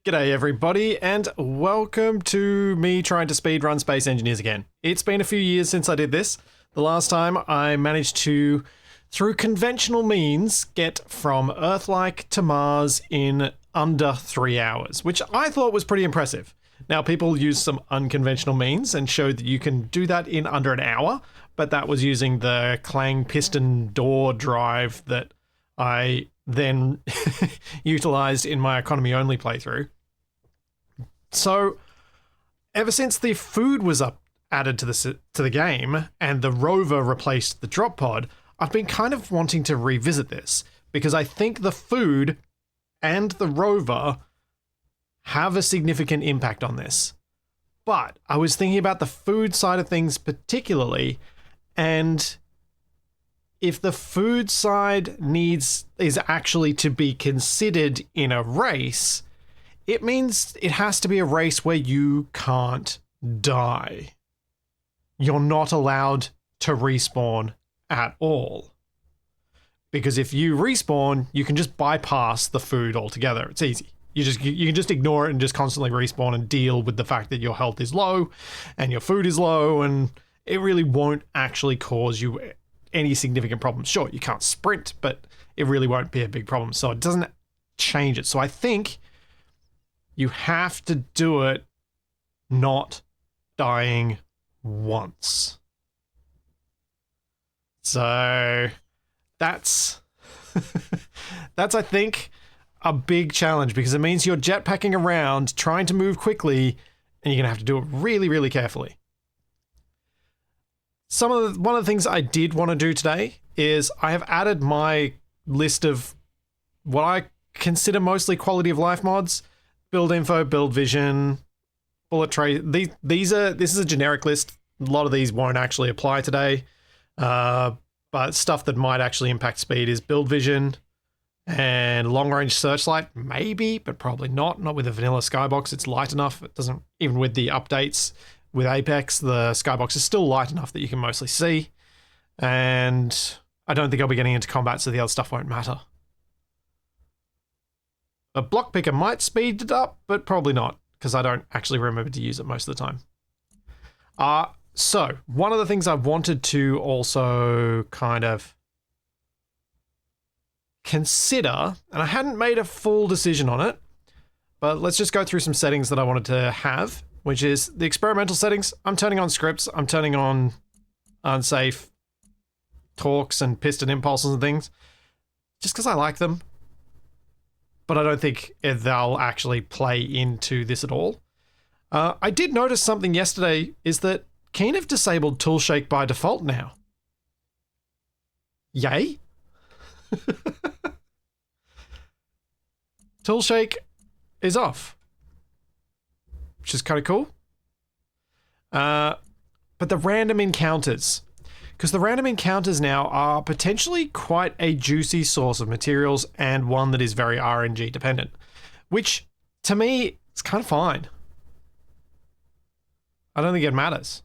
G'day everybody, and welcome to me trying to speedrun Space Engineers again. It's been a few years since I did this. The last time I managed to, through conventional means, get from Earth-like to Mars in under 3 hours, which I thought was pretty impressive. Now, people use some unconventional means and showed that you can do that in under an hour, but that was using the Clang piston door drive that I then utilized in my economy-only playthrough. So, ever since the food was added to the game and the rover replaced the drop pod, I've been kind of wanting to revisit this because I think the food and the rover have a significant impact on this. But I was thinking about the food side of things particularly, and if the food side is actually to be considered in a race, it means it has to be a race where you can't die. You're not allowed to respawn at all. Because if you respawn, you can just bypass the food altogether. It's easy. You can just ignore it and just constantly respawn and deal with the fact that your health is low and your food is low, and it really won't actually cause you any significant problems. Sure, you can't sprint, but it really won't be a big problem. So it doesn't change it. So I think you have to do it not dying once. So that's I think a big challenge, because it means you're jetpacking around trying to move quickly, and you're going to have to do it really, really carefully. One of the things I did want to do today is I have added my list of what I consider mostly quality of life mods: build info, build vision, bullet trace. This is a generic list. A lot of these won't actually apply today, but stuff that might actually impact speed is build vision and long range searchlight, maybe, but probably not. Not with the vanilla skybox. It's light enough. It doesn't, even with the updates. With Apex, the skybox is still light enough that you can mostly see. And I don't think I'll be getting into combat, so the other stuff won't matter. A block picker might speed it up, but probably not, because I don't actually remember to use it most of the time. So, one of the things I wanted to also kind of consider, and I hadn't made a full decision on it, but let's just go through some settings that I wanted to have, which is the experimental settings. I'm turning on scripts. I'm turning on unsafe torques and piston impulses and things, just because I like them. But I don't think they'll actually play into this at all. I did notice something yesterday, is that Keen have disabled tool shake by default now. Yay. Tool shake is off, which is kind of cool. But the random encounters, because the random encounters now are potentially quite a juicy source of materials, and one that is very RNG dependent, which to me is kind of fine. I don't think it matters.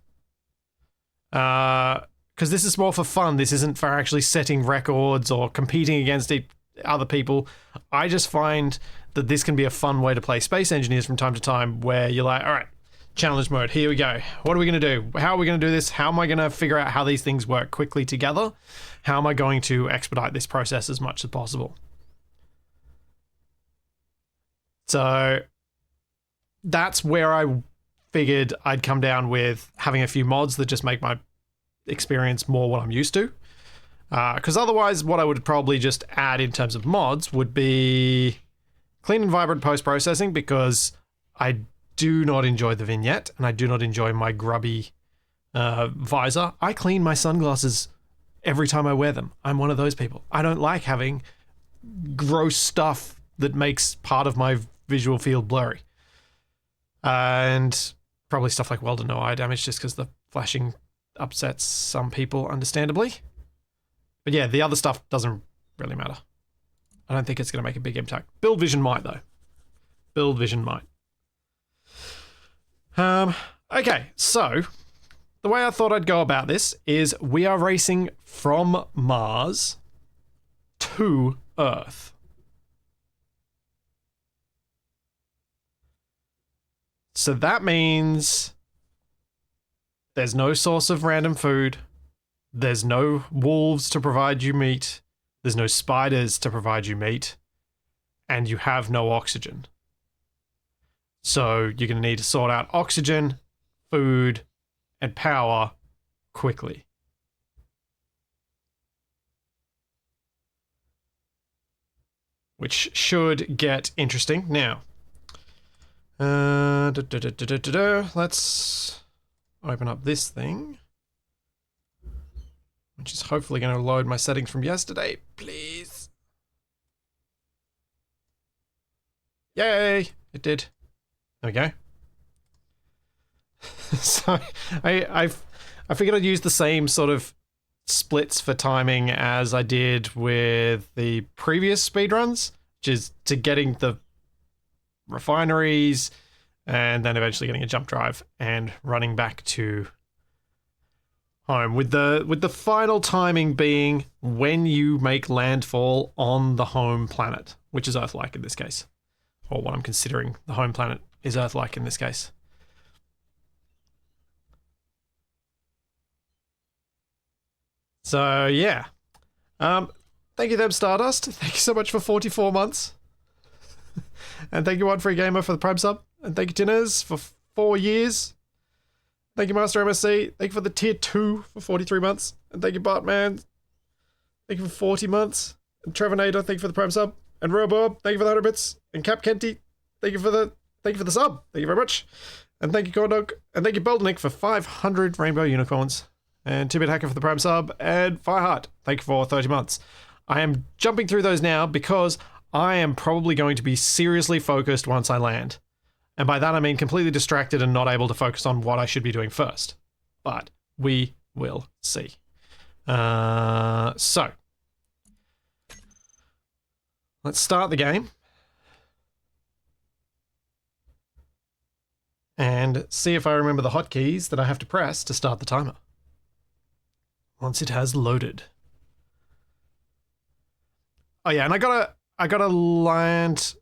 Because this is more for fun. This isn't for actually setting records or competing against other people. I just find that this can be a fun way to play Space Engineers from time to time, where you're like, all right, challenge mode, here we go. What are we going to do? How are we going to do this? How am I going to figure out how these things work quickly together? How am I going to expedite this process as much as possible? So that's where I figured I'd come down with having a few mods that just make my experience more what I'm used to. Because otherwise, what I would probably just add in terms of mods would be clean and vibrant post-processing, because I do not enjoy the vignette, and I do not enjoy my grubby visor. I clean my sunglasses every time I wear them. I'm one of those people. I don't like having gross stuff that makes part of my visual field blurry. And probably stuff like welder no eye damage, just because the flashing upsets some people, understandably. But yeah, the other stuff doesn't really matter. I don't think it's going to make a big impact. Build vision might, though. Build vision might. Okay, so the way I thought I'd go about this is we are racing from Mars to Earth. So that means there's no source of random food. There's no wolves to provide you meat. There's no spiders to provide you meat. And you have no oxygen. So you're going to need to sort out oxygen, food, and power quickly. Which should get interesting. Now, let's open up this thing, which is hopefully going to load my settings from yesterday. Please. Yay! It did. There we go. So I figured I'd use the same sort of splits for timing as I did with the previous speedruns, which is to getting the refineries and then eventually getting a jump drive and running back to home, with the final timing being when you make landfall on the home planet, which is Earth-like in this case, or what I'm considering the home planet is Earth-like in this case. So yeah, thank you them Stardust, thank you so much for 44 months, and thank you One Free Gamer for the Prime sub, and thank you Tinez for 4 years, thank you Master MSC, thank you for the tier 2 for 43 months, and thank you Bartman, thank you for 40 months, and Trevor Nader, thank you for the Prime sub, and Robob, thank you for the 100 bits, and Cap Kenty, thank you for the sub, thank you very much, and thank you Corndog, and thank you Boldenik for 500 Rainbow Unicorns. And 2-Bit Hacker for the Prime sub, and Fireheart, thank you for 30 months. I am jumping through those now because I am probably going to be seriously focused once I land. And by that I mean completely distracted and not able to focus on what I should be doing first. But we will see. So, let's start the game. And see if I remember the hotkeys that I have to press to start the timer. Once it has loaded. Oh yeah, and I gotta land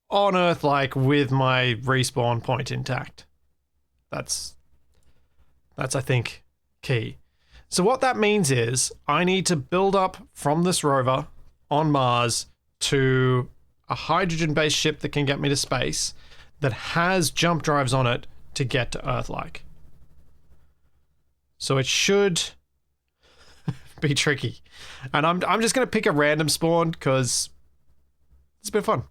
on Earth like with my respawn point intact. That's I think key. So what that means is I need to build up from this rover on Mars to a hydrogen-based ship that can get me to space that has jump drives on it to get to Earth like. So it should be tricky. And I'm just going to pick a random spawn because it's a bit of fun.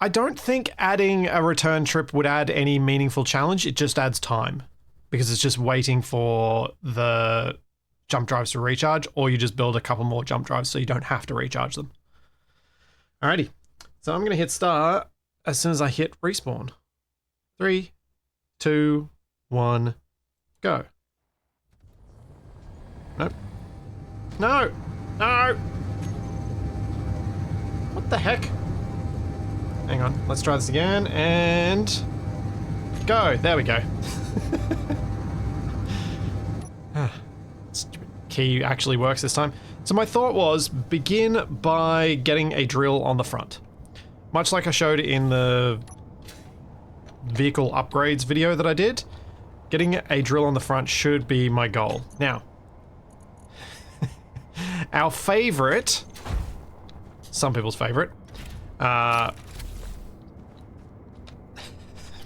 I don't think adding a return trip would add any meaningful challenge. It just adds time because it's just waiting for the jump drives to recharge, or you just build a couple more jump drives so you don't have to recharge them. Alrighty. So I'm going to hit start as soon as I hit respawn. 3, 2, 1, go. Nope. No! No! What the heck? Hang on, let's try this again, and... go! There we go. Key actually works this time. So my thought was, begin by getting a drill on the front. Much like I showed in the vehicle upgrades video that I did, getting a drill on the front should be my goal. Now, our favorite, some people's favorite,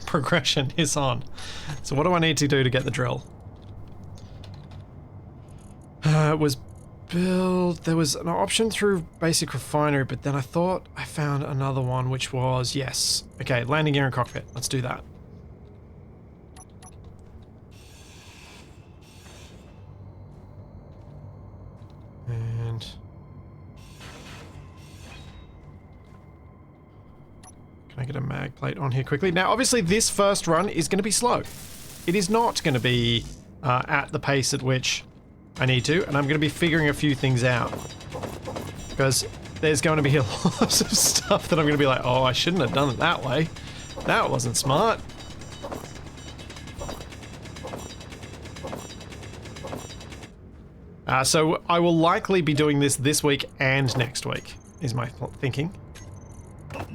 progression is on. So what do I need to do to get the drill? It was build, there was an option through basic refinery, but then I thought I found another one, which was, yes. Okay, landing gear and cockpit, let's do that. And can I get a mag plate on here quickly? Now, obviously, this first run is going to be slow. It is not going to be at the pace at which I need to, and I'm going to be figuring a few things out. Because there's going to be a lot of stuff that I'm going to be like, oh, I shouldn't have done it that way. That wasn't smart. So I will likely be doing this week and next week, is my thinking.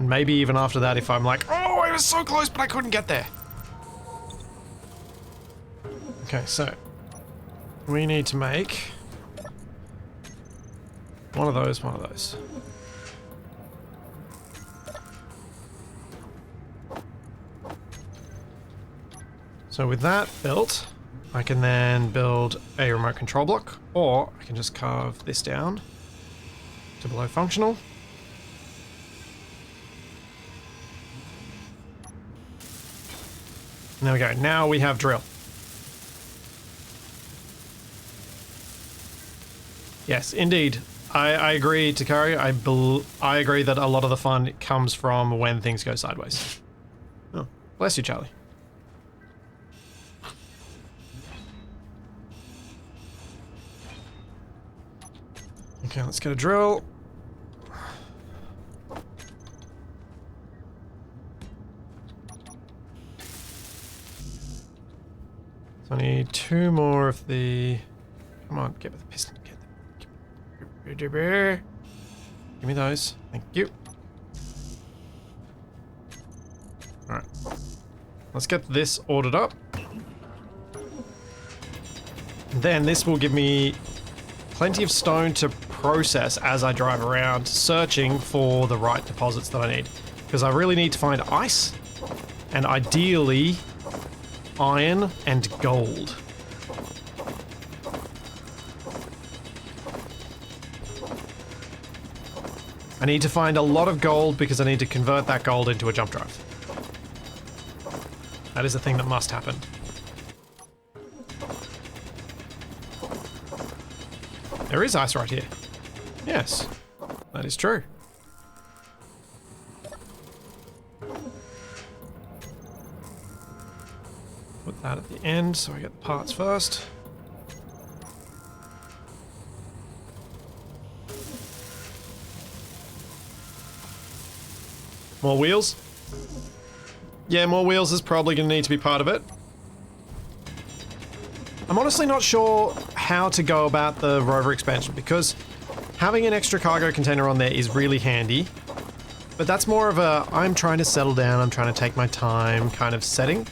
And maybe even after that if I'm like, oh, I was so close but I couldn't get there. Okay, so we need to make one of those, one of those. So with that built, I can then build a remote control block, or I can just carve this down to below functional. And there we go. Now we have drill. Yes, indeed. I agree, Takari. I agree that a lot of the fun comes from when things go sideways. Oh, bless you, Charlie. Okay, let's get a drill. So I need 2 more of the... Come on, get the piston. Give me those. Thank you. Alright. Let's get this ordered up. Then this will give me plenty of stone to process as I drive around, searching for the right deposits that I need. Because I really need to find ice, and ideally iron and gold. I need to find a lot of gold because I need to convert that gold into a jump drive. That is a thing that must happen. There is ice right here. Yes, that is true. Put that at the end so I get the parts first. More wheels? Yeah, more wheels is probably going to need to be part of it. I'm honestly not sure how to go about the rover expansion because having an extra cargo container on there is really handy. But that's more of a, I'm trying to settle down, I'm trying to take my time kind of setting.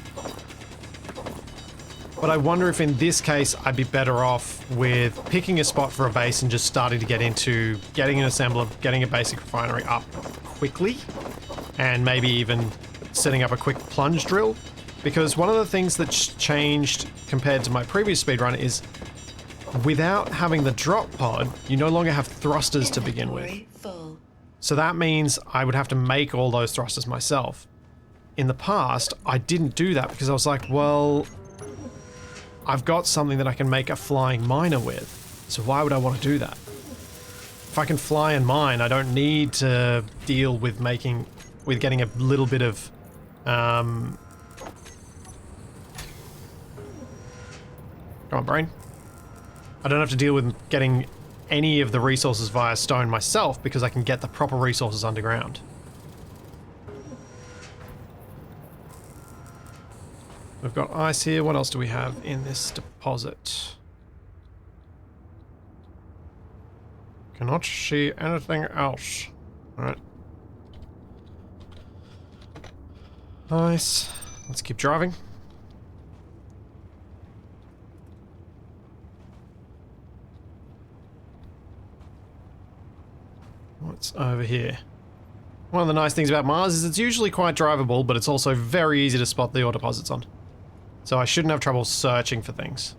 But I wonder if in this case I'd be better off with picking a spot for a base and just starting to get into getting an assembler, getting a basic refinery up quickly. And maybe even setting up a quick plunge drill. Because one of the things that's changed compared to my previous speedrun is without having the drop pod, you no longer have thrusters to begin with. So that means I would have to make all those thrusters myself. In the past, I didn't do that because I was like, well, I've got something that I can make a flying miner with. So why would I want to do that? If I can fly and mine, I don't need to deal with getting a little bit of come on, brain. I don't have to deal with getting any of the resources via stone myself because I can get the proper resources underground. We've got ice here. What else do we have in this deposit? Cannot see anything else. Alright. Nice. Let's keep driving. What's over here? One of the nice things about Mars is it's usually quite drivable, but it's also very easy to spot the ore deposits on. So I shouldn't have trouble searching for things.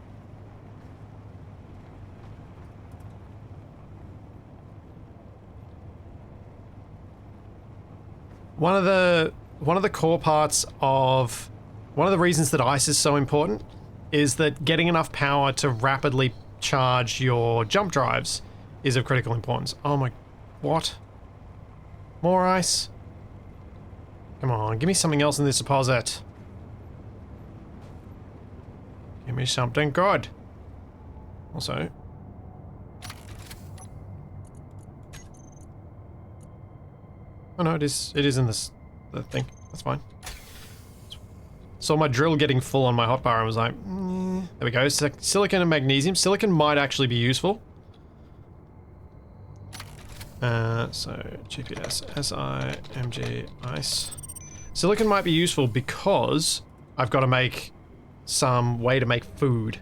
One of the core parts of one of the reasons that ice is so important is that getting enough power to rapidly charge your jump drives is of critical importance. Oh my, what? More ice? Come on, give me something else in this deposit. Give me something good. Also, oh no, it is in this the thing. That's fine. Saw my drill getting full on my hotbar and was like, there we go. Silicon and magnesium. Silicon might actually be useful. So GPS, SI, MG, ice. Silicon might be useful because I've got to make some way to make food,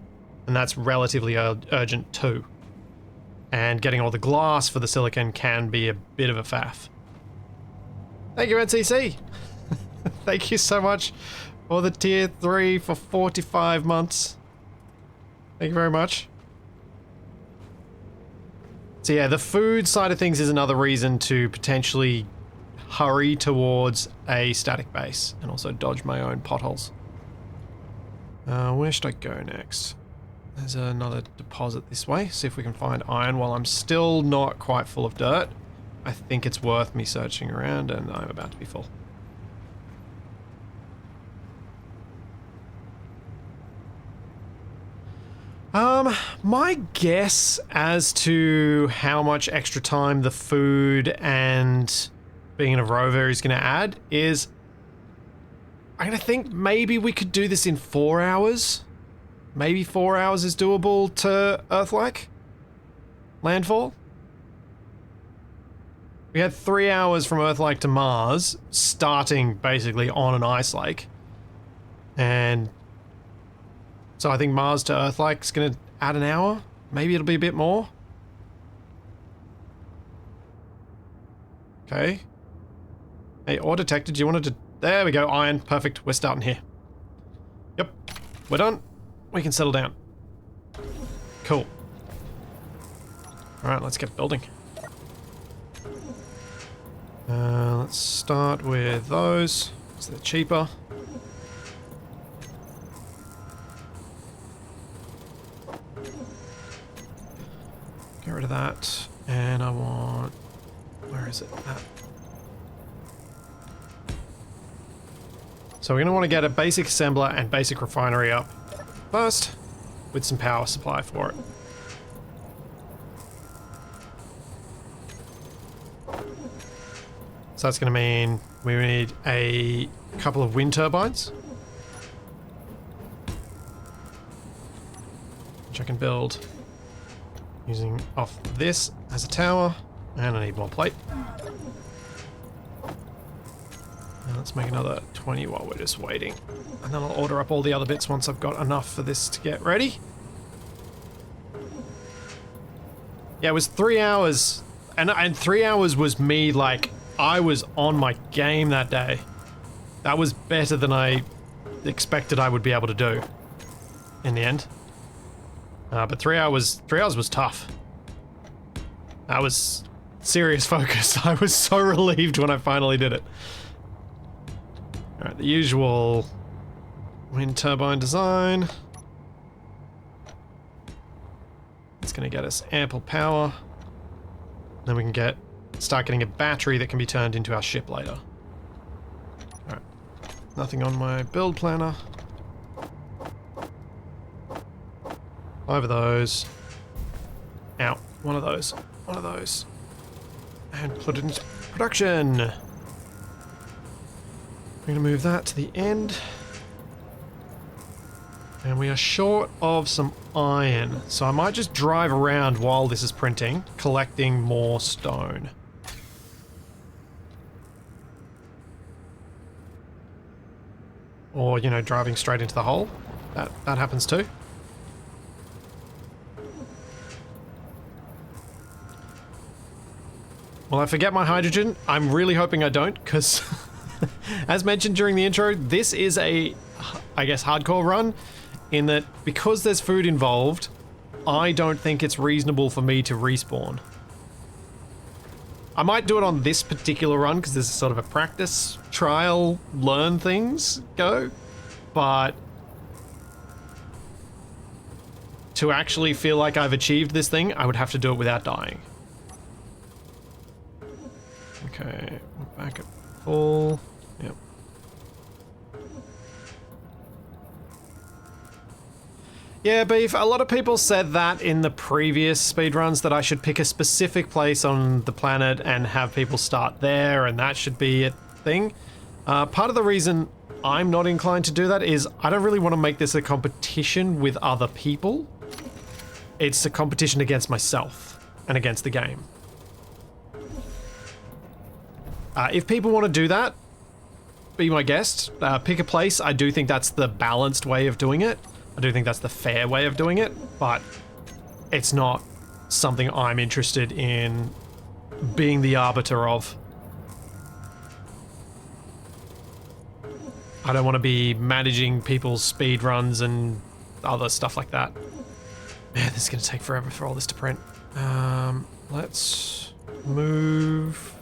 and that's relatively urgent too. And getting all the glass for the silicon can be a bit of a faff. Thank you, NCC! Thank you so much for the tier 3 for 45 months. Thank you very much. So yeah, the food side of things is another reason to potentially hurry towards a static base and also dodge my own potholes. Where should I go next? There's another deposit this way. See if we can find iron while I'm still not quite full of dirt. I think it's worth me searching around, and I'm about to be full. My guess as to how much extra time the food and being in a rover is going to add is I'm going to think maybe we could do this in 4 hours. Maybe 4 hours is doable to Earth-like landfall. We had 3 hours from Earth-like to Mars, starting basically on an ice lake. And so I think Mars to Earth-like is going to add an hour. Maybe it'll be a bit more. Okay. Hey, ore detected. Do you want to... There we go, iron. Perfect. We're starting here. Yep. We're done. We can settle down. Cool. Alright, let's get building. Let's start with those, because they're cheaper. Get rid of that, and I want... Where is it? That. So we're going to want to get a basic assembler and basic refinery up first, with some power supply for it. So that's going to mean we need a couple of wind turbines, which I can build using off this as a tower, and I need more plate. And let's make another 20 while we're just waiting. And then I'll order up all the other bits once I've got enough for this to get ready. Yeah, it was 3 hours, and 3 hours was me, like, I was on my game that day. That was better than I expected I would be able to do in the end. But 3 hours was tough. That was serious focus. I was so relieved when I finally did it. Alright, the usual wind turbine design. It's going to get us ample power. Then we can start getting a battery that can be turned into our ship later. Alright, nothing on my build planner. 5 of those. Ow, one of those. And put it into production. We're going to move that to the end. And we are short of some iron, so I might just drive around while this is printing, collecting more stone. Or, you know, driving straight into the hole. That happens too. Will I forget my hydrogen? I'm really hoping I don't, because as mentioned during the intro, this is a, I guess, hardcore run, in that because there's food involved, I don't think it's reasonable for me to respawn. I might do it on this particular run because this is sort of a practice, trial, learn things go, but to actually feel like I've achieved this thing, I would have to do it without dying. Okay, we're back at full. Yep. Yeah, Beef, a lot of people said that in the previous speedruns that I should pick a specific place on the planet and have people start there, and that should be a thing. Part of the reason I'm not inclined to do that is I don't really want to make this a competition with other people. It's a competition against myself and against the game. If people want to do that, be my guest. Pick a place. I do think that's the balanced way of doing it. I do think that's the fair way of doing it, but it's not something I'm interested in being the arbiter of. I don't want to be managing people's speed runs and other stuff like that. Man, this is going to take forever for all this to print. Let's move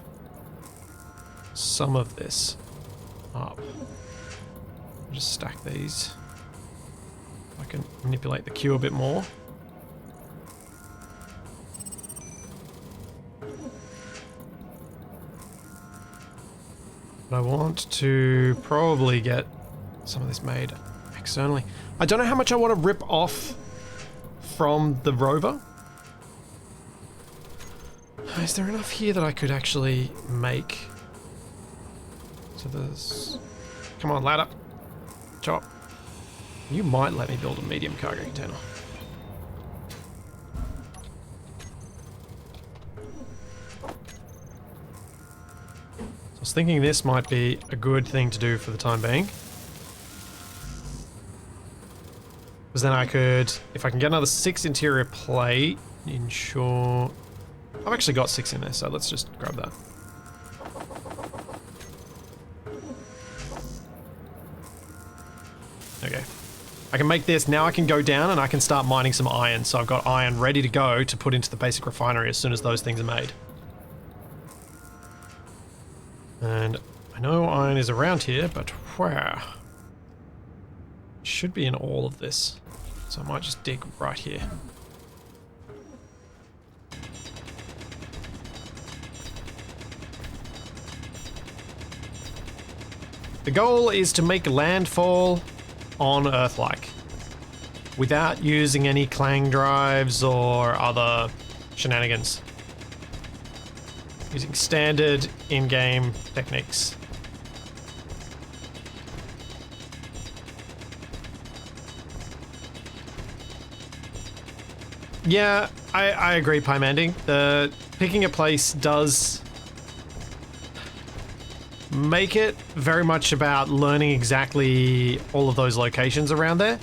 some of this up. Just stack these. I can manipulate the queue a bit more. But I want to probably get some of this made externally. I don't know how much I want to rip off from the rover. Is there enough here that I could actually make? So there's... Come on, ladder. Chop. You might let me build a medium cargo container. I was thinking this might be a good thing to do for the time being. Because then I could, if I can get another 6 interior plate, ensure... I've actually got 6 in there, so let's just grab that. Okay. I can make this, now I can go down and I can start mining some iron, so I've got iron ready to go to put into the basic refinery as soon as those things are made. And I know iron is around here, but where? It should be in all of this. So I might just dig right here. The goal is to make Landfall on Earth-like, without using any clang drives or other shenanigans. Using standard in-game techniques. Yeah, I agree, Pymandy. The picking a place does make it very much about learning exactly all of those locations around there.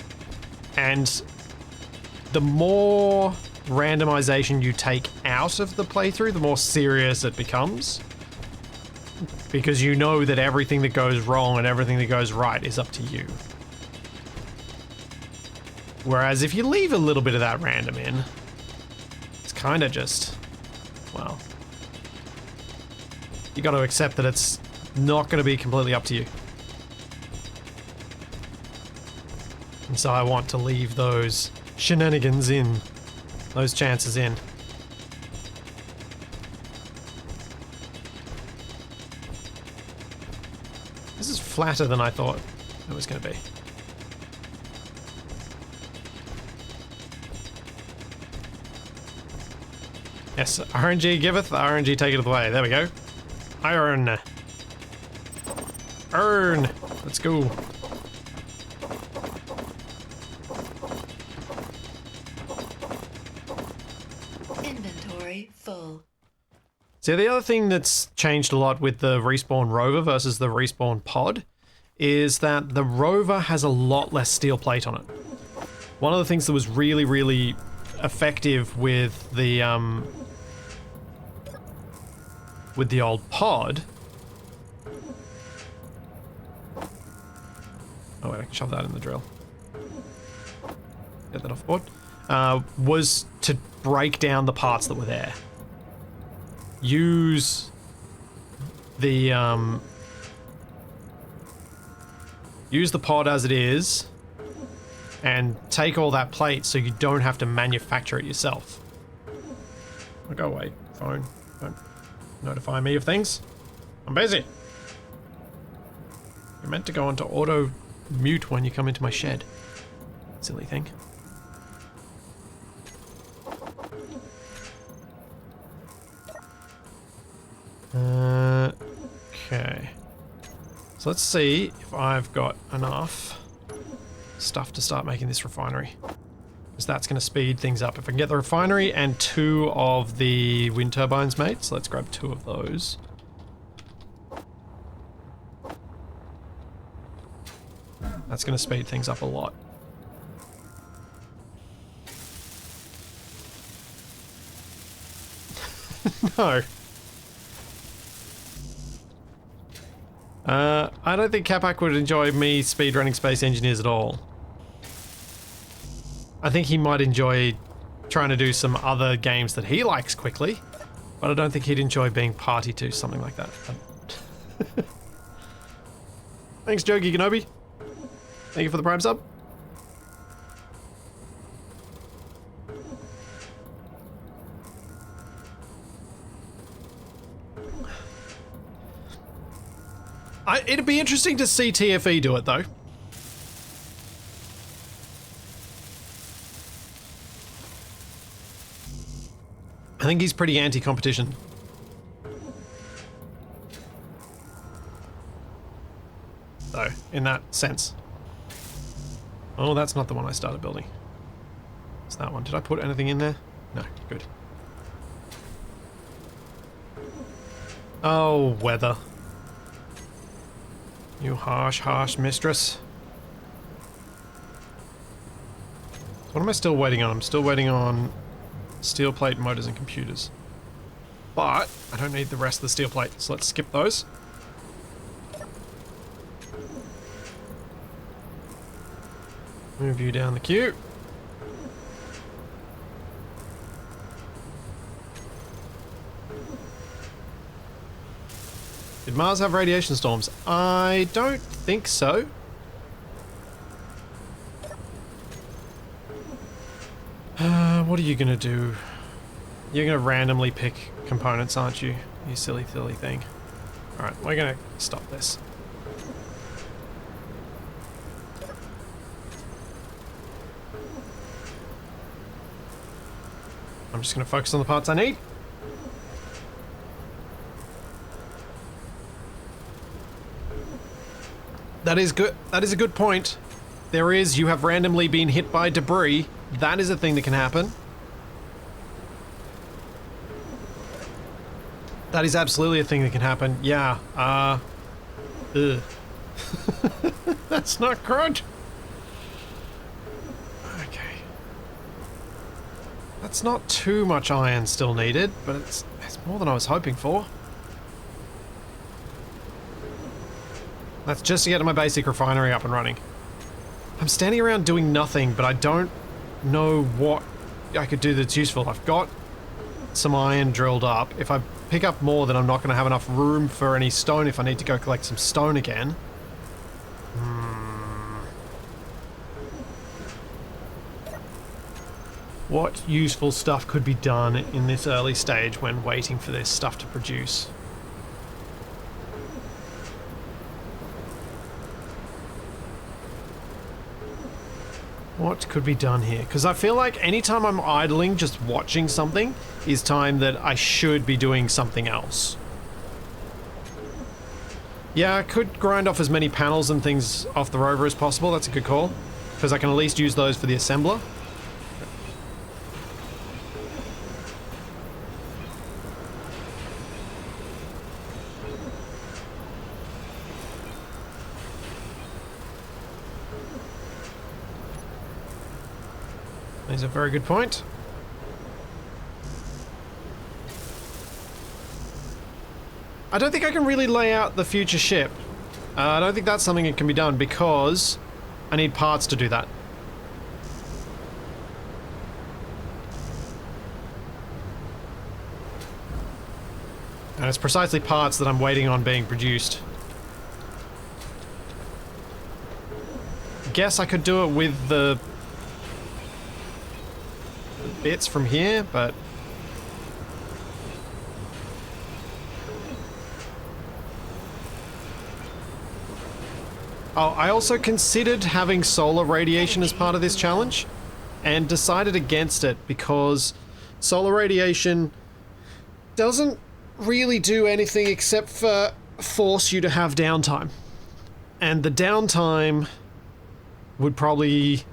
And the more randomization you take out of the playthrough, the more serious it becomes. Because you know that everything that goes wrong and everything that goes right is up to you. Whereas if you leave a little bit of that random in, it's kind of just, well, you got to accept that it's not going to be completely up to you. And so I want to leave those shenanigans in, those chances in. This is flatter than I thought it was going to be. Yes, RNG giveth, RNG taketh away. There we go. Iron. Earn. Let's go. Inventory full. So the other thing that's changed a lot with the respawn rover versus the respawn pod is that the rover has a lot less steel plate on it. One of the things that was really, really effective with the old pod. Oh wait, I can shove that in the drill. Get that off board. Was to break down the parts that were there. Use the pod as it is and take all that plate so you don't have to manufacture it yourself. Oh, go away, phone. Don't notify me of things. I'm busy. You're meant to go onto auto mute when you come into my shed. Silly thing. Okay. So let's see if I've got enough stuff to start making this refinery. Because that's going to speed things up. If I can get the refinery and 2 of the wind turbines made, so let's grab 2 of those. That's going to speed things up a lot. No. I don't think Capac would enjoy me speedrunning Space Engineers at all. I think he might enjoy trying to do some other games that he likes quickly, but I don't think he'd enjoy being party to something like that. Thanks, Jogi Kenobi. Thank you for the Prime sub. It'd be interesting to see TFE do it, though. I think he's pretty anti-competition. Though, in that sense. Oh, that's not the one I started building. It's that one. Did I put anything in there? No, good. Oh, weather. You harsh, harsh mistress. What am I still waiting on? I'm still waiting on steel plate, motors, and computers. But I don't need the rest of the steel plate, so let's skip those. Move you down the queue. Did Mars have radiation storms? I don't think so. What are you gonna do? You're gonna randomly pick components, aren't you? You silly, silly thing. Alright, we're gonna stop this. I'm just gonna focus on the parts I need. That is good. That is a good point. You have randomly been hit by debris. That is a thing that can happen. That is absolutely a thing that can happen. Yeah. Ugh. That's not good. Okay. That's not too much iron still needed, but it's more than I was hoping for. That's just to get my basic refinery up and running. I'm standing around doing nothing, but I don't know what I could do that's useful. I've got some iron drilled up. If I pick up more, then I'm not going to have enough room for any stone if I need to go collect some stone again. What useful stuff could be done in this early stage when waiting for this stuff to produce? What could be done here? Because I feel like anytime I'm idling, just watching something, is time that I should be doing something else. Yeah, I could grind off as many panels and things off the rover as possible. That's a good call. Because I can at least use those for the assembler. That's a very good point. I don't think I can really lay out the future ship. I don't think that's something that can be done because I need parts to do that. And it's precisely parts that I'm waiting on being produced. Guess I could do it with the bits from here, but oh, I also considered having solar radiation as part of this challenge and decided against it because solar radiation doesn't really do anything except for force you to have downtime. And the downtime would probably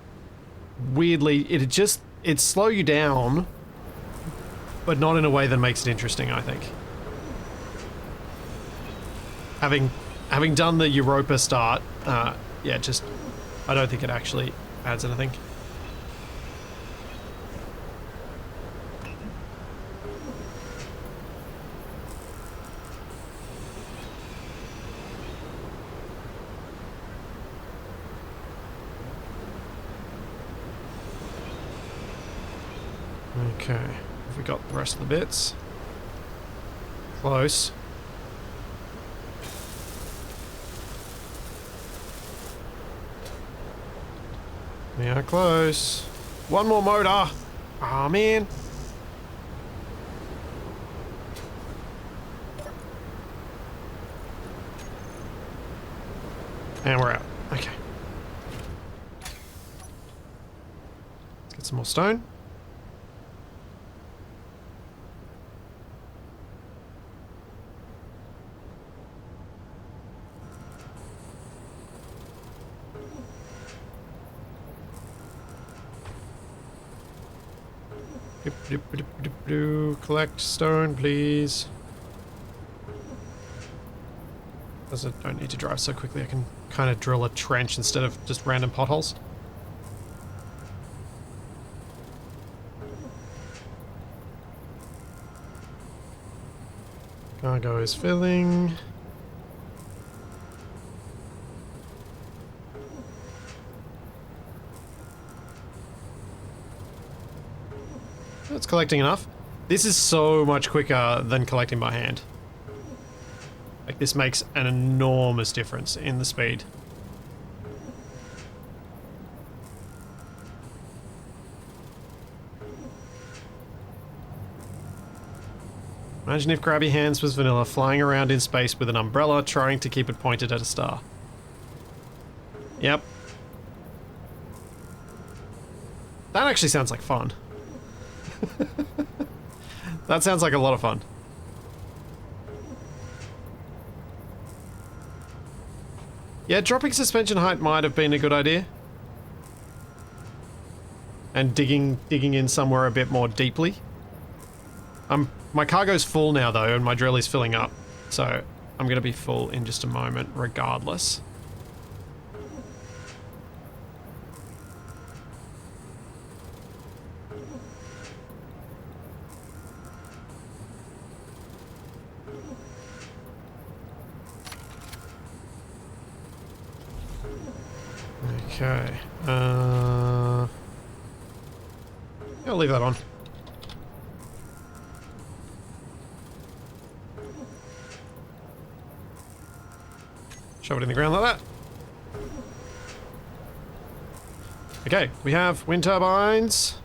weirdly, it'd slow you down, but not in a way that makes it interesting, I think. Having done the Europa start, yeah, just I don't think it actually adds anything. Okay, have we got the rest of the bits? Close. We are close. One more motor. Ah, man. And we're out. Okay. Let's get some more stone. Collect stone, please. Don't need to drive so quickly. I can kind of drill a trench instead of just random potholes. Cargo is filling. It's collecting enough. This is so much quicker than collecting by hand. Like, this makes an enormous difference in the speed. Imagine if Grabby Hands was vanilla, flying around in space with an umbrella, trying to keep it pointed at a star. Yep. That actually sounds like fun. That sounds like a lot of fun. Yeah, dropping suspension height might have been a good idea. And digging in somewhere a bit more deeply. My cargo's full now though, and my drill is filling up. So I'm gonna be full in just a moment, regardless. Okay. I'll leave that on. Shove it in the ground like that. Okay, we have wind turbines,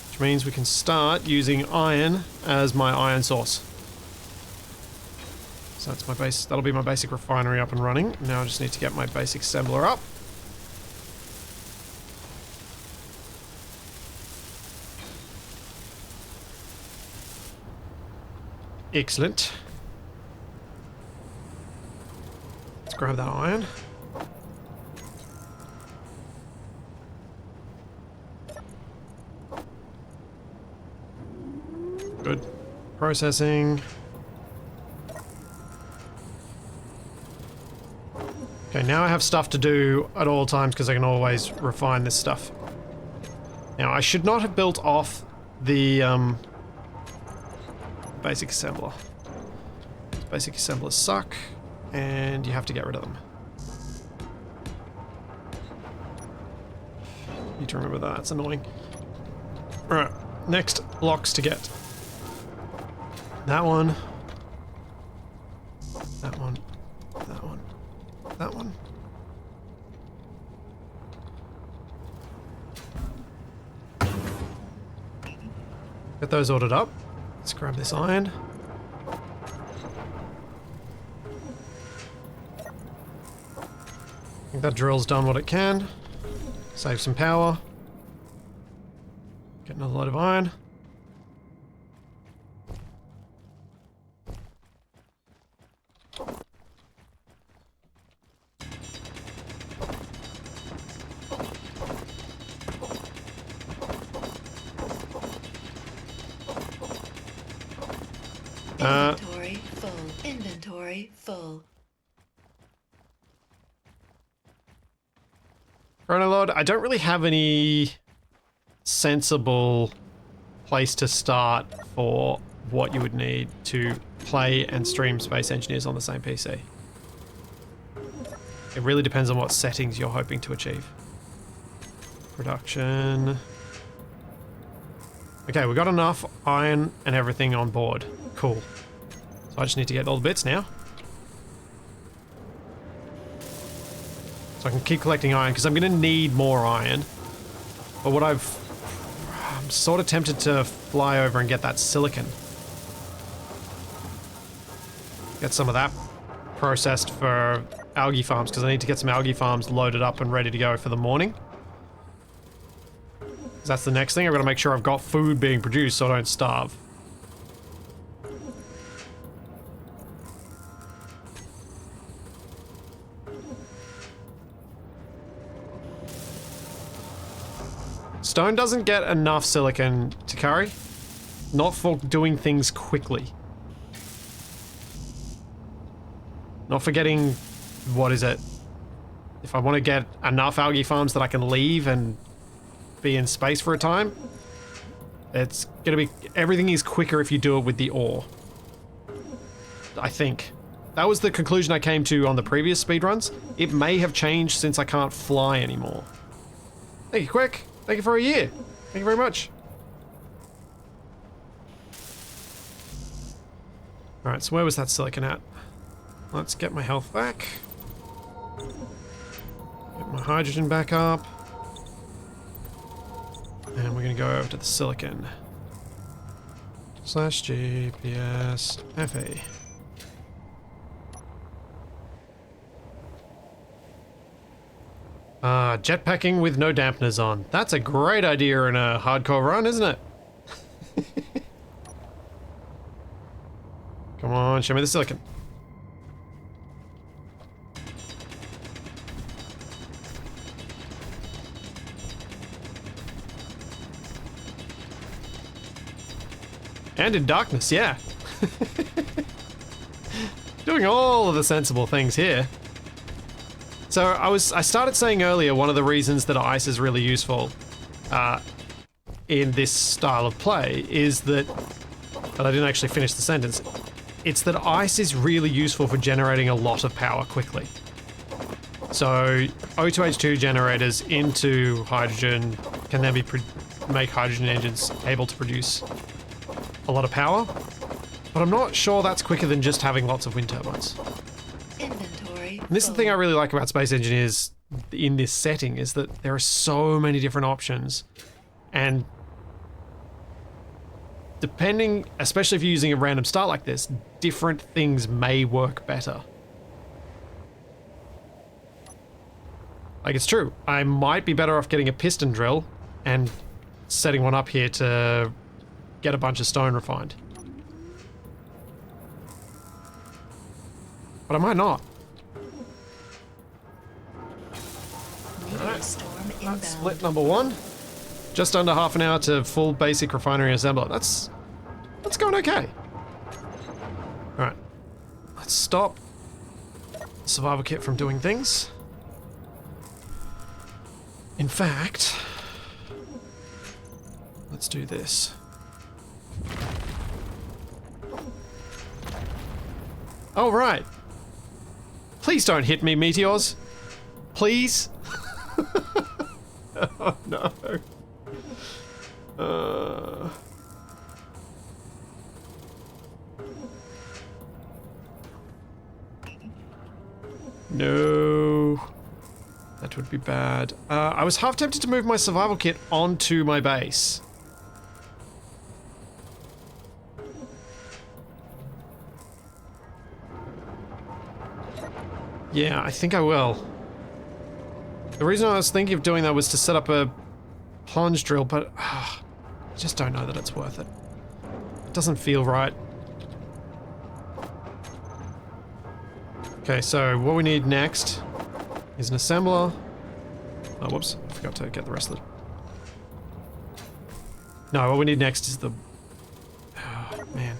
which means we can start using iron as my iron source. So that's my base. That'll be my basic refinery up and running. Now I just need to get my basic assembler up. Excellent. Let's grab that iron. Good. Processing. Okay, now I have stuff to do at all times because I can always refine this stuff. Now, I should not have built off the basic assembler. Basic assemblers suck, and you have to get rid of them. Need to remember that, it's annoying. Alright, next blocks to get. That one. That one. That one. That one. Get those ordered up. Let's grab this iron. I think that drill's done what it can. Save some power. Get another load of iron. Inventory full. Inventory full. Chronolod, I don't really have any sensible place to start for what you would need to play and stream Space Engineers on the same PC. It really depends on what settings you're hoping to achieve. Production. Okay, we got enough iron and everything on board. Cool. So I just need to get all the bits now. So I can keep collecting iron, because I'm going to need more iron. But what I'm sort of tempted to fly over and get that silicon. Get some of that processed for algae farms, because I need to get some algae farms loaded up and ready to go for the morning. That's the next thing. I've got to make sure I've got food being produced so I don't starve. Stone doesn't get enough silicon to carry. Not for doing things quickly. Not for getting... what is it? If I want to get enough algae farms that I can leave and be in space for a time, it's gonna be... everything is quicker if you do it with the ore. I think. That was the conclusion I came to on the previous speedruns. It may have changed since I can't fly anymore. Thank you, Quick. Thank you for a year. Thank you very much. Alright, so where was that silicon at? Let's get my health back. Get my hydrogen back up. And we're gonna go over to the silicon. /GPS FA. Jetpacking with no dampeners on. That's a great idea in a hardcore run, isn't it? Come on, show me the silicon. And in darkness, yeah. Doing all of the sensible things here. So I started saying earlier, one of the reasons that ice is really useful in this style of play is that, but I didn't actually finish the sentence, it's that ice is really useful for generating a lot of power quickly. So O2H2 generators into hydrogen can then be make hydrogen engines able to produce a lot of power, but I'm not sure that's quicker than just having lots of wind turbines. Inventory. And this is the thing I really like about Space Engineers in this setting, is that there are so many different options, and depending, especially if you're using a random start like this, different things may work better. Like, it's true, I might be better off getting a piston drill and setting one up here to get a bunch of stone refined. But I might not. Meteor storm inbound. That's split number one. Just under half an hour to full basic refinery assembler. That's going okay. Alright. Let's stop the survival kit from doing things. In fact, let's do this. Oh, right. Please don't hit me, meteors. Please. Oh, no. No. That would be bad. I was half tempted to move my survival kit onto my base. Yeah, I think I will. The reason I was thinking of doing that was to set up a plunge drill, but I just don't know that it's worth it. It doesn't feel right. Okay, so what we need next is an assembler. Oh, whoops, I forgot to get the rest of it. No, what we need next is the... Oh, man.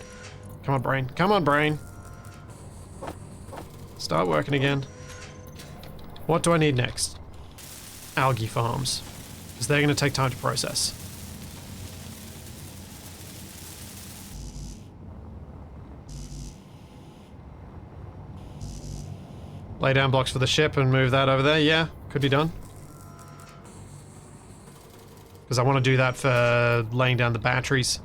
Come on, brain. Come on, brain. Start working again. What do I need next? algae farms, because they're going to take time to process. Lay down blocks for the ship and move that over there. Yeah, could be done. Because I want to do that for laying down the batteries.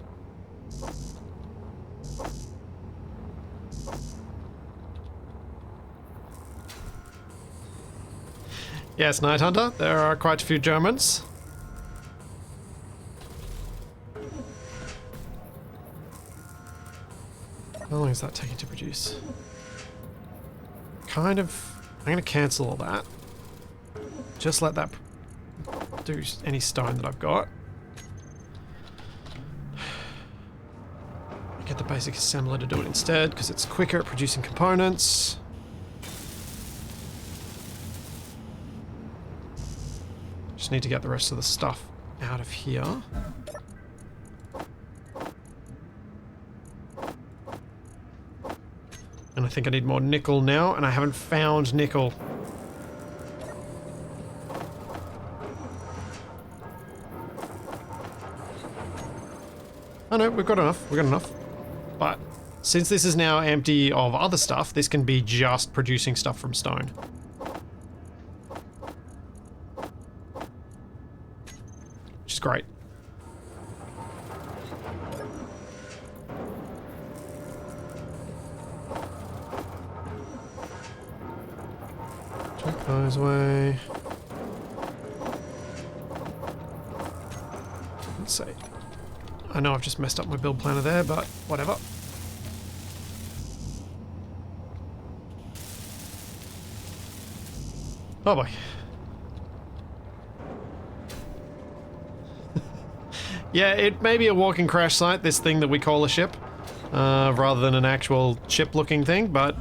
Yes, Night Hunter, there are quite a few Germans. How long is that taking to produce? Kind of... I'm going to cancel all that. Just let that do any stone that I've got. Get the basic assembler to do it instead, because it's quicker at producing components. Just need to get the rest of the stuff out of here. And I think I need more nickel now, and I haven't found nickel. Oh no, we've got enough. We've got enough. But since this is now empty of other stuff, this can be just producing stuff from stone. Which is great. Check those away. Let's see. I know I've just messed up my build planner there, but whatever. Oh boy. Yeah, it may be a walking crash site, this thing that we call a ship, rather than an actual ship-looking thing, but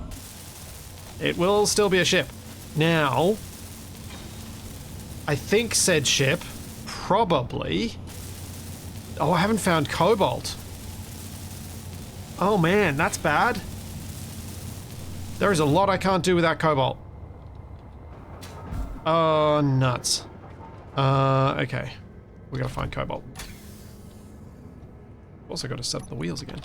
it will still be a ship. Now, I think said ship probably... Oh, I haven't found cobalt. Oh man, that's bad. There is a lot I can't do without cobalt. Oh, nuts. Okay. We gotta find cobalt. Also gotta set up the wheels again.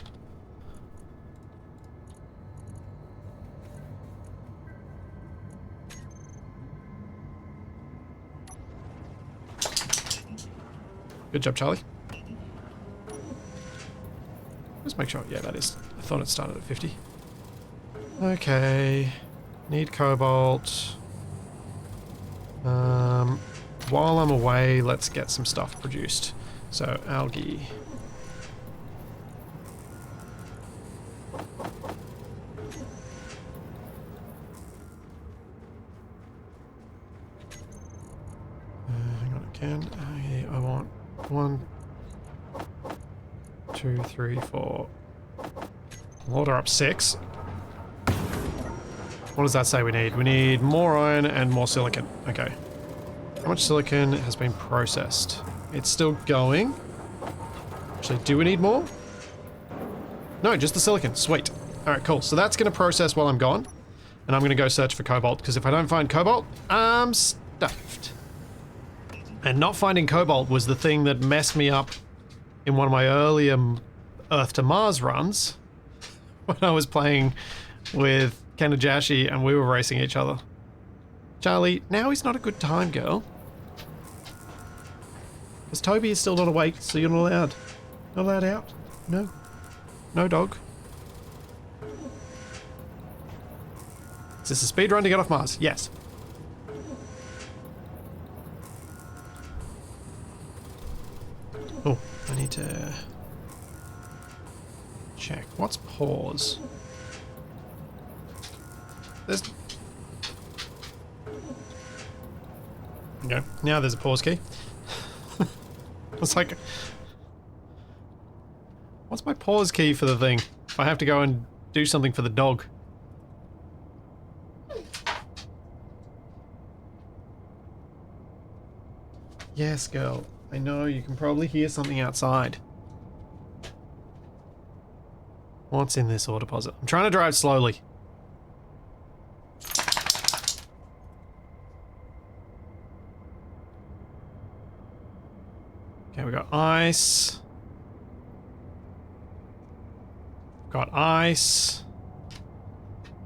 Good job, Charlie. Let's make sure. Yeah, that is. I thought it started at 50. Okay. Need cobalt. While I'm away, let's get some stuff produced. So, algae. Hang on again. Okay, I want 1, 2, 3, 4. We'll order up 6. What does that say we need? We need more iron and more silicon. Okay. How much silicon has been processed? It's still going. Actually, do we need more? No, just the silicon. Sweet. Alright, cool. So that's going to process while I'm gone. And I'm going to go search for cobalt, because if I don't find cobalt, I'm stuffed. And not finding cobalt was the thing that messed me up in one of my earlier Earth to Mars runs when I was playing with Kanajashi and we were racing each other. Charlie, now is not a good time, girl. Because Toby is still not awake, so you're not allowed. Not allowed out. No. No, dog. Is this a speed run to get off Mars? Yes. Oh, I need to check. What's pause? There's... Okay, now there's a pause key. It's like... What's my pause key for the thing? If I have to go and do something for the dog. Yes, girl. I know, you can probably hear something outside. What's in this ore deposit? I'm trying to drive slowly. Okay, we got ice. Got ice.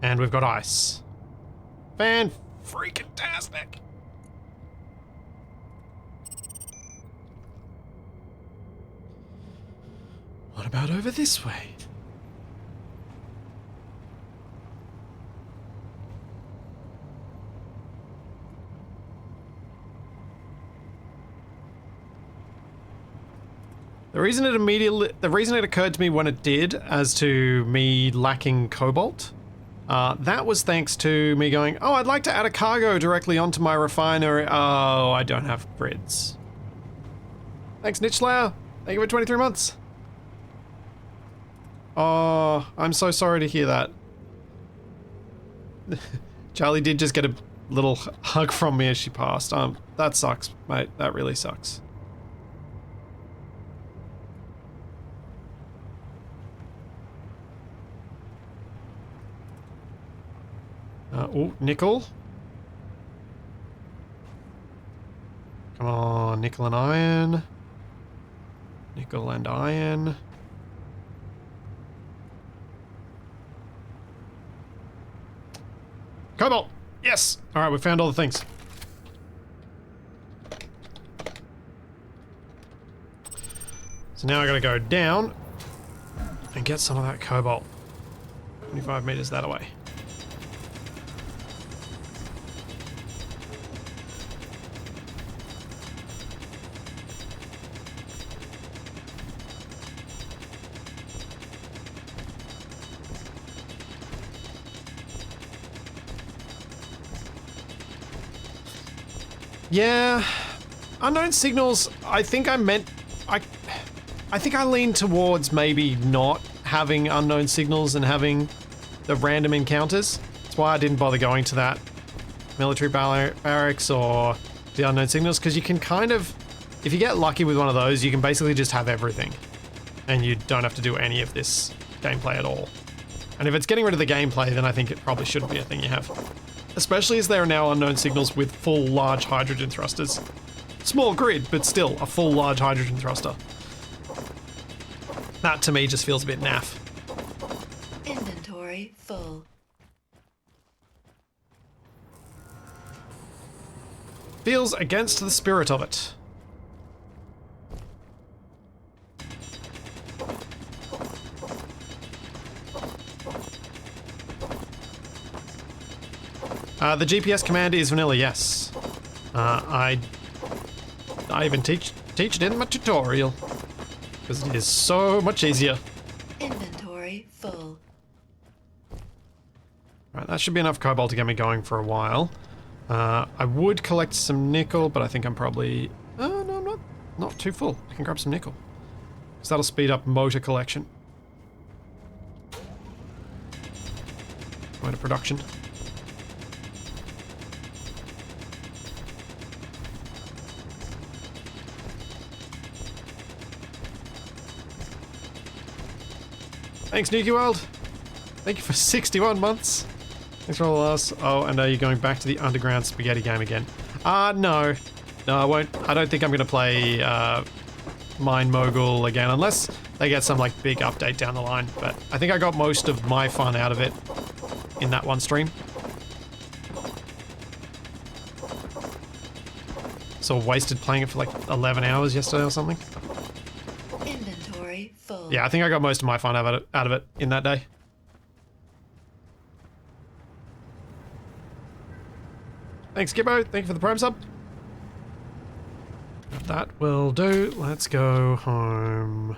And we've got ice. Fan-freaking-tastic! What about over this way? The reason it occurred to me when it did, as to me lacking cobalt, that was thanks to me going, oh, I'd like to add a cargo directly onto my refinery. Oh, I don't have grids. Thanks, Niche Slayer. Thank you for 23 months. Oh, I'm so sorry to hear that. Charlie did just get a little hug from me as she passed. That sucks, mate. That really sucks. Oh, nickel. Come on, nickel and iron. Nickel and iron. Cobalt! Yes! Alright, we found all the things. So now I gotta go down and get some of that cobalt. 25 meters that way. Yeah, unknown signals, I think I think I lean towards maybe not having unknown signals and having the random encounters. That's why I didn't bother going to that military barracks or the unknown signals, because you can kind of, if you get lucky with one of those, you can basically just have everything. And you don't have to do any of this gameplay at all. And if it's getting rid of the gameplay, then I think it probably shouldn't be a thing you have. Especially as there are now unknown signals with full large hydrogen thrusters. Small grid, but still a full large hydrogen thruster. That to me just feels a bit naff. Inventory full. Feels against the spirit of it. The GPS command is vanilla, yes. I even teach it in my tutorial. Because it is so much easier. Inventory full. Right, that should be enough cobalt to get me going for a while. I would collect some nickel, but I think I'm probably... Oh, no, I'm not too full. I can grab some nickel. Because that'll speed up motor collection. Motor production. Thanks, Nuki World. Thank you for 61 months. Thanks for all the laughs. Oh, and are you going back to the underground spaghetti game again? No. No, I won't. I don't think I'm going to play Mine Mogul again, unless they get some, like, big update down the line. But I think I got most of my fun out of it in that one stream. So wasted playing it for, like, 11 hours yesterday or something. Inventory full. Yeah, I think I got most of my fun out of it in that day. Thanks, Gibbo. Thank you for the Prime sub. That will do. Let's go home.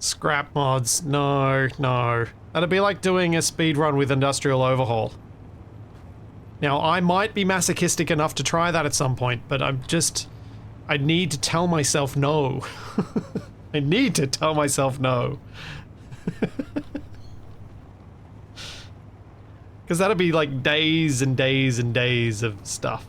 Scrap mods. No, no. That'd be like doing a speedrun with Industrial Overhaul. Now, I might be masochistic enough to try that at some point, but I need to tell myself no. I need to tell myself no. Because that'd be like days and days and days of stuff.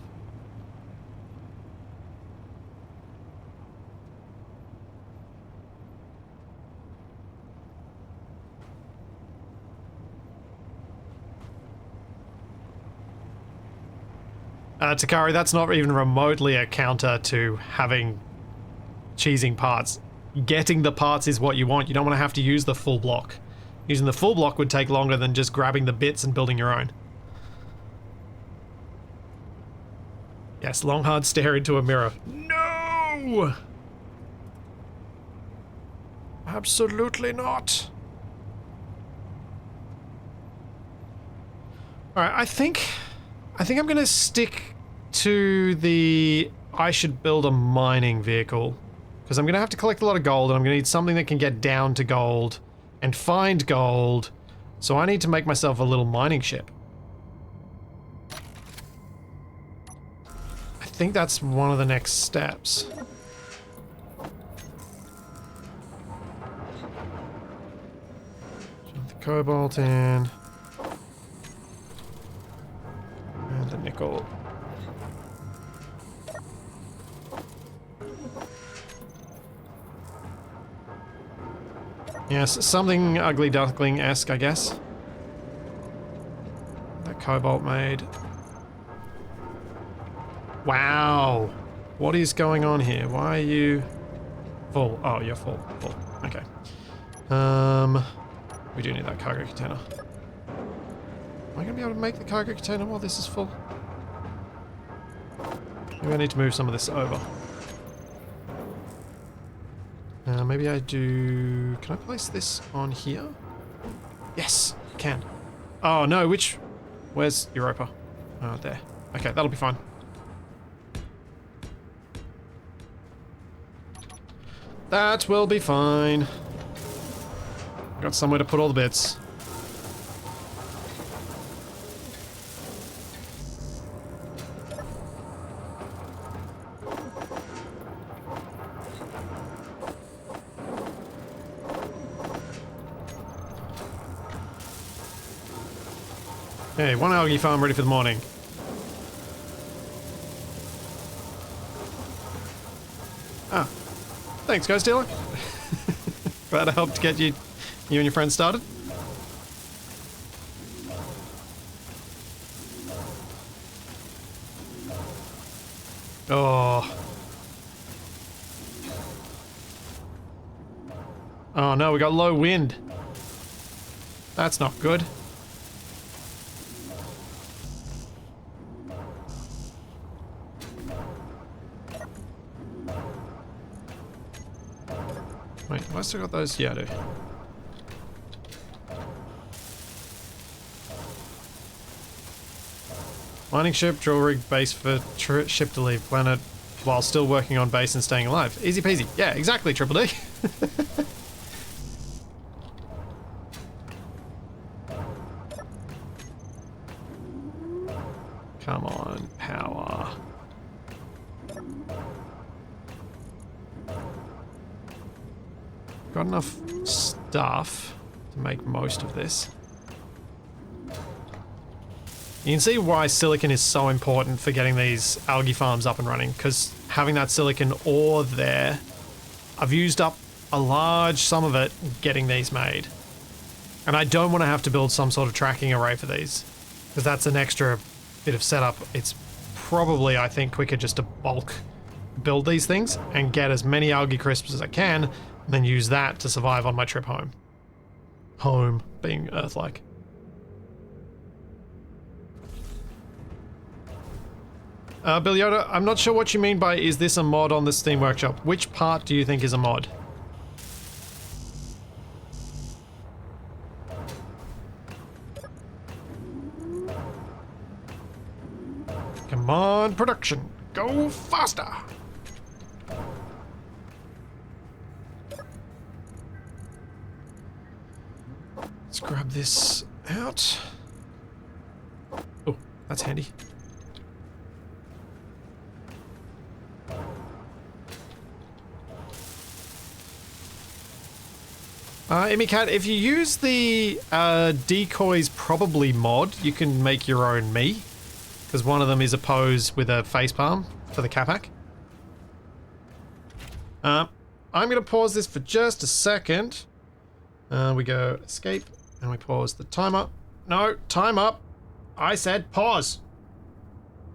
Takari, that's not even remotely a counter to having cheesing parts. Getting the parts is what you want. You don't want to have to use the full block. Using the full block would take longer than just grabbing the bits and building your own. Yes, long hard stare into a mirror. No! Absolutely not. Alright, I think I'm gonna stick to the I should build a mining vehicle. Because I'm gonna have to collect a lot of gold and I'm gonna need something that can get down to gold and find gold. So I need to make myself a little mining ship. I think that's one of the next steps. Shove the cobalt in. And the nickel. Yes, something ugly duckling-esque, I guess. That cobalt made. Wow. What is going on here? Why are you full? Oh, you're full. Full. Okay. We do need that cargo container. Am I gonna be able to make the cargo container while this is full? Maybe I need to move some of this over. Maybe I do... Can I place this on here? Yes, I can. Oh no, which... Where's Europa? Oh, there. Okay, that'll be fine. That will be fine. Got somewhere to put all the bits. Hey, one algae farm ready for the morning. Ah, thanks, Ghost Dealer. Glad I helped get you and your friends started. Oh. Oh no, we got low wind. That's not good. Wait, have I still got those? Yeah, I do. Mining ship, drill rig, base for ship to leave planet while still working on base and staying alive. Easy peasy. Yeah, exactly, Triple D. Come on, power. Got enough stuff to make most of this. You can see why silicon is so important for getting these algae farms up and running, because having that silicon ore there, I've used up a large sum of it getting these made. And I don't want to have to build some sort of tracking array for these, because that's an extra bit of setup. It's probably, I think, quicker just to bulk build these things and get as many algae crisps as I can, and then use that to survive on my trip home. Home being Earth-like. Bill Yoda, I'm not sure what you mean by is this a mod on the Steam Workshop? Which part do you think is a mod? Come on, production. Go faster. Let's grab this out. Oh, that's handy. Imicat, if you use the decoys probably mod, you can make your own me. Because one of them is a pose with a facepalm for the Capac. I'm going to pause this for just a second. We go escape and we pause the timer. No, time up. I said pause.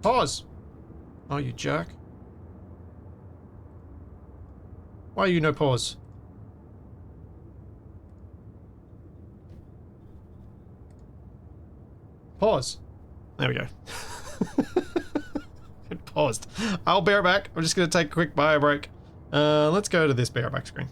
Pause. Oh, you jerk. Why are you no pause? Pause. There we go. It paused. I'll be right back. I'm just going to take a quick bio break. Let's go to this bareback screen.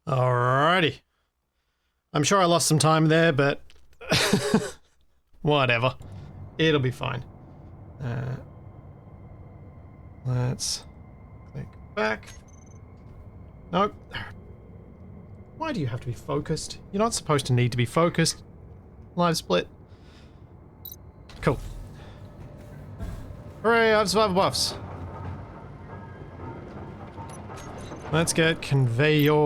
Alrighty. I'm sure I lost some time there, but whatever. It'll be fine. Let's click back. Nope. Why do you have to be focused? You're not supposed to need to be focused. Live split. Cool. Hooray, I have survival buffs. Let's get conveyors.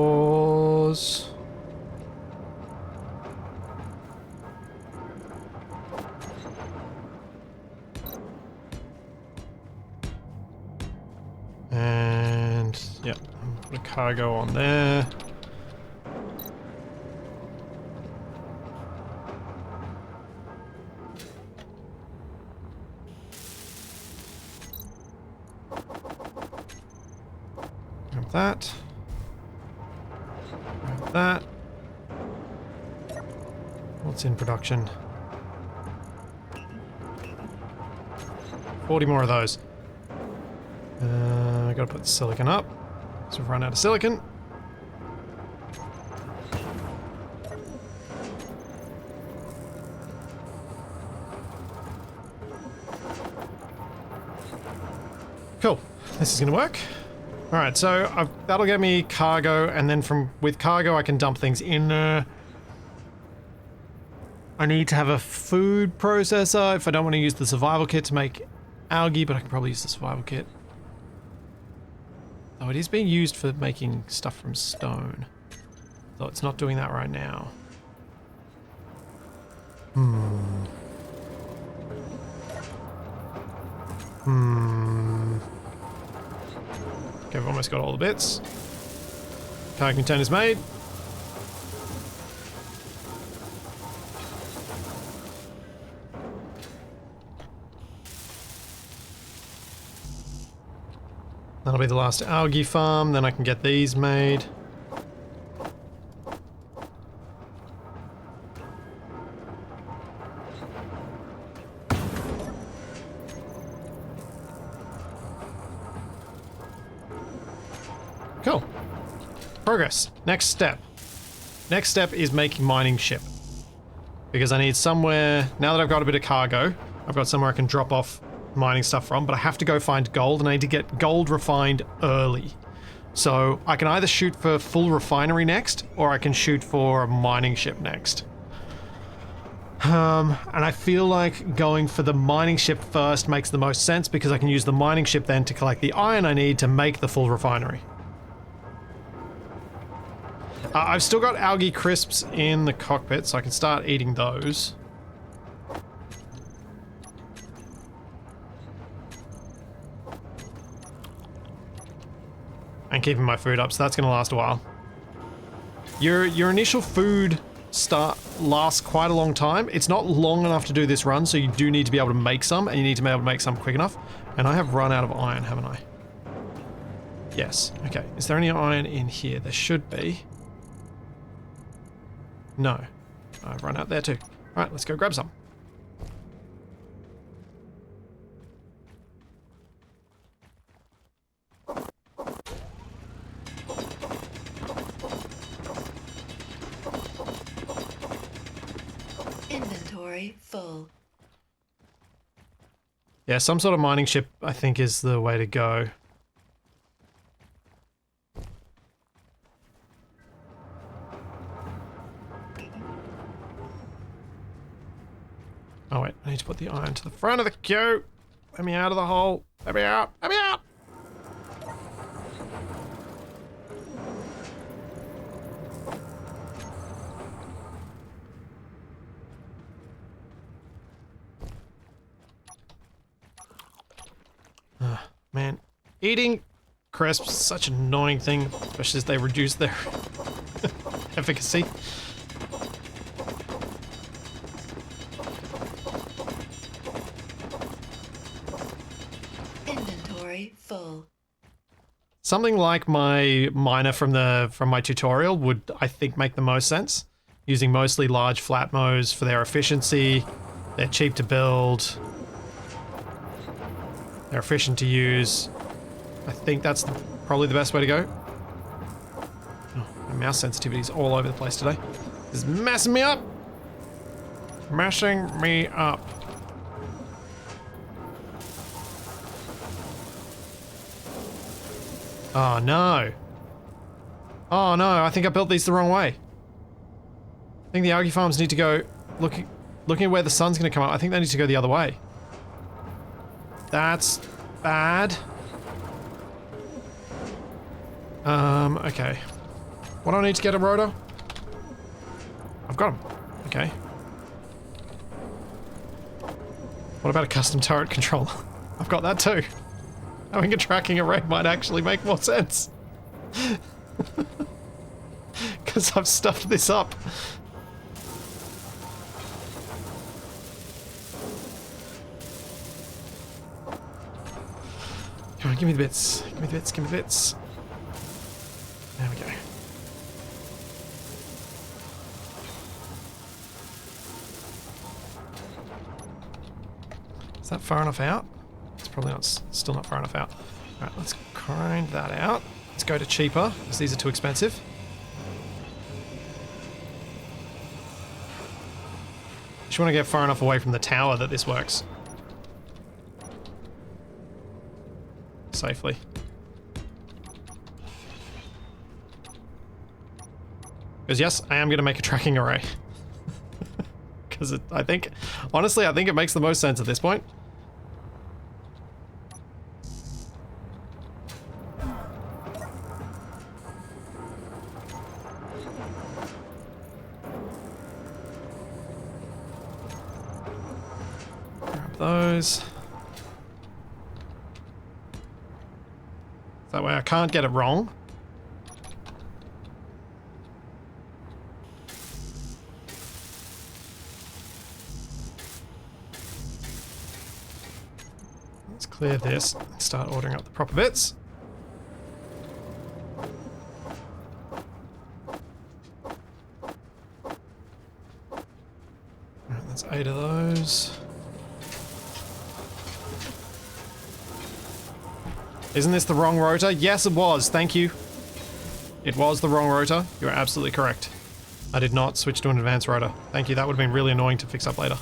And, yep, put a cargo on there. That. That. What's in production? 40 more of those. I gotta put the silicon up. So we've run out of silicon. Cool. This is gonna work. Alright, so that'll get me cargo, and then with cargo I can dump things in there. I need to have a food processor if I don't want to use the survival kit to make algae, but I can probably use the survival kit. Oh, it is being used for making stuff from stone. Though it's not doing that right now. Okay, I've almost got all the bits. Cargo container's made. That'll be the last algae farm, then I can get these made. Cool. Progress. Next step. Next step is making mining ship. Because I need somewhere, now that I've got a bit of cargo, I've got somewhere I can drop off mining stuff from, but I have to go find gold, and I need to get gold refined early. So I can either shoot for full refinery next, or I can shoot for a mining ship next. And I feel like going for the mining ship first makes the most sense, because I can use the mining ship then to collect the iron I need to make the full refinery. I've still got algae crisps in the cockpit, so I can start eating those. And keeping my food up, so that's going to last a while. Your initial food lasts quite a long time. It's not long enough to do this run, so you do need to be able to make some, and you need to be able to make some quick enough. And I have run out of iron, haven't I? Yes. Okay. Is there any iron in here? There should be. No. I've run out there too. Alright, let's go grab some. Inventory full. Yeah, some sort of mining ship, I think, is the way to go. Oh wait, I need to put the iron to the front of the queue. Let me out of the hole. Let me out. Let me out. Man, eating crisps is such an annoying thing, especially as they reduce their efficacy. Inventory full. Something like my miner from my tutorial would, I think, make the most sense. Using mostly large flat mows for their efficiency. They're cheap to build. They're efficient to use. I think that's probably the best way to go. Oh, my mouse sensitivity's all over the place today. This is messing me up. Messing me up. Oh no. Oh no, I think I built these the wrong way. I think the algae farms need to go looking at where the sun's gonna come up. I think they need to go the other way. That's bad. Okay. What do I need to get a rotor? I've got them. Okay. What about a custom turret controller? I've got that too. Having a tracking array might actually make more sense. Because I've stuffed this up. Come on, give me the bits. Give me the bits, give me the bits. There we go. Is that far enough out? It's probably not, still not far enough out. Alright, let's grind that out. Let's go to cheaper, because these are too expensive. Just want to get far enough away from the tower that this works. Safely. Because yes, I am going to make a tracking array. Because I think, honestly, I think it makes the most sense at this point. Grab those. That way I can't get it wrong. Let's clear this and start ordering up the proper bits. Alright, that's 8 of those. Isn't this the wrong rotor? Yes, it was. Thank you. It was the wrong rotor. You're absolutely correct. I did not switch to an advanced rotor. Thank you. That would have been really annoying to fix up later.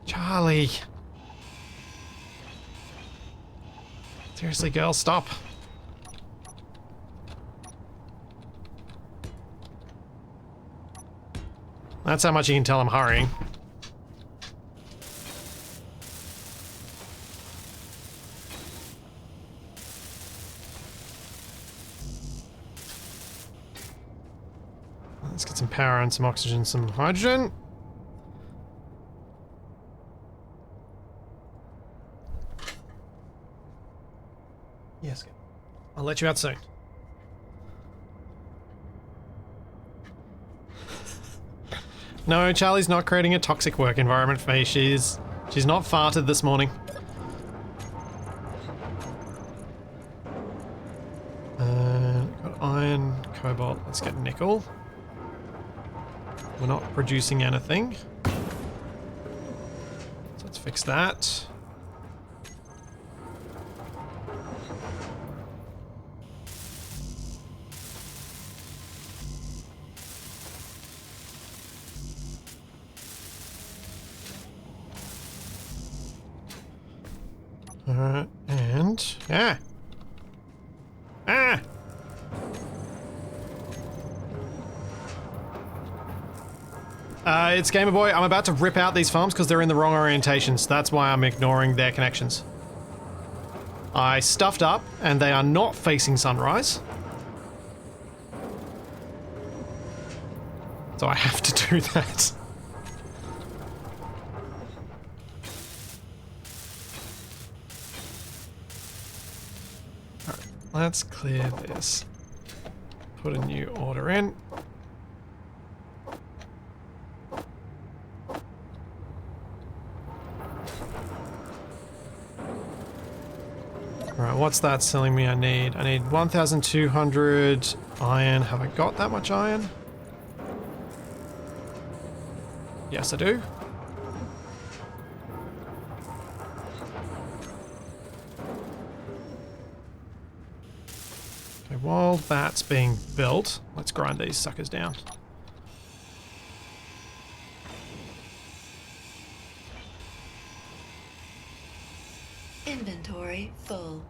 Charlie. Seriously, girl, stop. That's how much you can tell I'm hurrying. Let's get some power and some oxygen, some hydrogen. Yes, I'll let you out soon. No, Charlie's not creating a toxic work environment for me. She's not farted this morning. Got iron, cobalt. Let's get nickel. We're not producing anything. So let's fix that. Alright, and... Ah! It's Gamer Boy. I'm about to rip out these farms because they're in the wrong orientations. That's why I'm ignoring their connections. I stuffed up, and they are not facing sunrise. So I have to do that. Alright, let's clear this. Put a new order in. Alright, what's that selling me I need? I need 1,200 iron. Have I got that much iron? Yes, I do. Okay, while that's being built, let's grind these suckers down. Inventory full.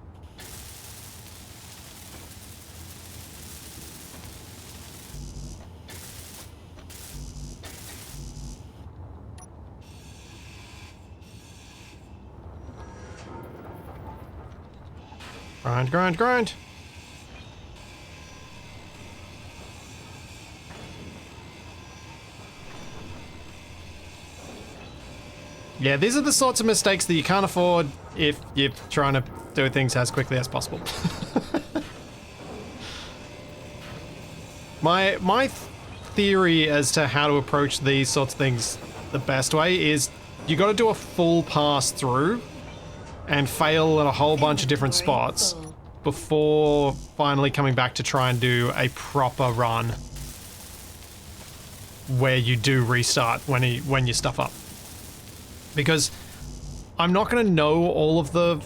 Grind, grind, grind. Yeah, these are the sorts of mistakes that you can't afford if you're trying to do things as quickly as possible. My theory as to how to approach these sorts of things the best way is you got to do a full pass through and fail at a whole bunch of different spots before finally coming back to try and do a proper run where you do restart when you stuff up. because I'm not going to know all of the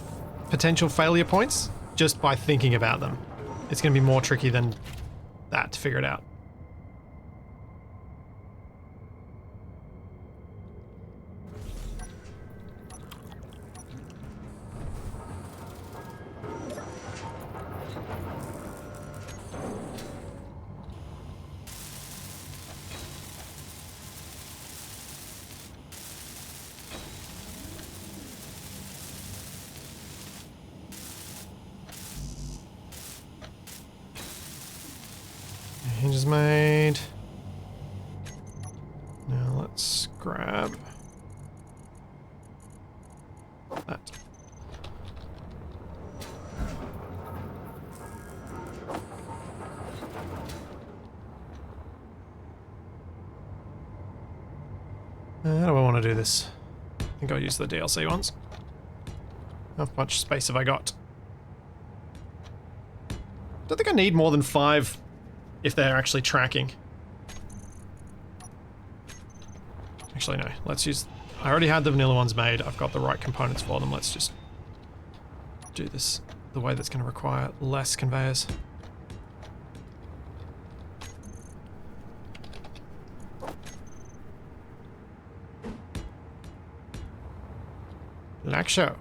potential failure points just by thinking about them. It's going to be more tricky than that to figure it out. Hinges made. Now let's grab that. How do I want to do this? I think I'll use the DLC ones. How much space have I got? Don't think I need more than 5 if they're actually tracking. Actually, no. Let's use... I already had the vanilla ones made. I've got the right components for them. Let's just do this the way that's going to require less conveyors. Like so.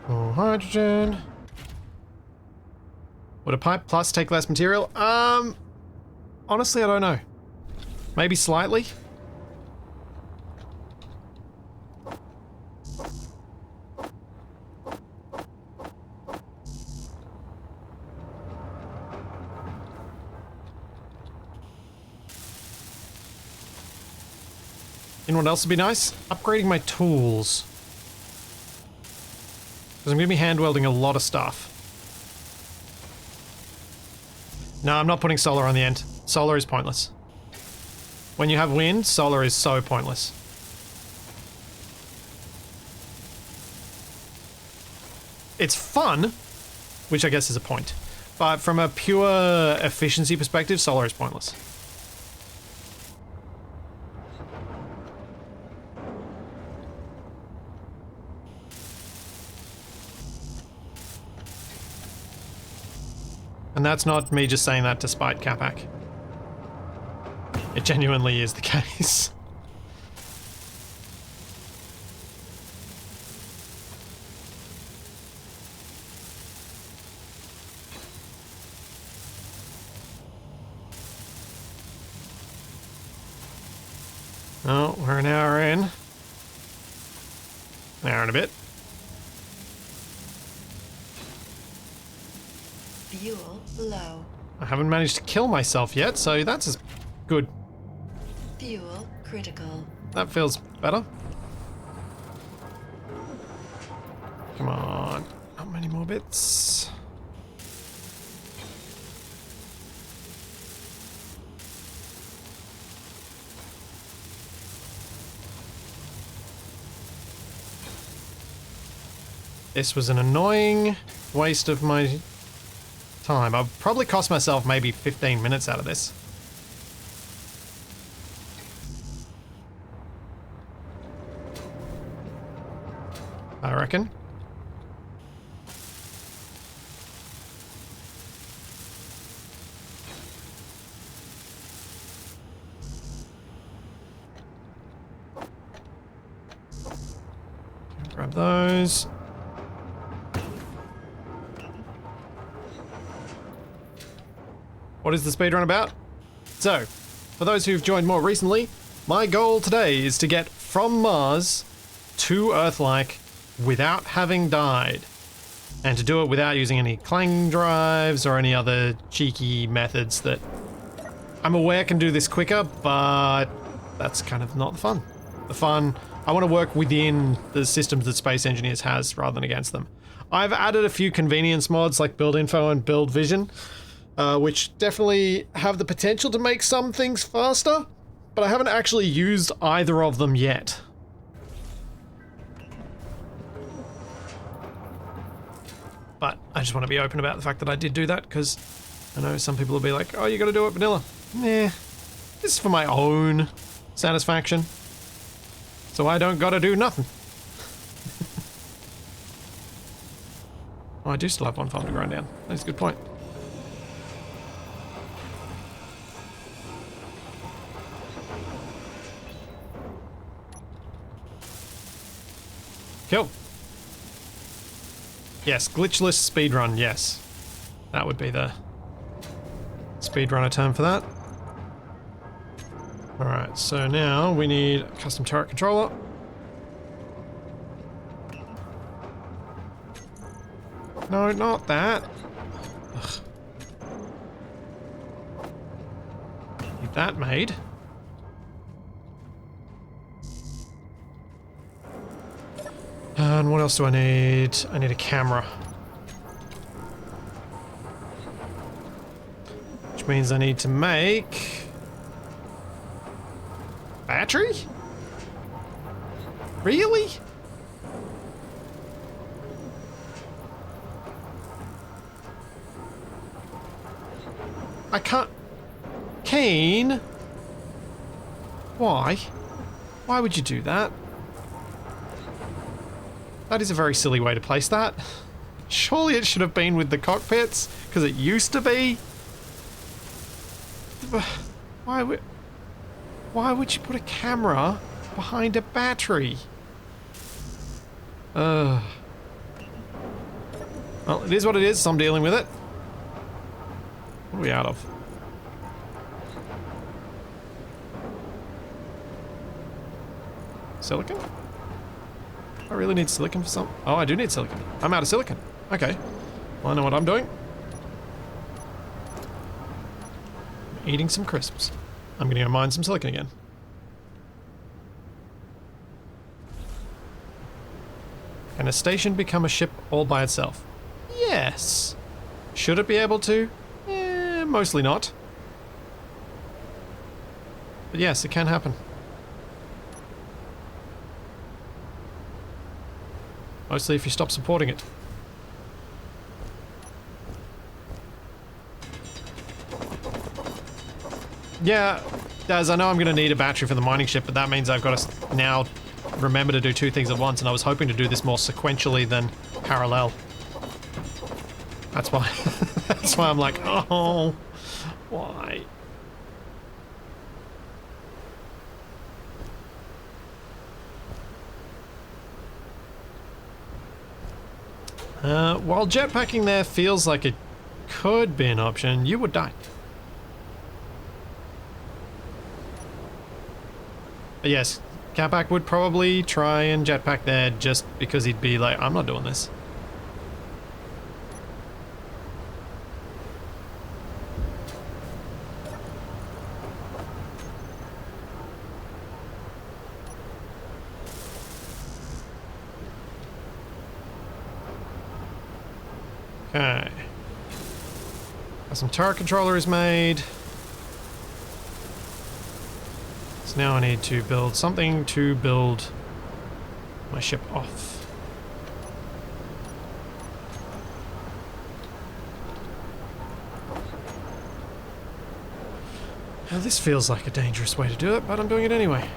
Oh, hydrogen. Would a pipe plus take less material? Honestly, I don't know. Maybe slightly. You know what else would be nice? Upgrading my tools. Because I'm going to be hand welding a lot of stuff. No, I'm not putting solar on the end. Solar is pointless. When you have wind, solar is so pointless. It's fun, which I guess is a point. But from a pure efficiency perspective, solar is pointless. And that's not me just saying that to spite Capac. It genuinely is the case. Oh, we're an hour in. An hour and a bit. Fuel low. I haven't managed to kill myself yet, so that's as good. Fuel critical. That feels better. Come on. Not many more bits. This was an annoying waste of my time. I've probably cost myself maybe 15 minutes out of this. I reckon. Grab those. What is the speedrun about? So, for those who've joined more recently, my goal today is to get from Mars to Earth-like without having died. And to do it without using any clang drives or any other cheeky methods that I'm aware can do this quicker, but that's kind of not the fun. The fun, I want to work within the systems that Space Engineers has rather than against them. I've added a few convenience mods like Build Info and Build Vision, which definitely have the potential to make some things faster, but I haven't actually used either of them yet. I just want to be open about the fact that I did do that, because I know some people will be like, oh, you got to do it vanilla. Nah, this is for my own satisfaction. So I don't got to do nothing. Oh, I do still have one farm to grind down. That's a good point. Cool. Yes, glitchless speedrun, yes. That would be the speedrunner term for that. Alright, so now we need a custom turret controller. No, not that. Ugh. Need that made. And what else do I need? I need a camera. Which means I need to make... battery? Really? I can't... Kane? Why? Why would you do that? That is a very silly way to place that. Surely it should have been with the cockpits, because it used to be. Why would you put a camera behind a battery? Well, it is what it is, so I'm dealing with it. What are we out of? Silicon? I really need silicon for some... Oh, I do need silicon. I'm out of silicon. Okay. Well, I know what I'm doing. I'm eating some crisps. I'm gonna go mine some silicon again. Can a station become a ship all by itself? Yes. Should it be able to? Mostly not. But yes, it can happen. Mostly if you stop supporting it. Yeah, Daz, I know I'm going to need a battery for the mining ship, but that means I've got to now remember to do two things at once, and I was hoping to do this more sequentially than parallel. That's why. That's why I'm like, oh, why? While jetpacking there feels like it could be an option, you would die. But yes, Capac would probably try and jetpack there just because he'd be like, I'm not doing this. Okay. Some turret controller is made. So now I need to build something to build my ship off. Now this feels like a dangerous way to do it, but I'm doing it anyway.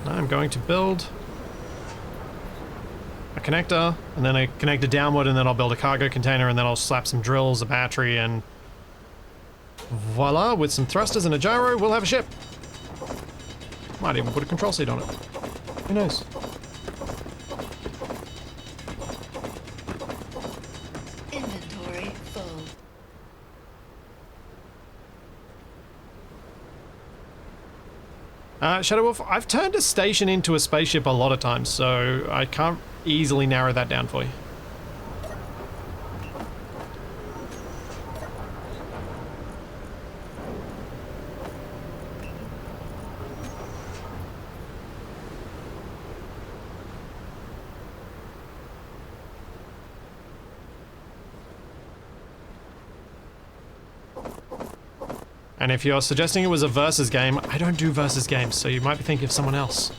I'm going to build a connector, and then a connector downward, and then I'll build a cargo container, and then I'll slap some drills, a battery, and voila, with some thrusters and a gyro, we'll have a ship. Might even put a control seat on it. Who knows? Inventory full. Shadow Wolf, I've turned a station into a spaceship a lot of times, so I can't easily narrow that down for you. And if you're suggesting it was a versus game, I don't do versus games, so you might be thinking of someone else.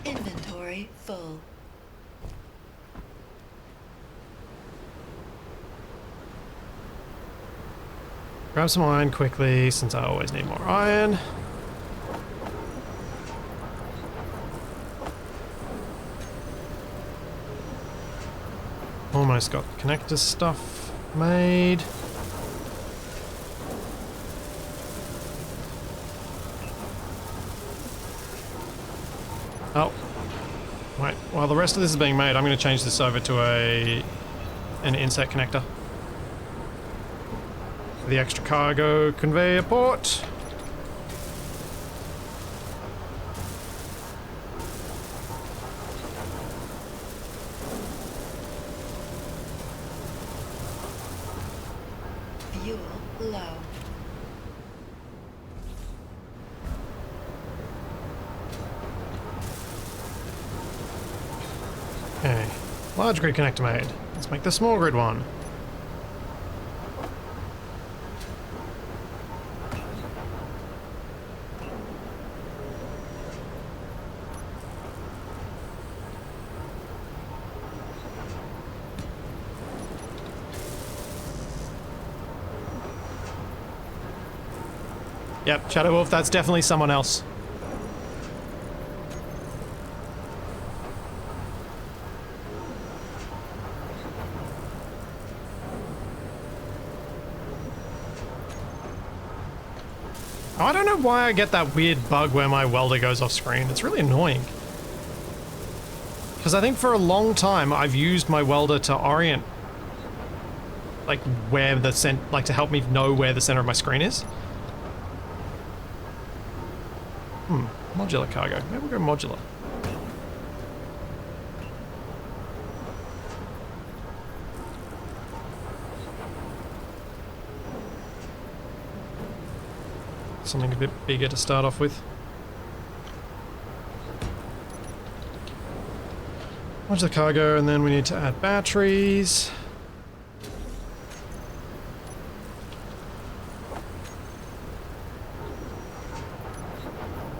Inventory full. Grab some iron quickly, since I always need more iron. Almost got connector stuff made. Oh. Wait, while the rest of this is being made, I'm going to change this over to an inset connector. For the extra cargo conveyor port. Fuel low. Okay, large grid connector made. Let's make the small grid one. Yep, Shadow Wolf, that's definitely someone else. Oh, I don't know why I get that weird bug where my welder goes off screen. It's really annoying. Because I think for a long time I've used my welder to orient, like where the like to help me know where the center of my screen is. Modular cargo. Maybe we'll go modular. Something a bit bigger to start off with. Modular cargo, and then we need to add batteries.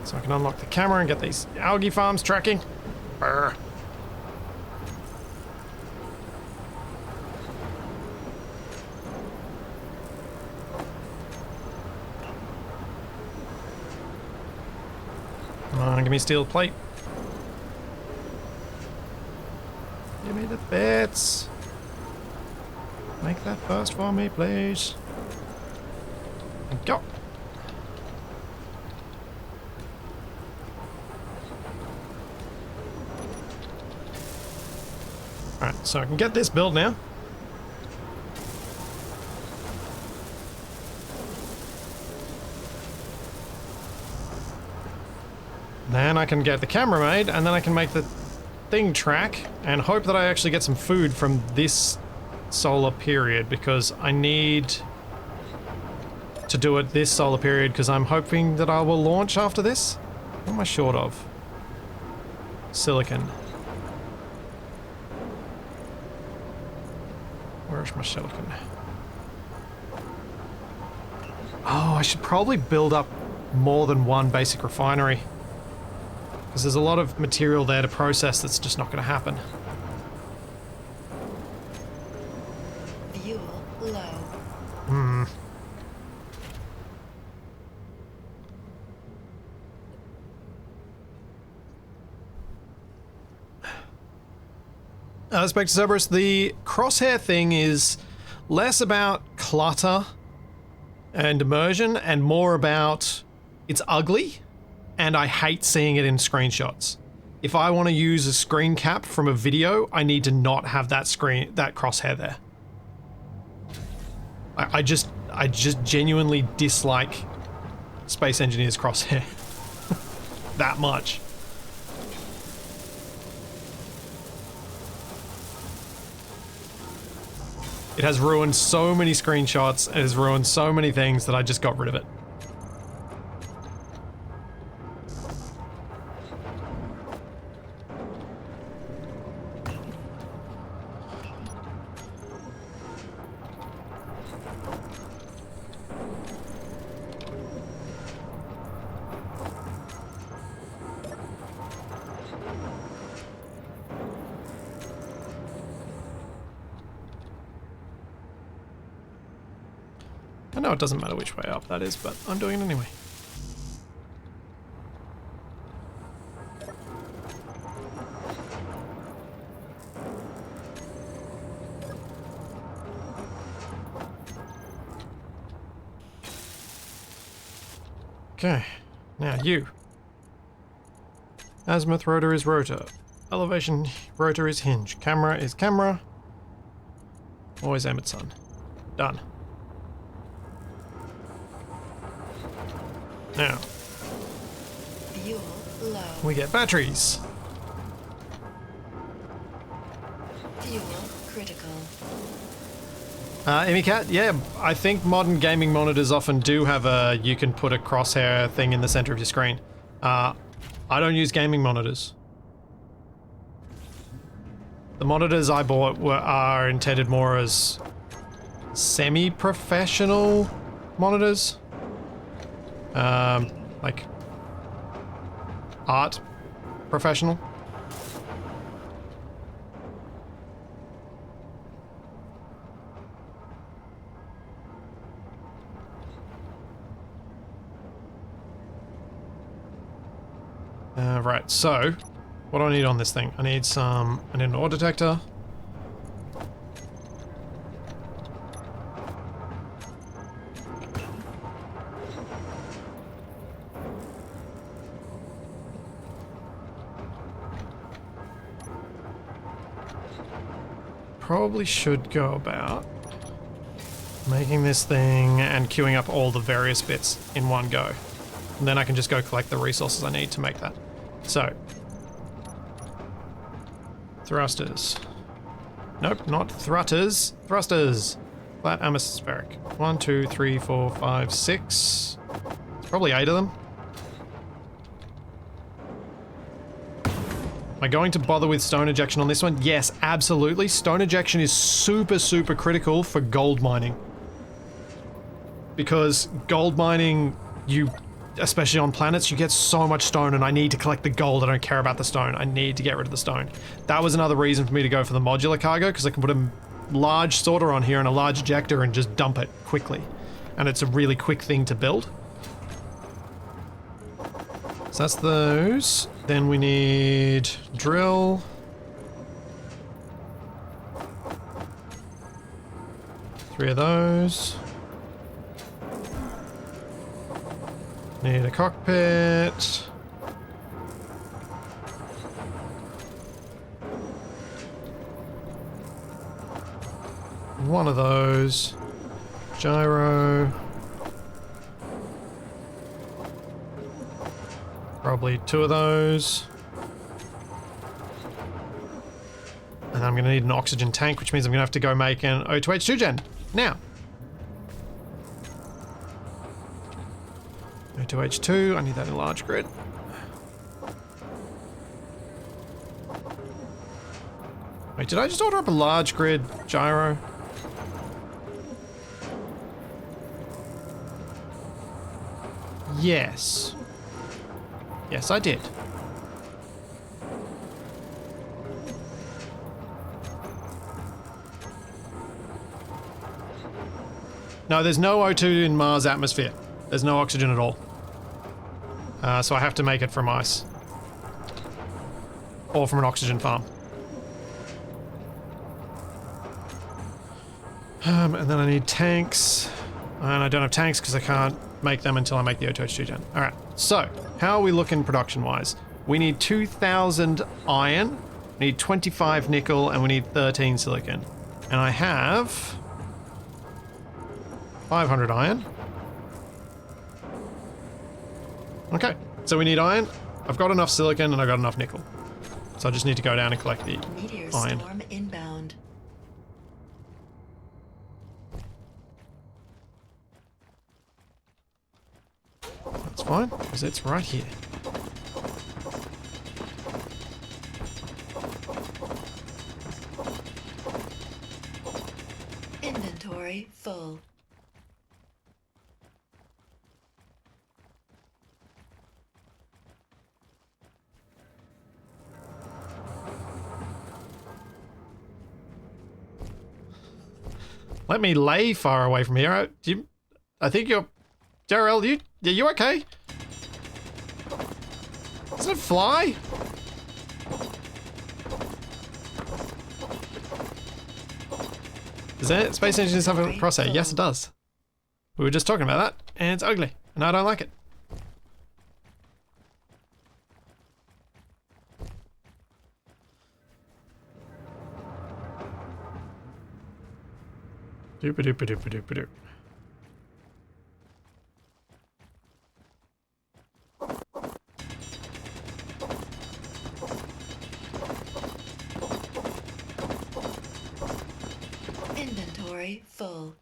So I can unlock the camera and get these algae farms tracking. Brr. Come on, give me steel plate. Give me the bits. Make that first for me, please. And go. Alright, so I can get this built now. Then I can get the camera made, and then I can make the thing track, and hope that I actually get some food from this solar period, because I need to do it this solar period, because I'm hoping that I will launch after this. What am I short of? Silicon. Where's my silicon? Oh, I should probably build up more than one basic refinery, because there's a lot of material there to process that's just not going to happen. Fuel low. Back to Cerberus, the crosshair thing is less about clutter and immersion and more about it's ugly and I hate seeing it in screenshots. If I want to use a screen cap from a video, I need to not have that crosshair there. I just genuinely dislike Space Engineer's crosshair that much. It has ruined so many screenshots, it has ruined so many things that I just got rid of it. know it doesn't matter which way up that is, but I'm doing it anyway. Okay, now you. Azimuth rotor is rotor. Elevation rotor is hinge. Camera is camera. Always aim at sun. Done. Now, Fuel low. we get batteries. Fuel critical. Emicat, yeah, I think modern gaming monitors often do have you can put a crosshair thing in the center of your screen. I don't use gaming monitors. The monitors I bought are intended more as semi-professional monitors. Like art professional. Right, so what do I need on this thing? I need an ore detector. Probably should go about making this thing and queuing up all the various bits in one go. And then I can just go collect the resources I need to make that. So, thrusters. Nope, not thrutters. Thrusters. Flat atmospheric. 1, 2, 3, 4, 5, 6. It's probably 8 of them. Am I going to bother with stone ejection on this one? Yes, absolutely. Stone ejection is super, super critical for gold mining. Because gold mining, especially on planets, you get so much stone and I need to collect the gold. I don't care about the stone. I need to get rid of the stone. That was another reason for me to go for the modular cargo, because I can put a large sorter on here and a large ejector and just dump it quickly. And it's a really quick thing to build. So that's those. Then we need drill. Three of those. Need a cockpit. One of those. Gyro. Probably two of those. And I'm going to need an oxygen tank, which means I'm going to have to go make an O2H2 gen. Now. O2H2, I need that in large grid. Wait, did I just order up a large grid gyro? Yes. Yes, I did. No, there's no O2 in Mars' atmosphere. There's no oxygen at all. So I have to make it from ice. Or from an oxygen farm. And then I need tanks. And I don't have tanks because I can't make them until I make the O2H2 gen. Alright, so how are we looking production-wise? We need 2,000 iron, we need 25 nickel, and we need 13 silicon. And I have 500 iron. Okay, so we need iron. I've got enough silicon and I've got enough nickel. So I just need to go down and collect the Meteor iron. storm inbound. That's fine, because it's right here. Inventory full. Let me lay far away from here. I think you're... Darrell, are you okay? Doesn't it fly? Does it? Space engineers have a crosshair? Yes, it does. We were just talking about that, and it's ugly, and I don't like it. Doop-a-doop-a-doop-a-doop-a-doop. Inventory full.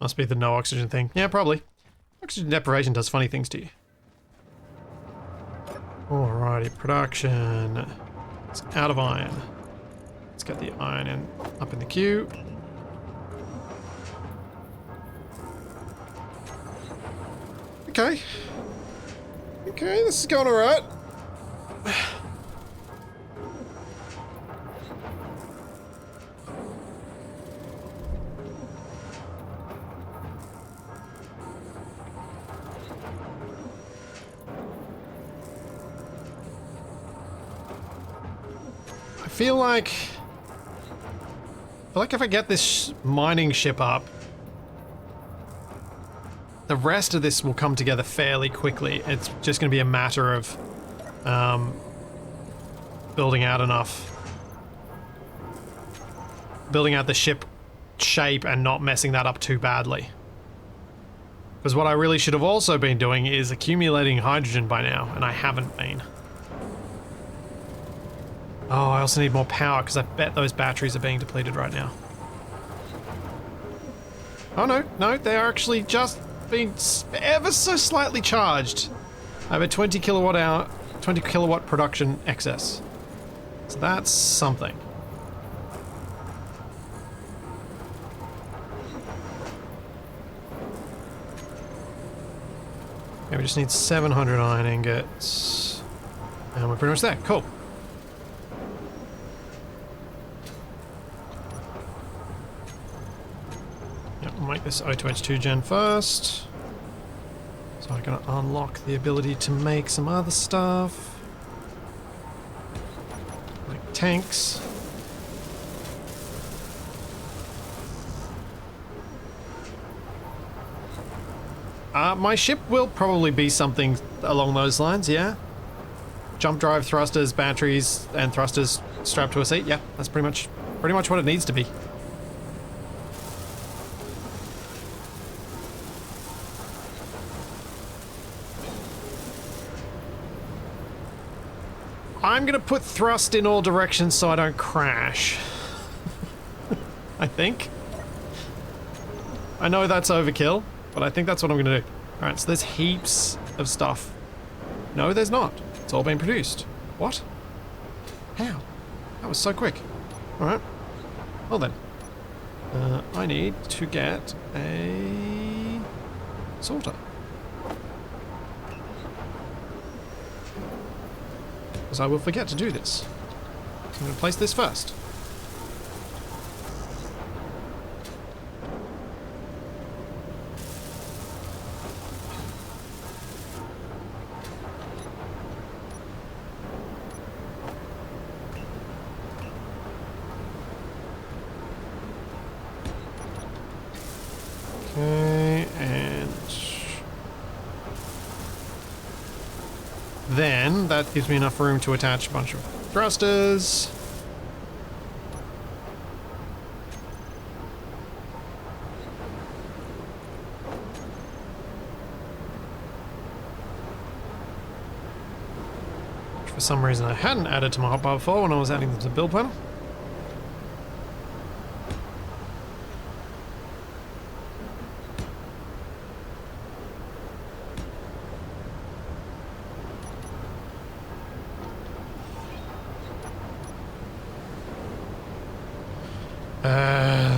Must be the no oxygen thing. Yeah, probably. Oxygen deprivation does funny things to you. Alrighty, production. It's out of iron. Let's get the iron in, up in the queue. Okay. Okay, this is going alright. I feel like if I get this mining ship up, the rest of this will come together fairly quickly. It's just going to be a matter of building out the ship shape and not messing that up too badly. Because what I really should have also been doing is accumulating hydrogen by now, and I haven't been. Oh, I also need more power because I bet those batteries are being depleted right now. Oh no, they are actually just being ever so slightly charged. I have a 20 kilowatt production excess. So that's something. Okay, we just need 700 iron ingots. And we're pretty much there. Cool. We'll make this O2H2 gen first. So I'm going to unlock the ability to make some other stuff. Like tanks. My ship will probably be something along those lines, yeah. Jump drive thrusters, batteries, and thrusters strapped to a seat. Yeah, that's pretty much what it needs to be. I'm gonna put thrust in all directions so I don't crash. I think. I know that's overkill, but I think that's what I'm gonna do. Alright, so there's heaps of stuff. No, there's not. It's all been produced. What? How? That was so quick. Alright. Well then. I need to get a sorter. Because I will forget to do this. So I'm going to place this first. Okay, and then that gives me enough room to attach a bunch of thrusters. Which for some reason I hadn't added to my hotbar before when I was adding them to the build panel.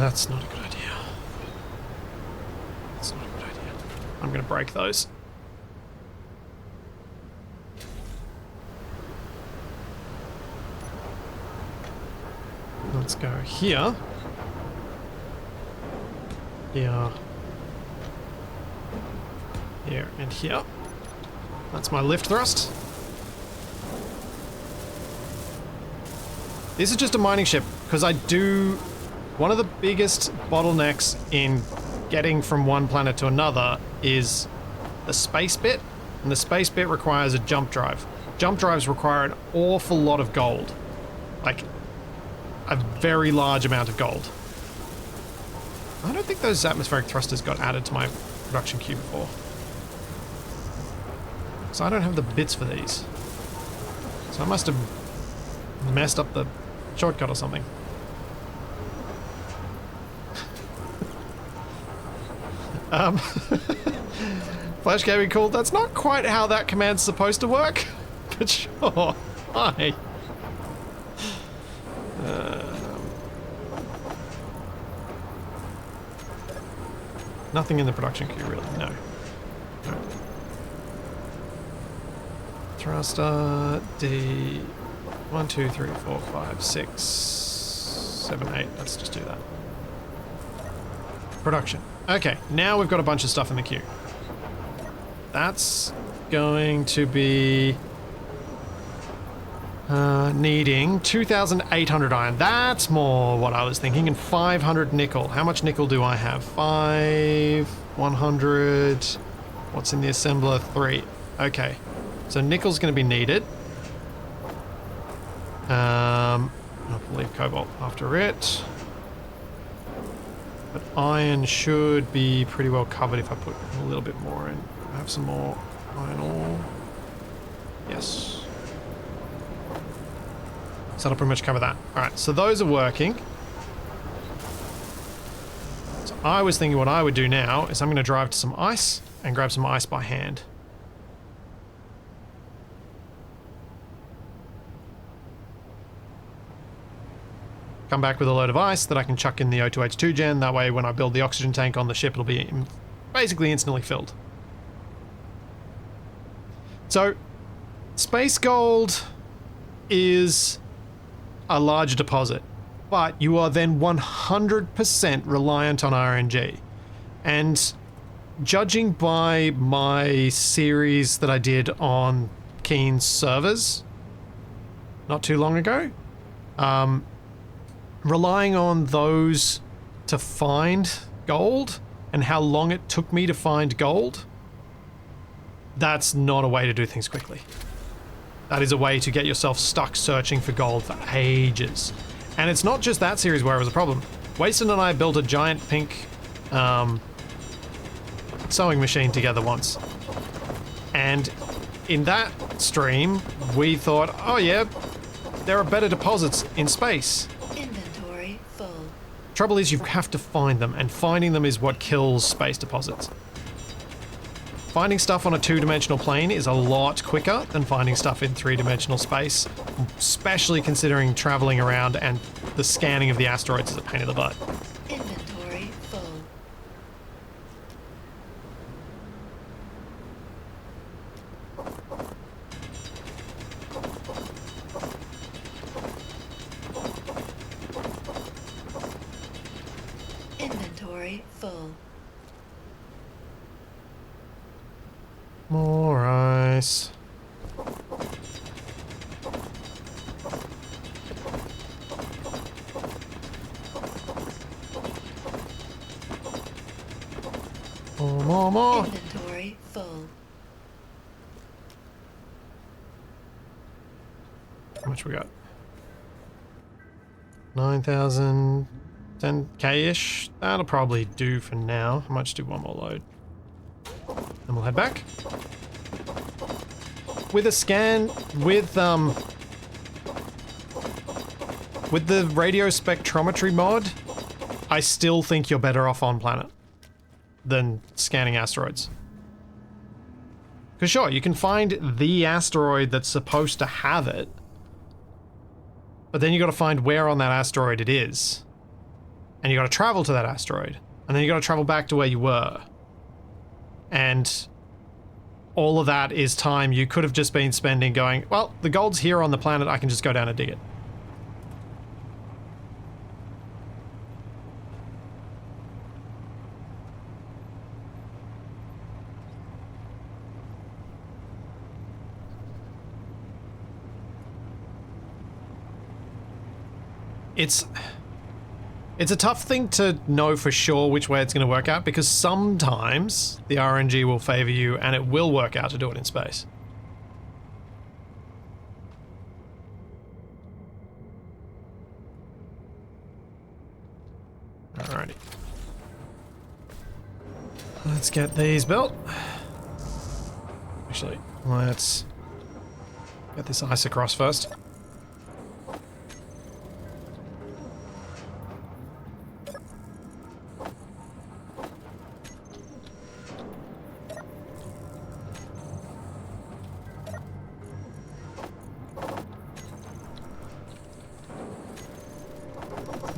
That's not a good idea. That's not a good idea. I'm gonna break those. Let's go here. Here. Here and here. That's my lift thrust. This is just a mining ship, because I do... One of the biggest bottlenecks in getting from one planet to another is the space bit, and the space bit requires a jump drive. Jump drives require an awful lot of gold. Like, a very large amount of gold. I don't think those atmospheric thrusters got added to my production queue before. So I don't have the bits for these. So I must have messed up the shortcut or something. Flash gaming cool. That's not quite how that command's supposed to work, but sure. Hi. Nothing in the production queue, really. No. Thruster D 1, 2, 3, 4, 5, 6, 7, 8. Let's just do that. Production. Okay, now we've got a bunch of stuff in the queue. That's going to be needing 2,800 iron. That's more what I was thinking. And 500 nickel. How much nickel do I have? 100. What's in the assembler? 3. Okay. So nickel's going to be needed. I'll leave cobalt after it. But iron should be pretty well covered if I put a little bit more in. I have some more iron ore. Yes. So that'll pretty much cover that. Alright, so those are working. So I was thinking what I would do now is I'm going to drive to some ice and grab some ice by hand. Come back with a load of ice that I can chuck in the O2H2 gen. That way when I build the oxygen tank on the ship, it'll be basically instantly filled. So, space gold is a large deposit, but you are then 100% reliant on RNG. And judging by my series that I did on Keen's servers not too long ago, relying on those to find gold and how long it took me to find gold, that's not a way to do things quickly. That is a way to get yourself stuck searching for gold for ages. And it's not just that series where it was a problem. Waston and I built a giant pink sewing machine together once. And in that stream, we thought, oh yeah, there are better deposits in space. Inventory full. Trouble is you have to find them, and finding them is what kills space deposits. Finding stuff on a two-dimensional plane is a lot quicker than finding stuff in three-dimensional space, especially considering traveling around and the scanning of the asteroids is a pain in the butt. Inventory full. Inventory full. More ice. More. Inventory full. How much we got? 9,000, 10k-ish. That'll probably do for now. I might just do one more load. Then we'll head back. With a scan, with the radio spectrometry mod, I still think you're better off on planet than scanning asteroids. Because sure, you can find the asteroid that's supposed to have it, but then you got to find where on that asteroid it is. And you got to travel to that asteroid. And then you got to travel back to where you were. And all of that is time you could have just been spending going, well, the gold's here on the planet, I can just go down and dig it. it's a tough thing to know for sure which way it's going to work out, because sometimes the RNG will favor you and it will work out to do it in space. Alrighty. Let's get these built. Actually, let's get this ice across first.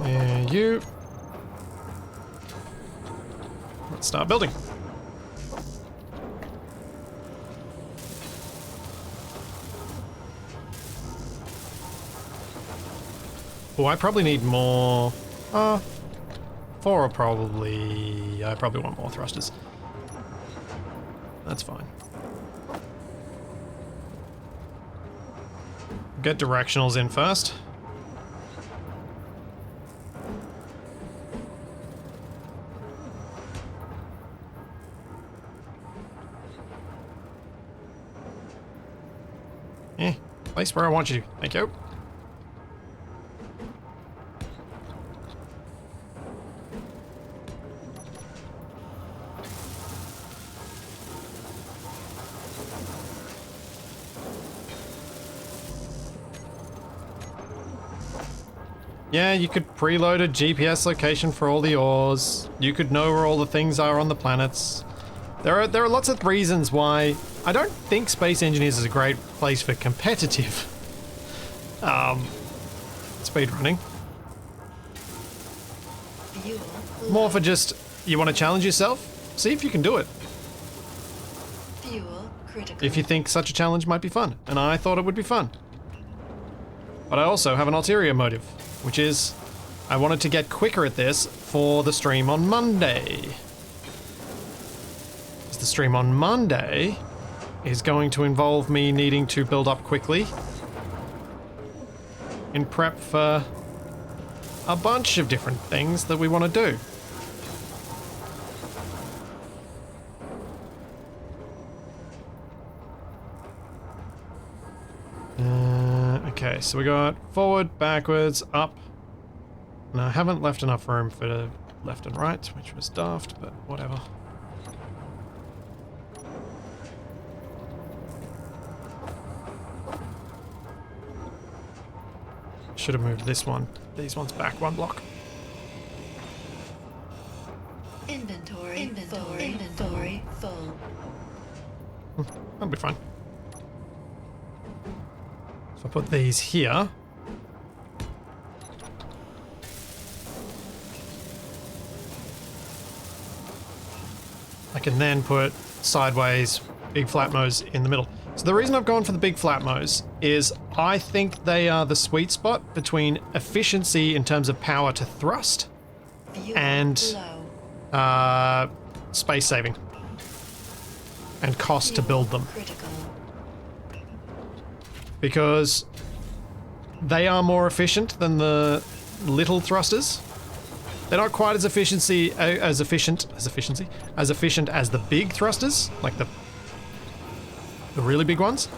And you. Let's start building. Oh, I probably need more. Four are probably. I probably want more thrusters. That's fine. Get directionals in first. Place where I want you to. Thank you. Yeah, you could preload a GPS location for all the ores. You could know where all the things are on the planets. There are lots of reasons why I don't think Space Engineers is a great place for competitive speedrunning. More for just, you want to challenge yourself? See if you can do it. Fuel critical. If you think such a challenge might be fun, and I thought it would be fun. But I also have an ulterior motive, which is I wanted to get quicker at this for the stream on Monday. The stream on Monday is going to involve me needing to build up quickly in prep for a bunch of different things that we want to do. Okay, so we got forward, backwards, up. And I haven't left enough room for left and right, which was daft, but whatever. Should have moved this one. These ones back one block. Inventory full. That'll be fine. So I put these here. I can then put sideways big flatmos in the middle. So the reason I've gone for the big flatmos is I think they are the sweet spot between efficiency in terms of power to thrust Fuel and low. space saving and cost to build them, Critical. because they are more efficient than the little thrusters. They're not quite as efficient as the big thrusters, like the really big ones,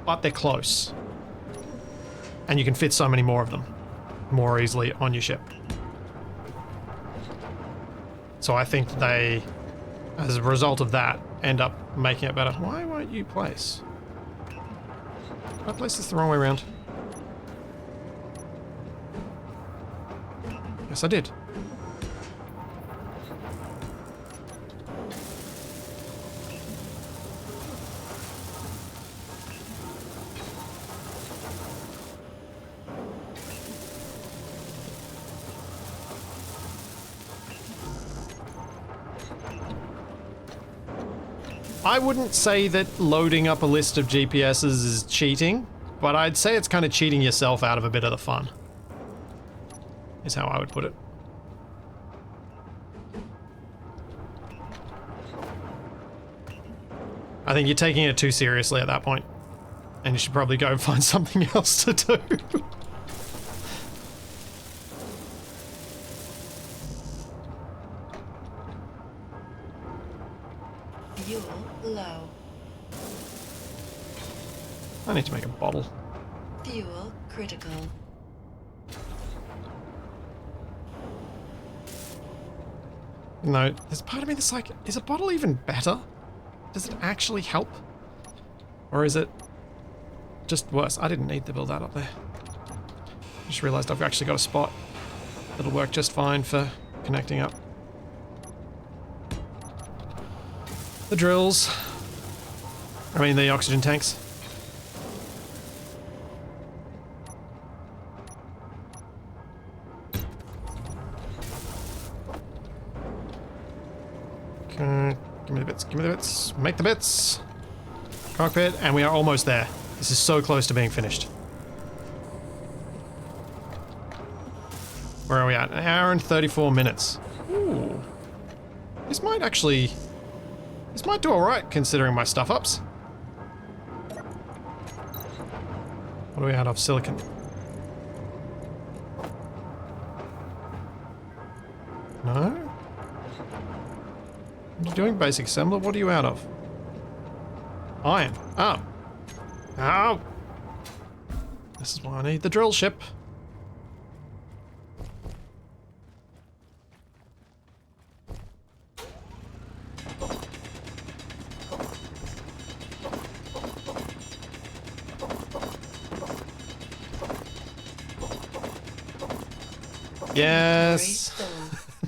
but they're close. And you can fit so many more of them more easily on your ship. So I think they, as a result of that, end up making it better. Why won't you place? I placed this the wrong way around. Yes, I did. I wouldn't say that loading up a list of GPSs is cheating, but I'd say it's kind of cheating yourself out of a bit of the fun, is how I would put it. I think you're taking it too seriously at that point, and you should probably go find something else to do. Fuel low. I need to make a bottle. Fuel critical. No, there's part of me that's like, is a bottle even better? Does it actually help? Or is it just worse? I didn't need to build that up there. I just realized I've actually got a spot that'll work just fine for connecting up the drills. I mean, the oxygen tanks. Okay, give me the bits, give me the bits, make the bits. Cockpit, and we are almost there. This is so close to being finished. Where are we at? An hour and 34 minutes. Ooh. This might actually... This might do alright, considering my stuff-ups. What are we out of? Silicon. No? You're doing basic assembler? What are you out of? Iron. Oh. Oh! This is why I need the drill ship. Yes.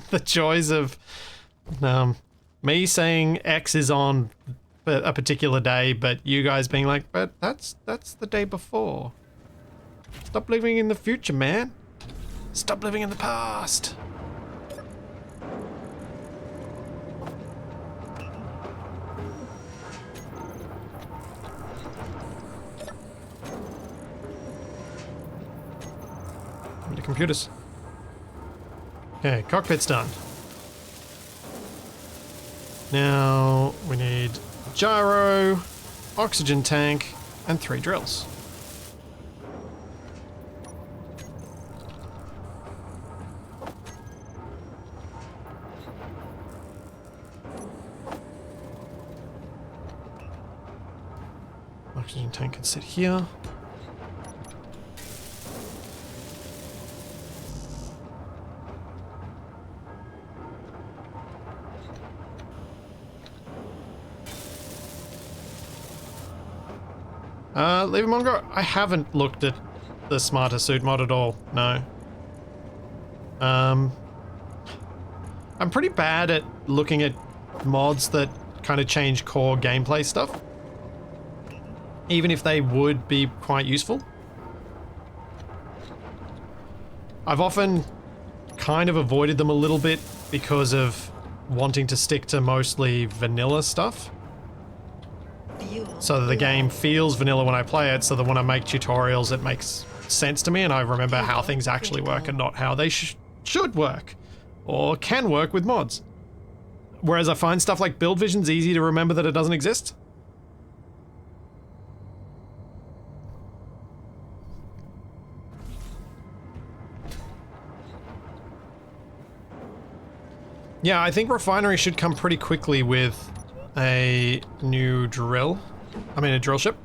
The joys of me saying X is on a particular day, but you guys being like, but that's the day before. Stop living in the future, man. Stop living in the past. Give me the computers. Okay, cockpit's done. Now we need gyro, oxygen tank, and 3 drills. Oxygen tank can sit here. Leave him on go. I haven't looked at the smarter suit mod at all. No. I'm pretty bad at looking at mods that kind of change core gameplay stuff, even if they would be quite useful. I've often kind of avoided them a little bit because of wanting to stick to mostly vanilla stuff. So that the game feels vanilla when I play it, so that when I make tutorials it makes sense to me and I remember how things actually work and not how they should work or can work with mods. Whereas I find stuff like build vision's easy to remember that it doesn't exist. Yeah, I think refinery should come pretty quickly with a new drill. I mean, a drill ship.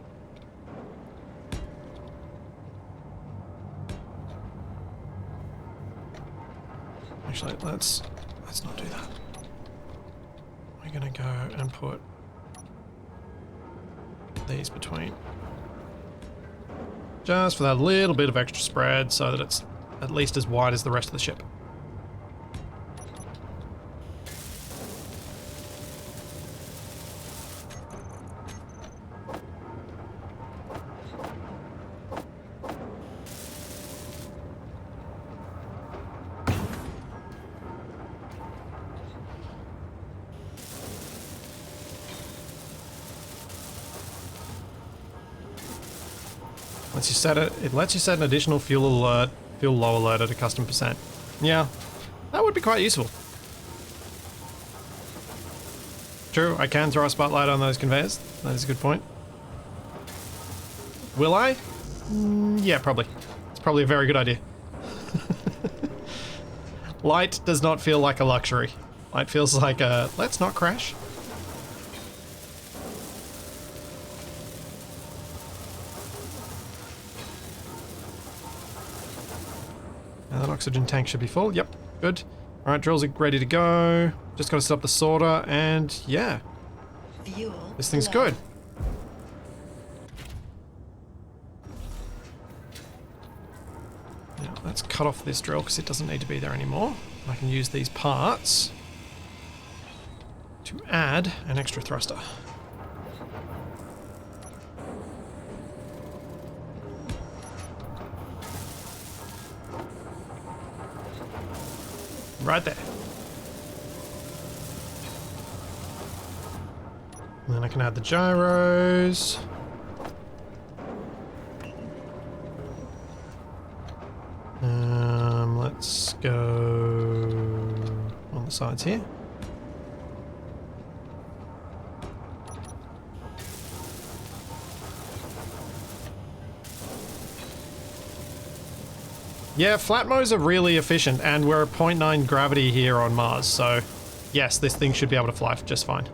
Actually, let's not do that. We're gonna go and put these between. Just for that little bit of extra spread so that it's at least as wide as the rest of the ship. Once you set it, it lets you set an additional fuel alert, fuel low alert at a custom percent. Yeah, that would be quite useful. True, I can throw a spotlight on those conveyors. That is a good point. Will I? Yeah, probably. It's probably a very good idea. Light does not feel like a luxury. Light feels like a, let's not crash. And that oxygen tank should be full. Yep, good. Alright, drills are ready to go. Just gotta set up the sorter, and yeah. Fuel This thing's low. good. Now, let's cut off this drill because it doesn't need to be there anymore. I can use these parts to add an extra thruster. Right there. And then I can add the gyros. Let's go on the sides here. Yeah, flat modes are really efficient, and we're at 0.9 gravity here on Mars, so yes, this thing should be able to fly just fine.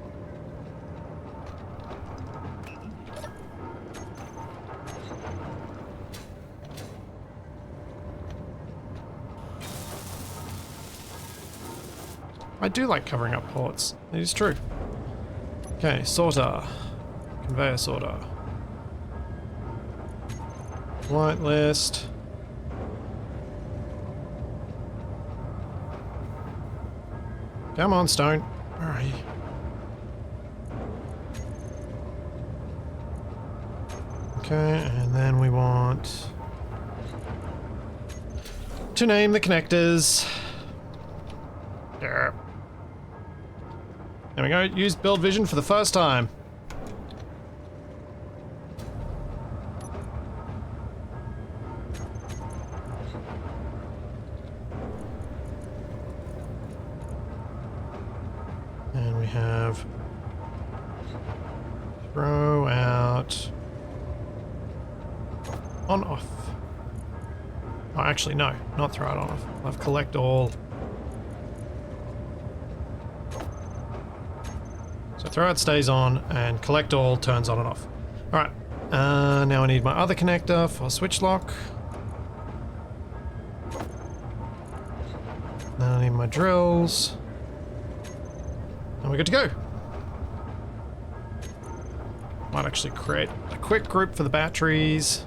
I do like covering up ports. It is true. Okay, sorter. Conveyor sorter. Whitelist. Come on, Stone. Where are you? Okay, and then we want to name the connectors. There. There we go. Use build vision for the first time. And we have throw out on off. Oh, actually no, not throw out on off. I'll have collect all. So throw out stays on and collect all turns on and off. Alright, now I need my other connector for switch lock. Now I need my drills. And we're good to go. Might actually create a quick group for the batteries.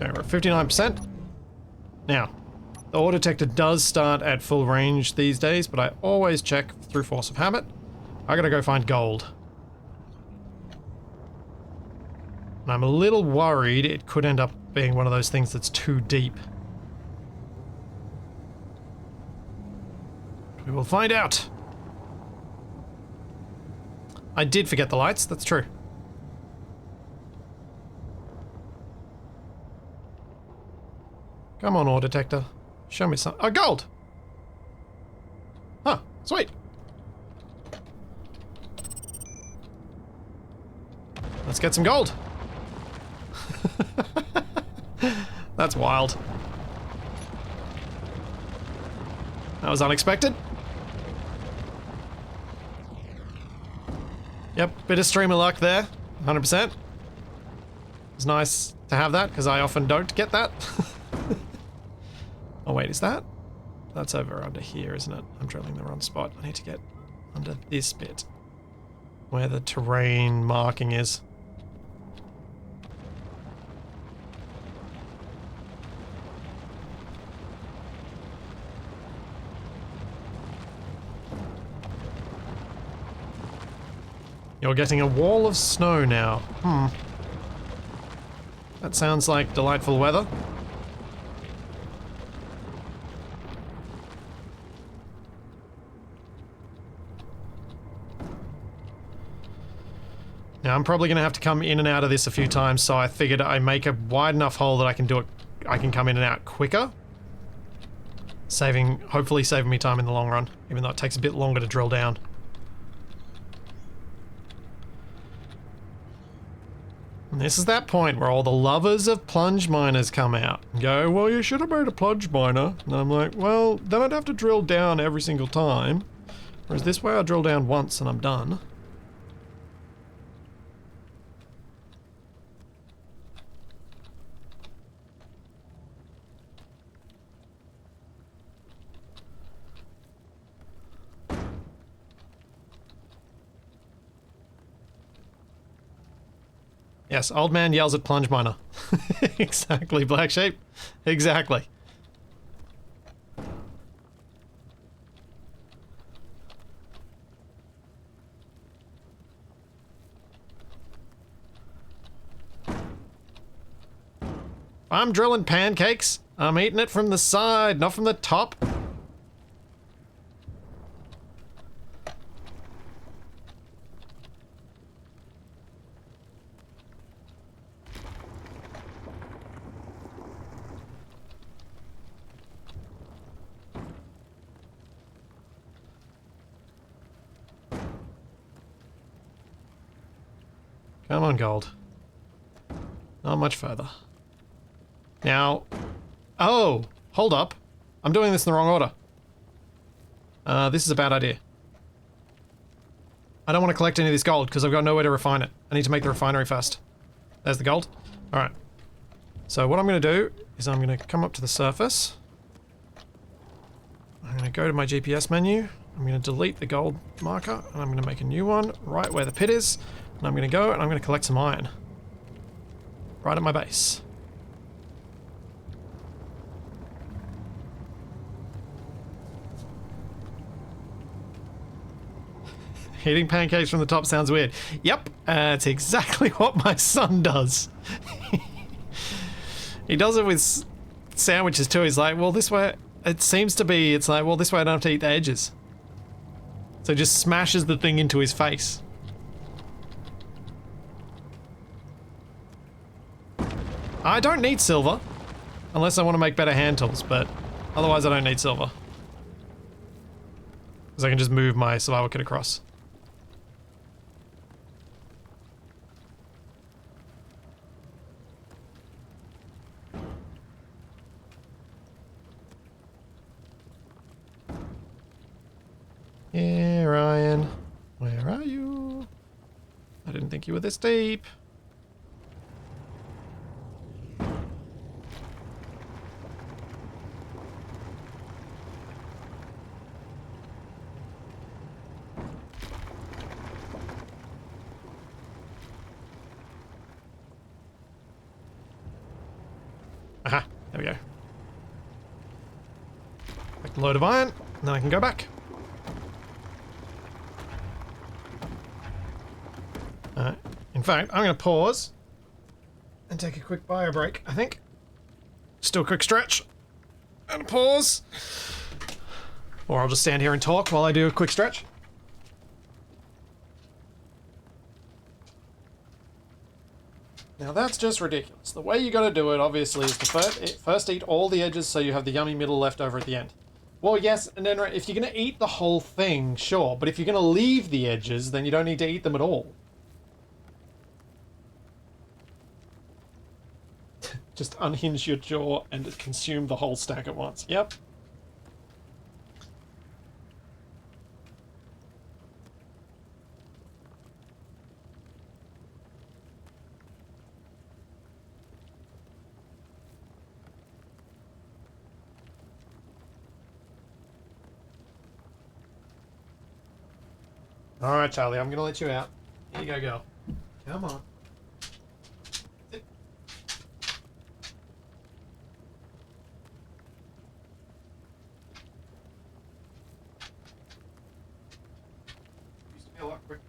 Okay, we're at 59%. Now, the ore detector does start at full range these days, but I always check through force of habit. I gotta go find gold. And I'm a little worried it could end up being one of those things that's too deep. We will find out. I did forget the lights, that's true. Come on, ore detector. Show me some. Oh, gold! Huh, sweet. Let's get some gold. That's wild. That was unexpected. Yep, bit of stream of luck there. 100%. It's nice to have that, because I often don't get that. Oh wait, is that? That's over under here, isn't it? I'm drilling the wrong spot. I need to get under this bit, where the terrain marking is. You're getting a wall of snow now. That sounds like delightful weather. Now I'm probably going to have to come in and out of this a few times, so I figured I make a wide enough hole that I can do it. I can come in and out quicker, hopefully saving me time in the long run, even though it takes a bit longer to drill down. And this is that point where all the lovers of plunge miners come out and go, well, you should have made a plunge miner. And I'm like, well, then I'd have to drill down every single time. Whereas this way I drill down once and I'm done. Yes, old man yells at plunge miner. Exactly, black sheep. Exactly. I'm drilling pancakes. I'm eating it from the side, not from the top. Come on, gold. Not much further. Now... Oh! Hold up. I'm doing this in the wrong order. This is a bad idea. I don't want to collect any of this gold because I've got nowhere to refine it. I need to make the refinery first. There's the gold. Alright. So what I'm going to do is I'm going to come up to the surface. I'm going to go to my GPS menu. I'm going to delete the gold marker and I'm going to make a new one right where the pit is. And I'm going to go and I'm going to collect some iron. Right at my base. Eating pancakes from the top sounds weird. Yep, it's exactly what my son does. He does it with sandwiches too. He's like, well, this way, it seems to be, it's like, well, this way I don't have to eat the edges. So he just smashes the thing into his face. I don't need silver, unless I want to make better hand tools, but otherwise I don't need silver. Because I can just move my survival kit across. Yeah, Ryan. Where are you? I didn't think you were this deep. Aha, there we go. Make a load of iron, and then I can go back. In fact, I'm going to pause and take a quick bio break, I think. Still a quick stretch. And pause. Or I'll just stand here and talk while I do a quick stretch. Now that's just ridiculous. The way you gotta do it, obviously, is to first eat all the edges so you have the yummy middle left over at the end. Well, yes, and then if you're gonna eat the whole thing, sure, but if you're gonna leave the edges, then you don't need to eat them at all. Just unhinge your jaw and consume the whole stack at once. Yep. Alright, Charlie, I'm gonna let you out. Here you go, girl. Come on. Sit. Used to be a lot quicker.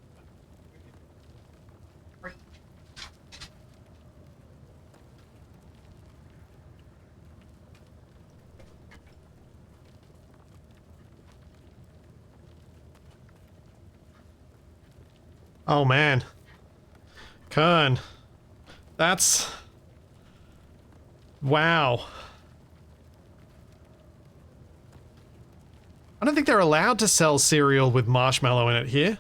Oh man. Kern. That's... Wow. I don't think they're allowed to sell cereal with marshmallow in it here.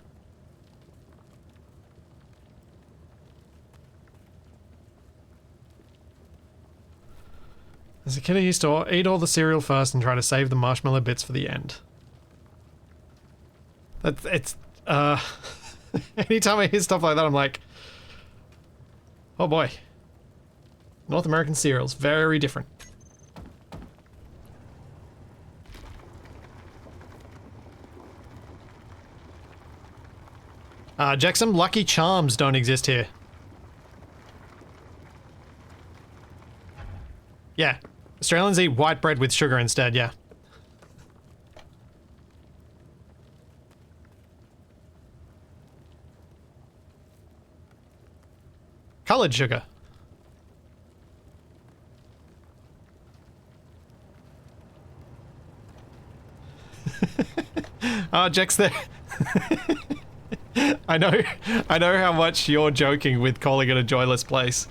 There's a kitty store. Eat all the cereal first and try to save the marshmallow bits for the end. It's anytime I hear stuff like that, I'm like, oh boy. North American cereals, very different. Jackson, Lucky Charms don't exist here. Yeah. Australians eat white bread with sugar instead, yeah. Coloured sugar. Jack's there. I know how much you're joking with calling it a joyless place.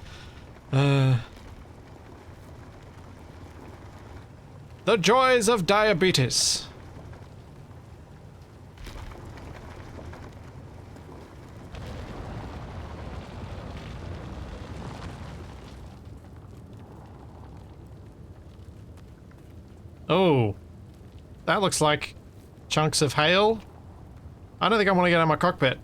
The joys of diabetes. Oh, that looks like chunks of hail. I don't think I want to get out of my cockpit.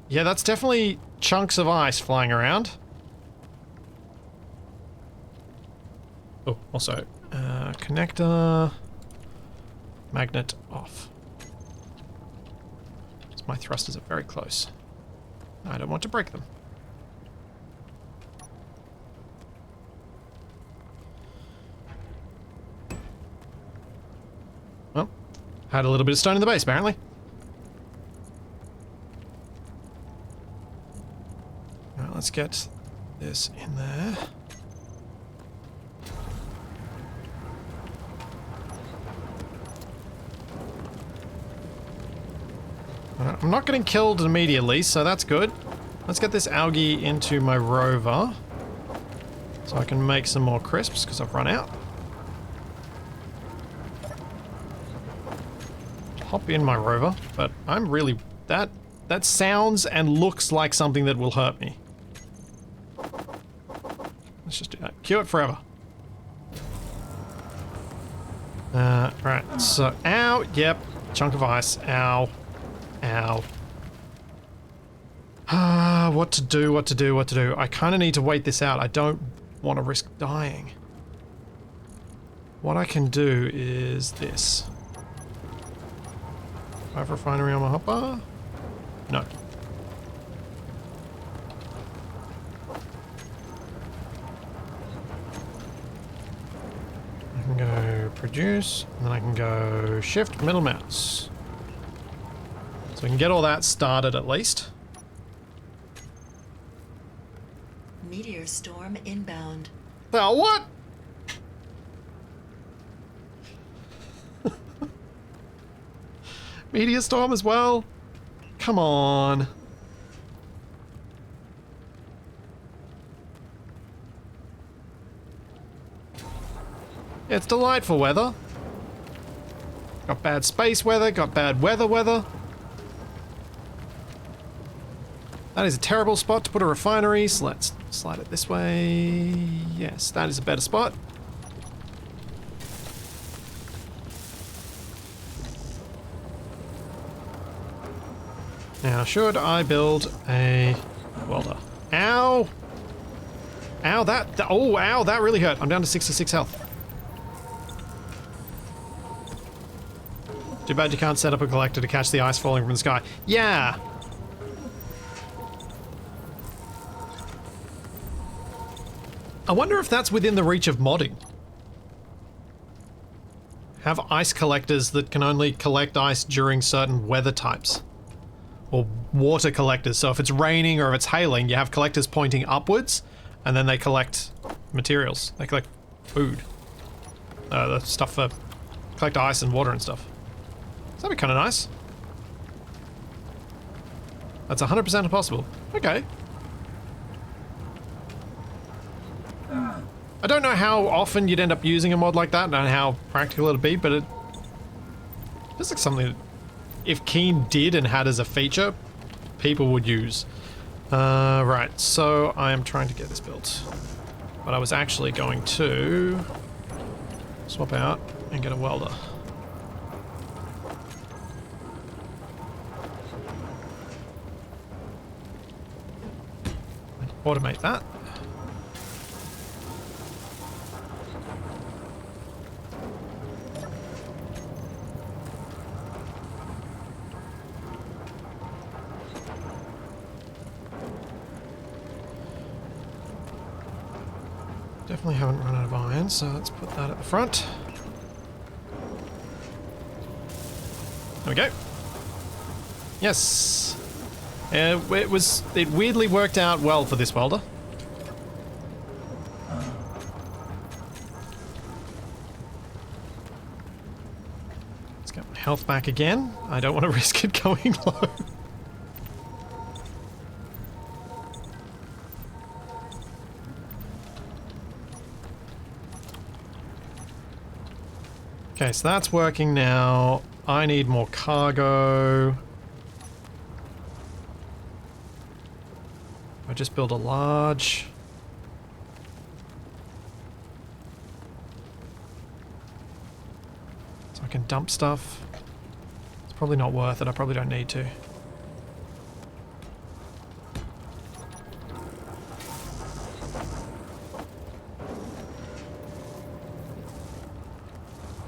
Yeah, that's definitely chunks of ice flying around. Oh, also, connector, magnet off. My thrusters are very close. I don't want to break them. Well, had a little bit of stone in the base, apparently. Alright, let's get this in there. I'm not getting killed immediately, so that's good. Let's get this algae into my rover so I can make some more crisps because I've run out. Hop in my rover, but I'm really... That sounds and looks like something that will hurt me. Let's just do that. Cue it forever. Right, so... Ow! Yep. Chunk of ice. Ow. Ow. What to do. I kind of need to wait this out. I don't want to risk dying. What I can do is this. Do I have a refinery on my hopper? No. I can go produce, and then I can go shift middle mouse. So we can get all that started at least. Meteor storm inbound. Oh, what? Meteor storm as well? Come on. Yeah, it's delightful weather. Got bad space weather, got bad weather. That is a terrible spot to put a refinery, so let's slide it this way. Yes, that is a better spot. Now, should I build a welder? Ow! Ow, ow, that really hurt. I'm down to 66 health. Too bad you can't set up a collector to catch the ice falling from the sky. Yeah! I wonder if that's within the reach of modding. Have ice collectors that can only collect ice during certain weather types. Or water collectors, so if it's raining or if it's hailing, you have collectors pointing upwards, and then they collect materials. They collect food. The stuff for... collect ice and water and stuff. So that'd be kind of nice. That's 100% possible. Okay. I don't know how often you'd end up using a mod like that and how practical it'd be, but it feels like something that if Keen did and had as a feature, people would use. Right, so I am trying to get this built. But I was actually going to swap out and get a welder. Automate that. Definitely haven't run out of iron, so let's put that at the front. There we go. Yes. It weirdly worked out well for this welder. Let's get my health back again. I don't want to risk it going low. Okay, so that's working now. I need more cargo. I just build a large. So I can dump stuff. It's probably not worth it. I probably don't need to.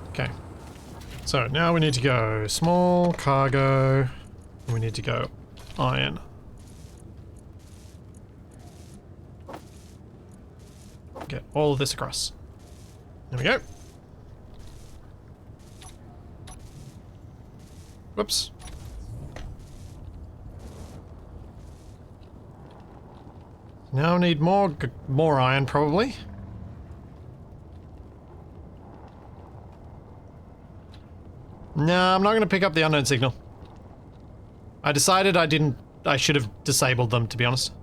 Okay. So now we need to go small cargo. And we need to go iron. Get all of this across. There we go. Whoops. Now I need more iron probably. No, I'm not going to pick up the unknown signal. I decided I should have disabled them, to be honest.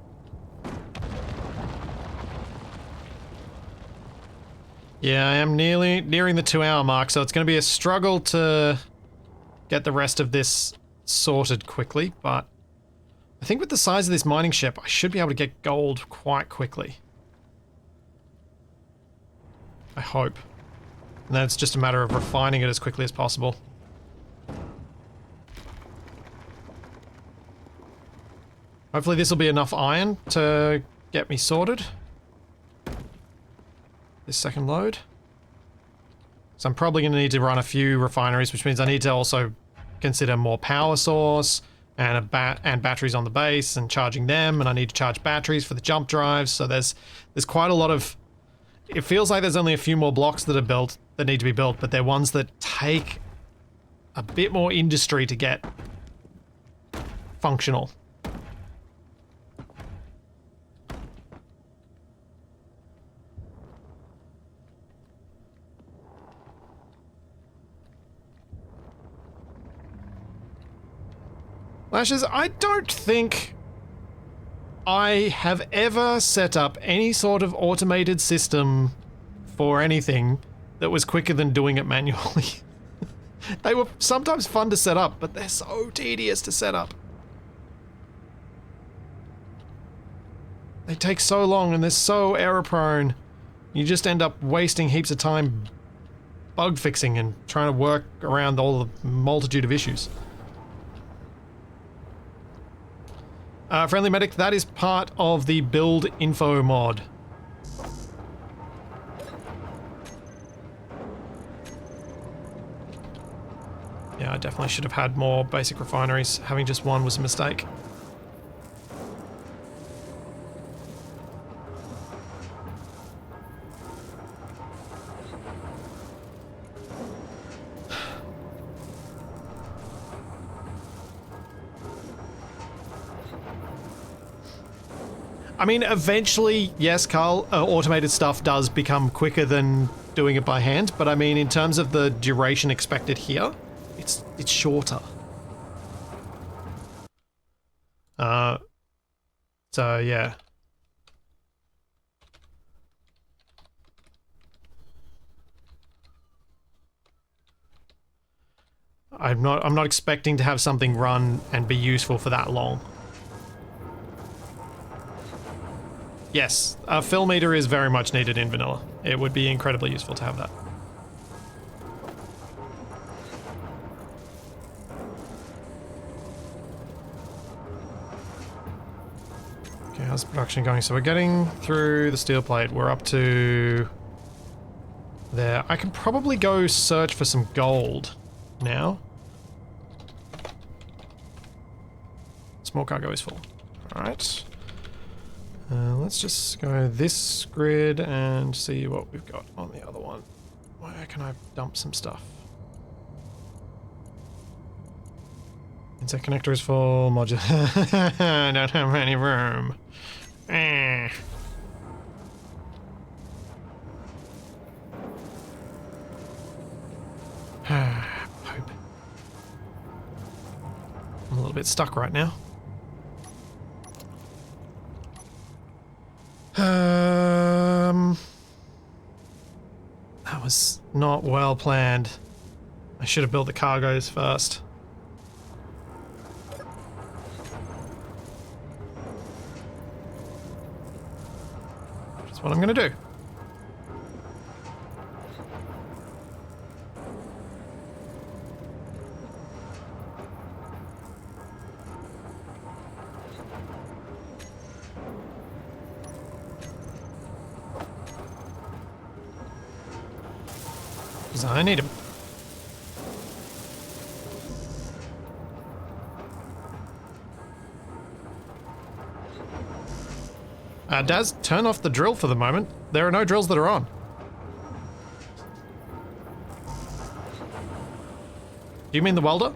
Yeah, I am nearing the 2-hour mark, so it's going to be a struggle to get the rest of this sorted quickly, but I think with the size of this mining ship, I should be able to get gold quite quickly. I hope. And then it's just a matter of refining it as quickly as possible. Hopefully this will be enough iron to get me sorted. This second load. So I'm probably going to need to run a few refineries, which means I need to also consider more power source and batteries on the base and charging them, and I need to charge batteries for the jump drives. So there's quite a lot of... It feels like there's only a few more blocks that need to be built, but they're ones that take a bit more industry to get functional. Lashes, I don't think I have ever set up any sort of automated system for anything that was quicker than doing it manually. They were sometimes fun to set up, but they're so tedious to set up. They take so long and they're so error prone. You just end up wasting heaps of time bug fixing and trying to work around all the multitude of issues. Friendly Medic, that is part of the build info mod. Yeah, I definitely should have had more basic refineries. Having just one was a mistake. I mean, eventually, yes, Carl, automated stuff does become quicker than doing it by hand, but I mean, in terms of the duration expected here, it's shorter. So yeah. I'm not expecting to have something run and be useful for that long. Yes, a fill meter is very much needed in vanilla. It would be incredibly useful to have that. Okay, how's production going? So we're getting through the steel plate. We're up to there. I can probably go search for some gold now. Small cargo is full. Alright. Let's just go this grid and see what we've got on the other one. Where can I dump some stuff? Insect connector is full. Module. I don't have any room. Hope. I'm a little bit stuck right now. That was not well planned. I should have built the cargoes first. That's what I'm gonna do. Because I need him. Daz, turn off the drill for the moment. There are no drills that are on. Do you mean the welder?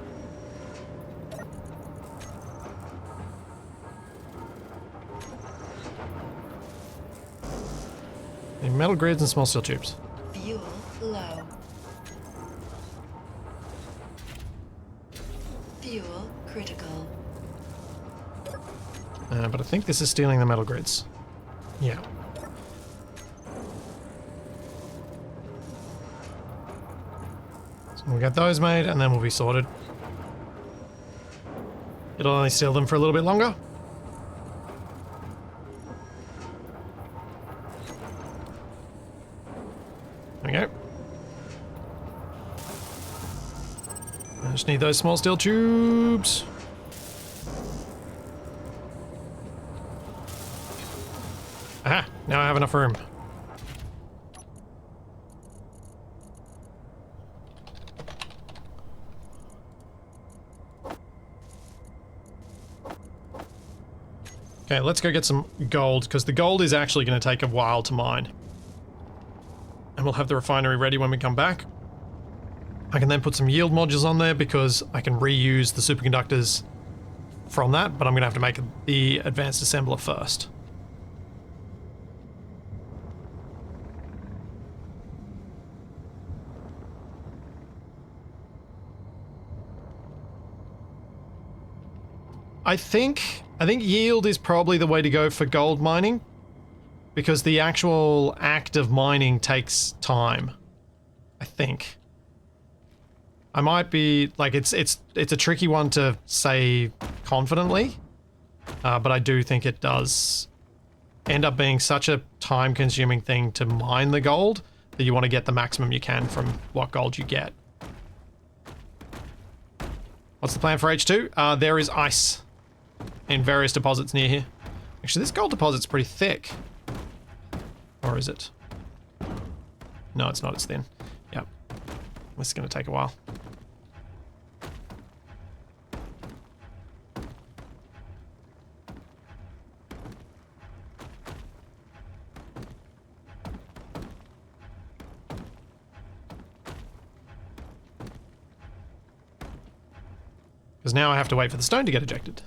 The metal grids and small steel tubes. Fuel low. Fuel critical. But I think this is stealing the metal grids. Yeah. So we'll get those made and then we'll be sorted. It'll only steal them for a little bit longer. There we go. I just need those small steel tubes. Aha! Now I have enough room. Okay, let's go get some gold, because the gold is actually going to take a while to mine. And we'll have the refinery ready when we come back. I can then put some yield modules on there because I can reuse the superconductors from that, but I'm going to have to make the advanced assembler first. I think yield is probably the way to go for gold mining, because the actual act of mining takes time. I think. I might be like it's a tricky one to say confidently, but I do think it does end up being such a time-consuming thing to mine the gold that you want to get the maximum you can from what gold you get. What's the plan for H2? There is ice in various deposits near here. Actually, this gold deposit's pretty thick. Or is it? No, it's not. It's thin. Yep. This is going to take a while. Because now I have to wait for the stone to get ejected.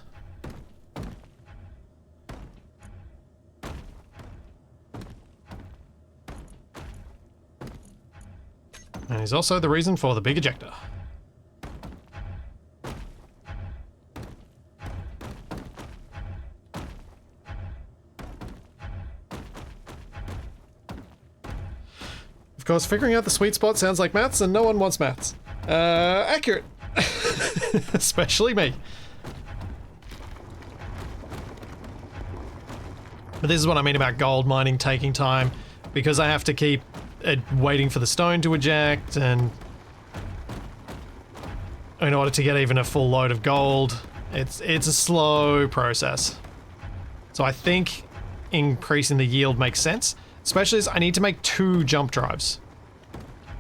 And he's also the reason for the big ejector. Of course, figuring out the sweet spot sounds like maths, and no one wants maths. Accurate. Especially me. But this is what I mean about gold mining taking time, because I have to keep waiting for the stone to eject, and in order to get even a full load of gold, it's a slow process. So I think increasing the yield makes sense, especially as I need to make 2 jump drives.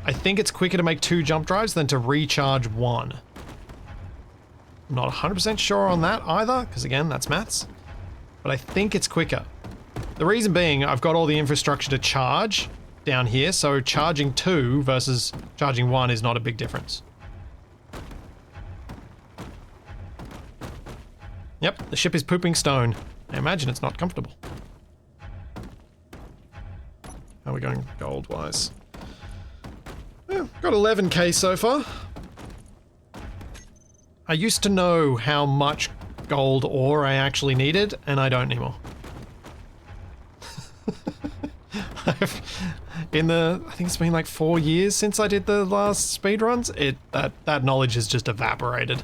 I think it's quicker to make 2 jump drives than to recharge 1. I'm not 100% sure on that either, because again, that's maths. But I think it's quicker. The reason being, I've got all the infrastructure to charge down here, so charging 2 versus charging 1 is not a big difference. Yep, the ship is pooping stone. I imagine it's not comfortable. How are we going gold-wise? Yeah, got 11k so far. I used to know how much gold ore I actually needed, and I don't anymore. I think it's been like 4 years since I did the last speedruns, that knowledge has just evaporated.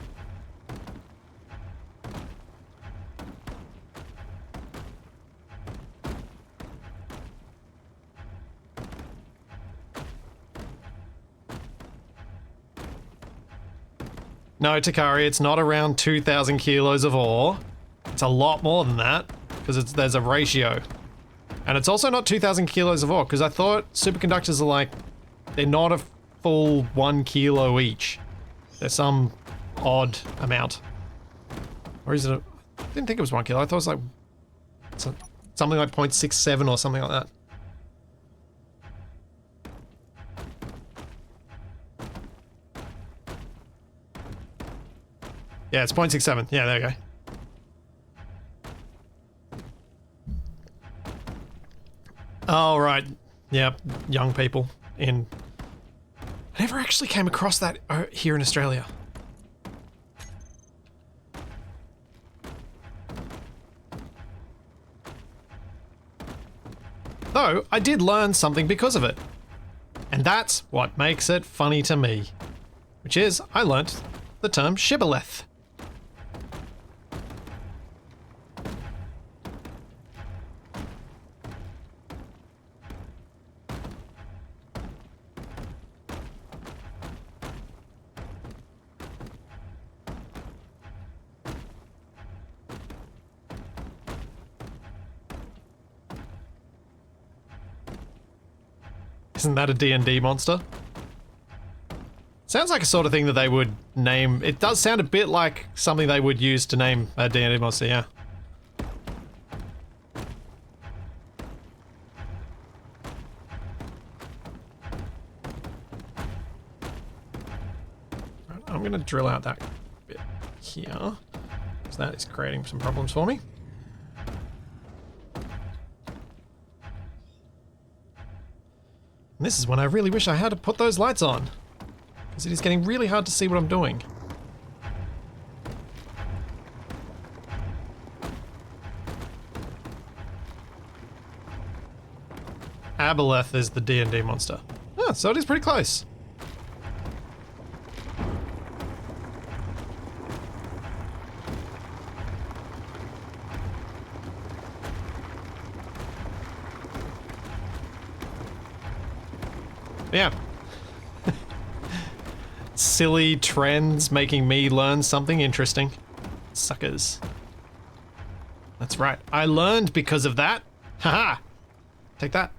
No, Takari, it's not around 2,000 kilos of ore. It's a lot more than that, because there's a ratio. And it's also not 2,000 kilos of ore, because I thought superconductors are like, they're not a full 1 kilo each. They're some odd amount. Or is it I didn't think it was 1 kilo. I thought it was like something like 0.67 or something like that. Yeah, it's 0.67. Yeah, there you go. Oh, right. Yep, young people in... I never actually came across that here in Australia. Though, I did learn something because of it. And that's what makes it funny to me. Which is, I learnt the term shibboleth. Isn't that a D&D monster? Sounds like a sort of thing that they would name. It does sound a bit like something they would use to name a D&D monster, yeah. Right, I'm gonna drill out that bit here, because that is creating some problems for me. And this is when I really wish I had to put those lights on, because it is getting really hard to see what I'm doing. Aboleth is the D&D monster. Ah, so it is pretty close. Yeah. Silly trends making me learn something interesting. Suckers. That's right. I learned because of that. Haha. Take that.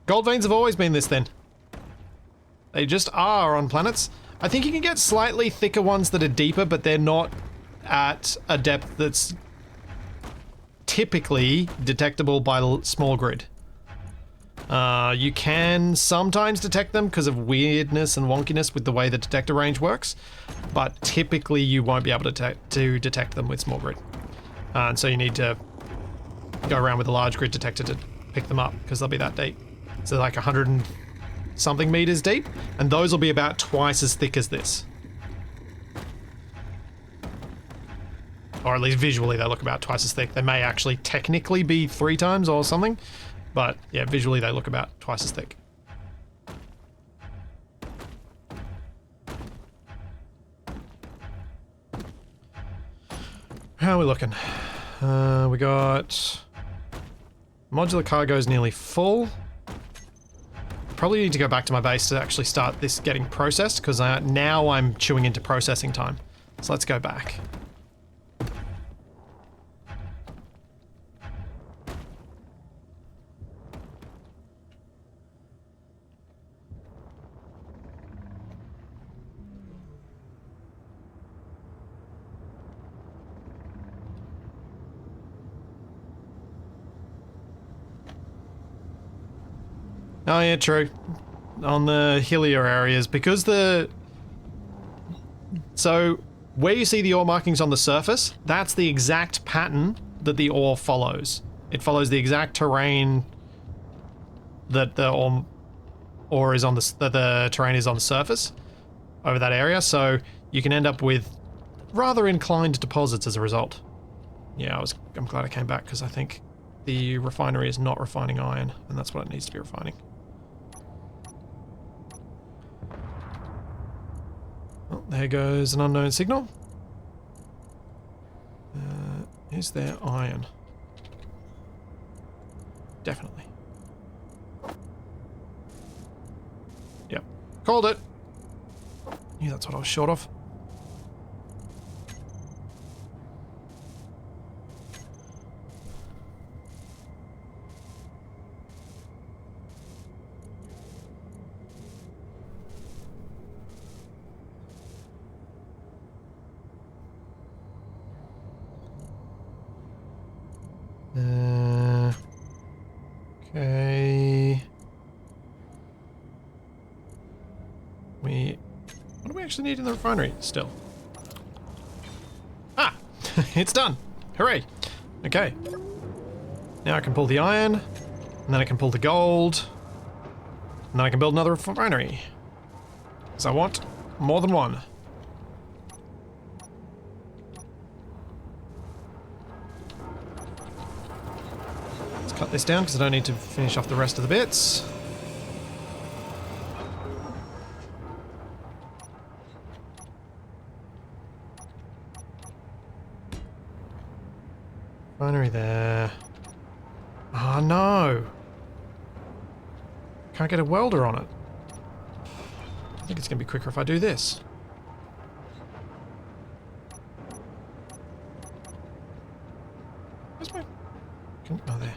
Gold veins have always been this thin. They just are on planets. I think you can get slightly thicker ones that are deeper, but they're not at a depth that's typically detectable by small grid. You can sometimes detect them because of weirdness and wonkiness with the way the detector range works, but typically you won't be able to detect them with small grid. And so you need to go around with a large grid detector to pick them up, because they'll be that deep. So like 100 and something meters deep, and those will be about twice as thick as this. Or at least visually they look about twice as thick. They may actually technically be 3 times or something, but yeah, visually they look about twice as thick. How are we looking? We got... Modular cargo's nearly full. Probably need to go back to my base to actually start this getting processed, because now I'm chewing into processing time. So let's go back. Oh yeah, true. On the hillier areas, because so where you see the ore markings on the surface, that's the exact pattern that the ore follows. It follows the exact terrain that the ore is on the terrain is on the surface over that area, so you can end up with rather inclined deposits as a result. Yeah, I'm glad I came back, because I think the refinery is not refining iron, and that's what it needs to be refining. Oh, there goes an unknown signal. Is there iron? Definitely. Yep. Called it! Yeah, that's what I was short of. Okay. What do we actually need in the refinery still? Ah! It's done! Hooray! Okay. Now I can pull the iron, and then I can pull the gold, and then I can build another refinery. Because I want more than one. Cut this down because I don't need to finish off the rest of the bits. Refinery there. Oh no! Can't get a welder on it. I think it's going to be quicker if I do this. Where's my... Oh, there.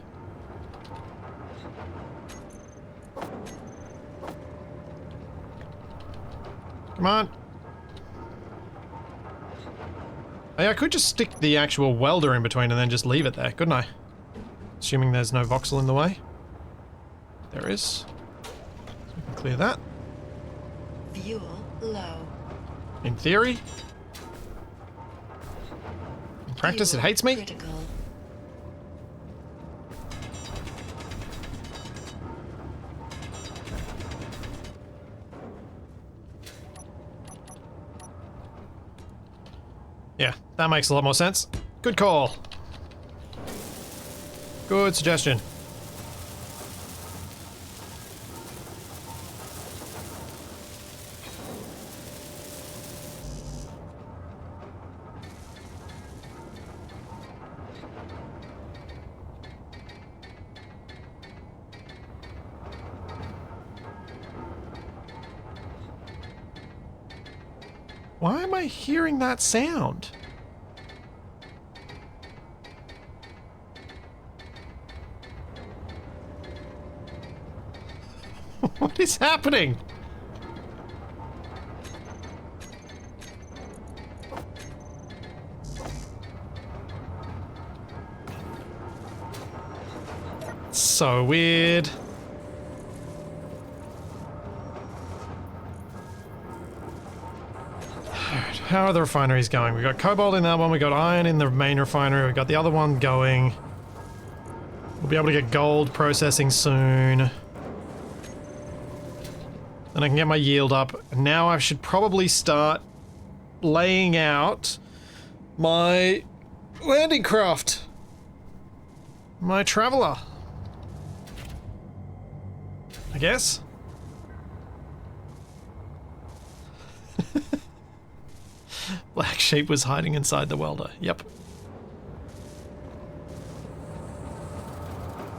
Come on. Hey, I could just stick the actual welder in between and then just leave it there, couldn't I? Assuming there's no voxel in the way. There is. So we can clear that. Fuel low. In theory. In practice, it hates me. Critical. Yeah, that makes a lot more sense. Good call. Good suggestion. Why am I hearing that sound? What is happening? So weird. How are the refineries going? We got cobalt in that one, we got iron in the main refinery, we got the other one going. We'll be able to get gold processing soon. Then I can get my yield up. And now I should probably start laying out my landing craft. My traveler. I guess. Black sheep was hiding inside the welder. Yep.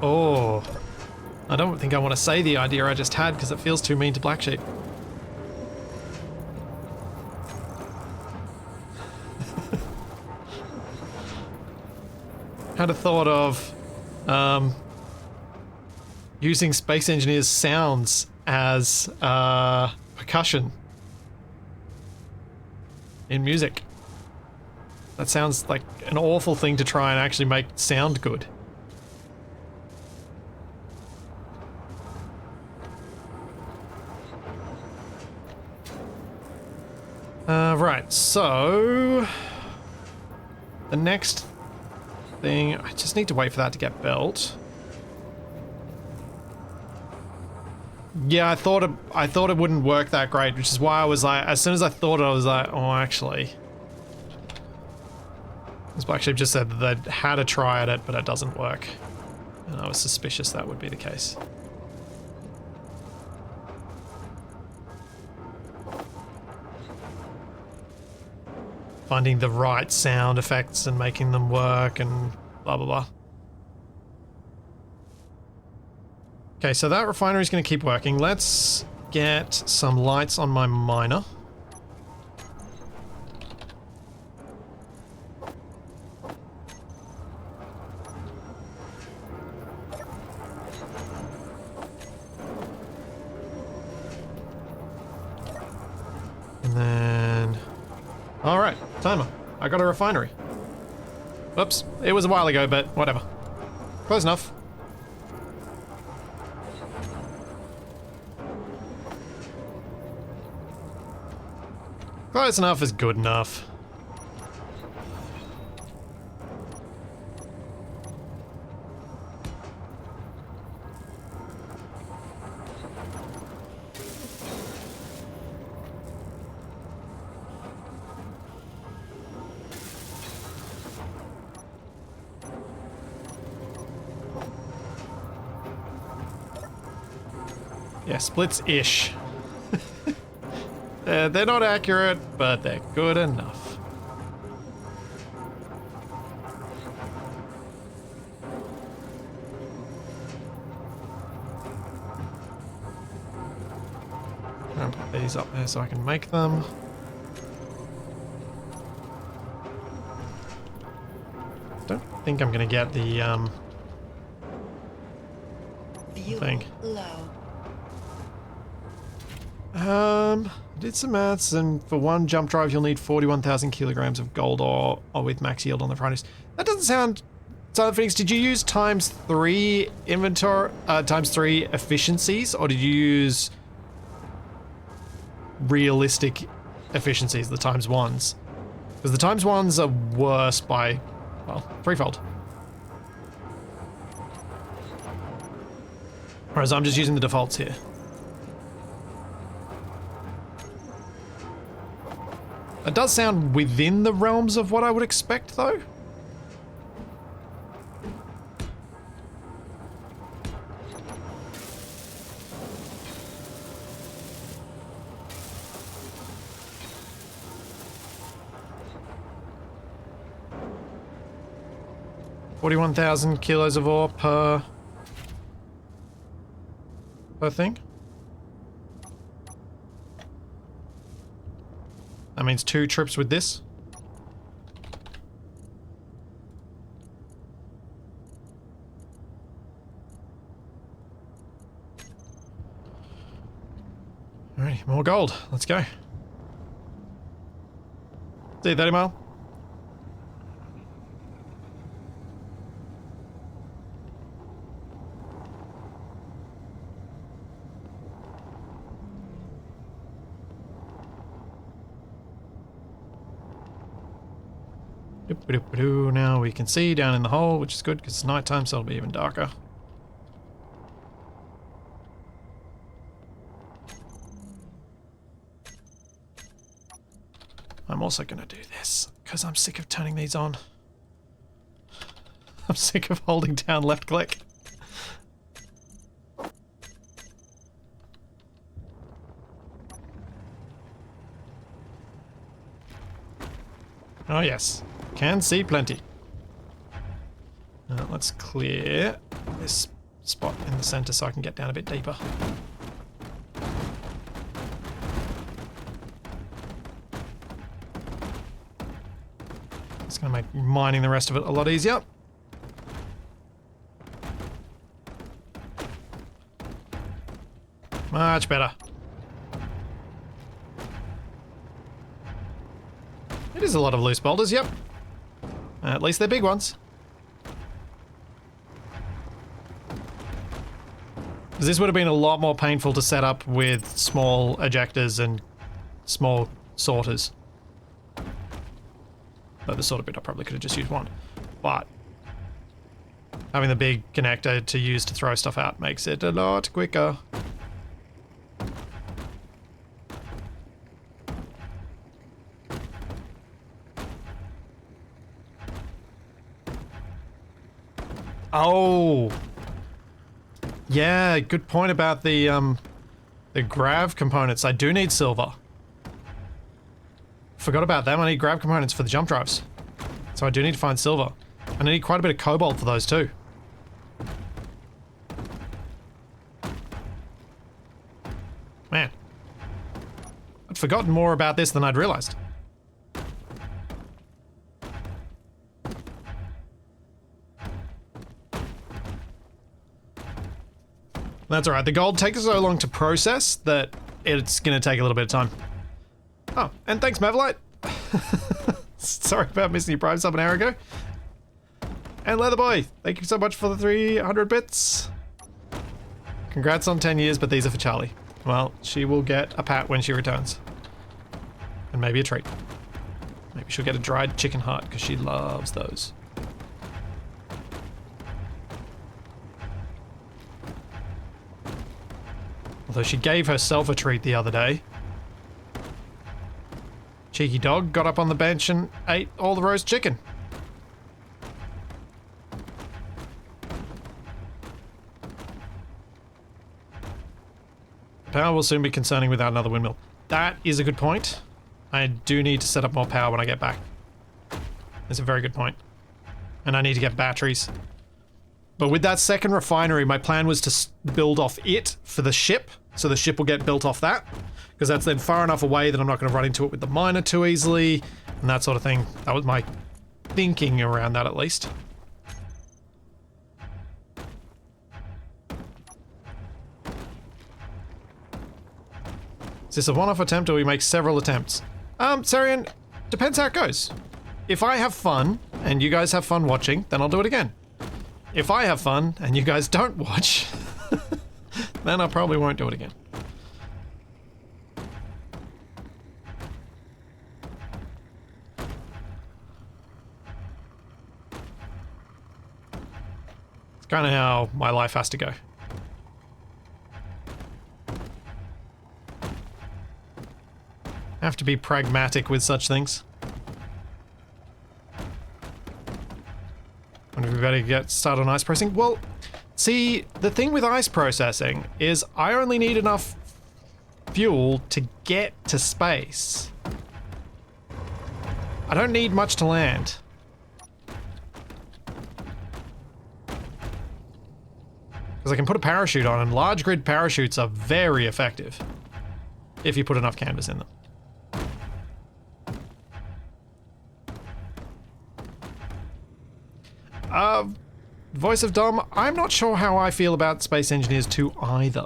Oh, I don't think I want to say the idea I just had because it feels too mean to Black Sheep. Had a thought of using Space Engineer's sounds as percussion in music. That sounds like an awful thing to try and actually make sound good. Right, so the next thing, I just need to wait for that to get built. Yeah, I thought it wouldn't work that great, which is why I was like, as soon as I thought it, I was like, oh, actually. This Black Sheep just said that they had a try at it, but it doesn't work. And I was suspicious that would be the case. Finding the right sound effects and making them work and blah blah blah. Okay, so that refinery is going to keep working. Let's get some lights on my miner. And then... Alright, timer. I got a refinery. Whoops, it was a while ago, but whatever. Close enough. Close enough is good enough. Yeah, splits-ish. They're not accurate, but they're good enough. I'll put these up there so I can make them. Don't think I'm gonna get the Fuel thing. low. Did some maths, and for one jump drive you'll need 41,000 kilograms of gold ore with max yield on the furnace. That doesn't sound... So Phoenix, did you use ×3 inventory, ×3 efficiencies, or did you use realistic efficiencies, the ×1s? Because the ×1s are worse by, well, threefold. Whereas I'm just using the defaults here. It does sound within the realms of what I would expect, though. $41,000 kilos of ore per thing. That means 2 trips with this. Alright, more gold. Let's go. See you, 30 mile. Now we can see down in the hole, which is good because it's nighttime, so it'll be even darker. I'm also going to do this because I'm sick of turning these on. I'm sick of holding down left click. Oh yes, can see plenty. Let's clear this spot in the center so I can get down a bit deeper. It's going to make mining the rest of it a lot easier. Much better. It is a lot of loose boulders, yep. At least they're big ones. This would have been a lot more painful to set up with small ejectors and small sorters. Though the sorter bit I probably could have just used one. But having the big connector to use to throw stuff out makes it a lot quicker. Oh, yeah, good point about the grav components. I do need silver. Forgot about them. I need grav components for the jump drives. So I do need to find silver. And I need quite a bit of cobalt for those too. Man. I'd forgotten more about this than I'd realized. That's alright. The gold takes so long to process that it's going to take a little bit of time. Oh, and thanks, Mavelite. Sorry about missing your prime sub an hour ago. And Leatherboy, thank you so much for the 300 bits. Congrats on 10 years, but these are for Charlie. Well, she will get a pat when she returns. And maybe a treat. Maybe she'll get a dried chicken heart, because she loves those. Although she gave herself a treat the other day. Cheeky dog got up on the bench and ate all the roast chicken. Power will soon be concerning without another windmill. That is a good point. I do need to set up more power when I get back. That's a very good point. And I need to get batteries. But with that second refinery, my plan was to build off it for the ship, so the ship will get built off that, because that's then far enough away that I'm not going to run into it with the miner too easily, and that sort of thing. That was my thinking around that, at least. Is this a one-off attempt, or we make several attempts? Sarian, depends how it goes. If I have fun, and you guys have fun watching, then I'll do it again. If I have fun, and you guys don't watch, then I probably won't do it again. It's kind of how my life has to go. I have to be pragmatic with such things. Wonder if we better get started on ice processing? Well, see, the thing with ice processing is I only need enough fuel to get to space. I don't need much to land. Because I can put a parachute on, and large grid parachutes are very effective if you put enough canvas in them. Voice of Dom, I'm not sure how I feel about Space Engineers 2 either.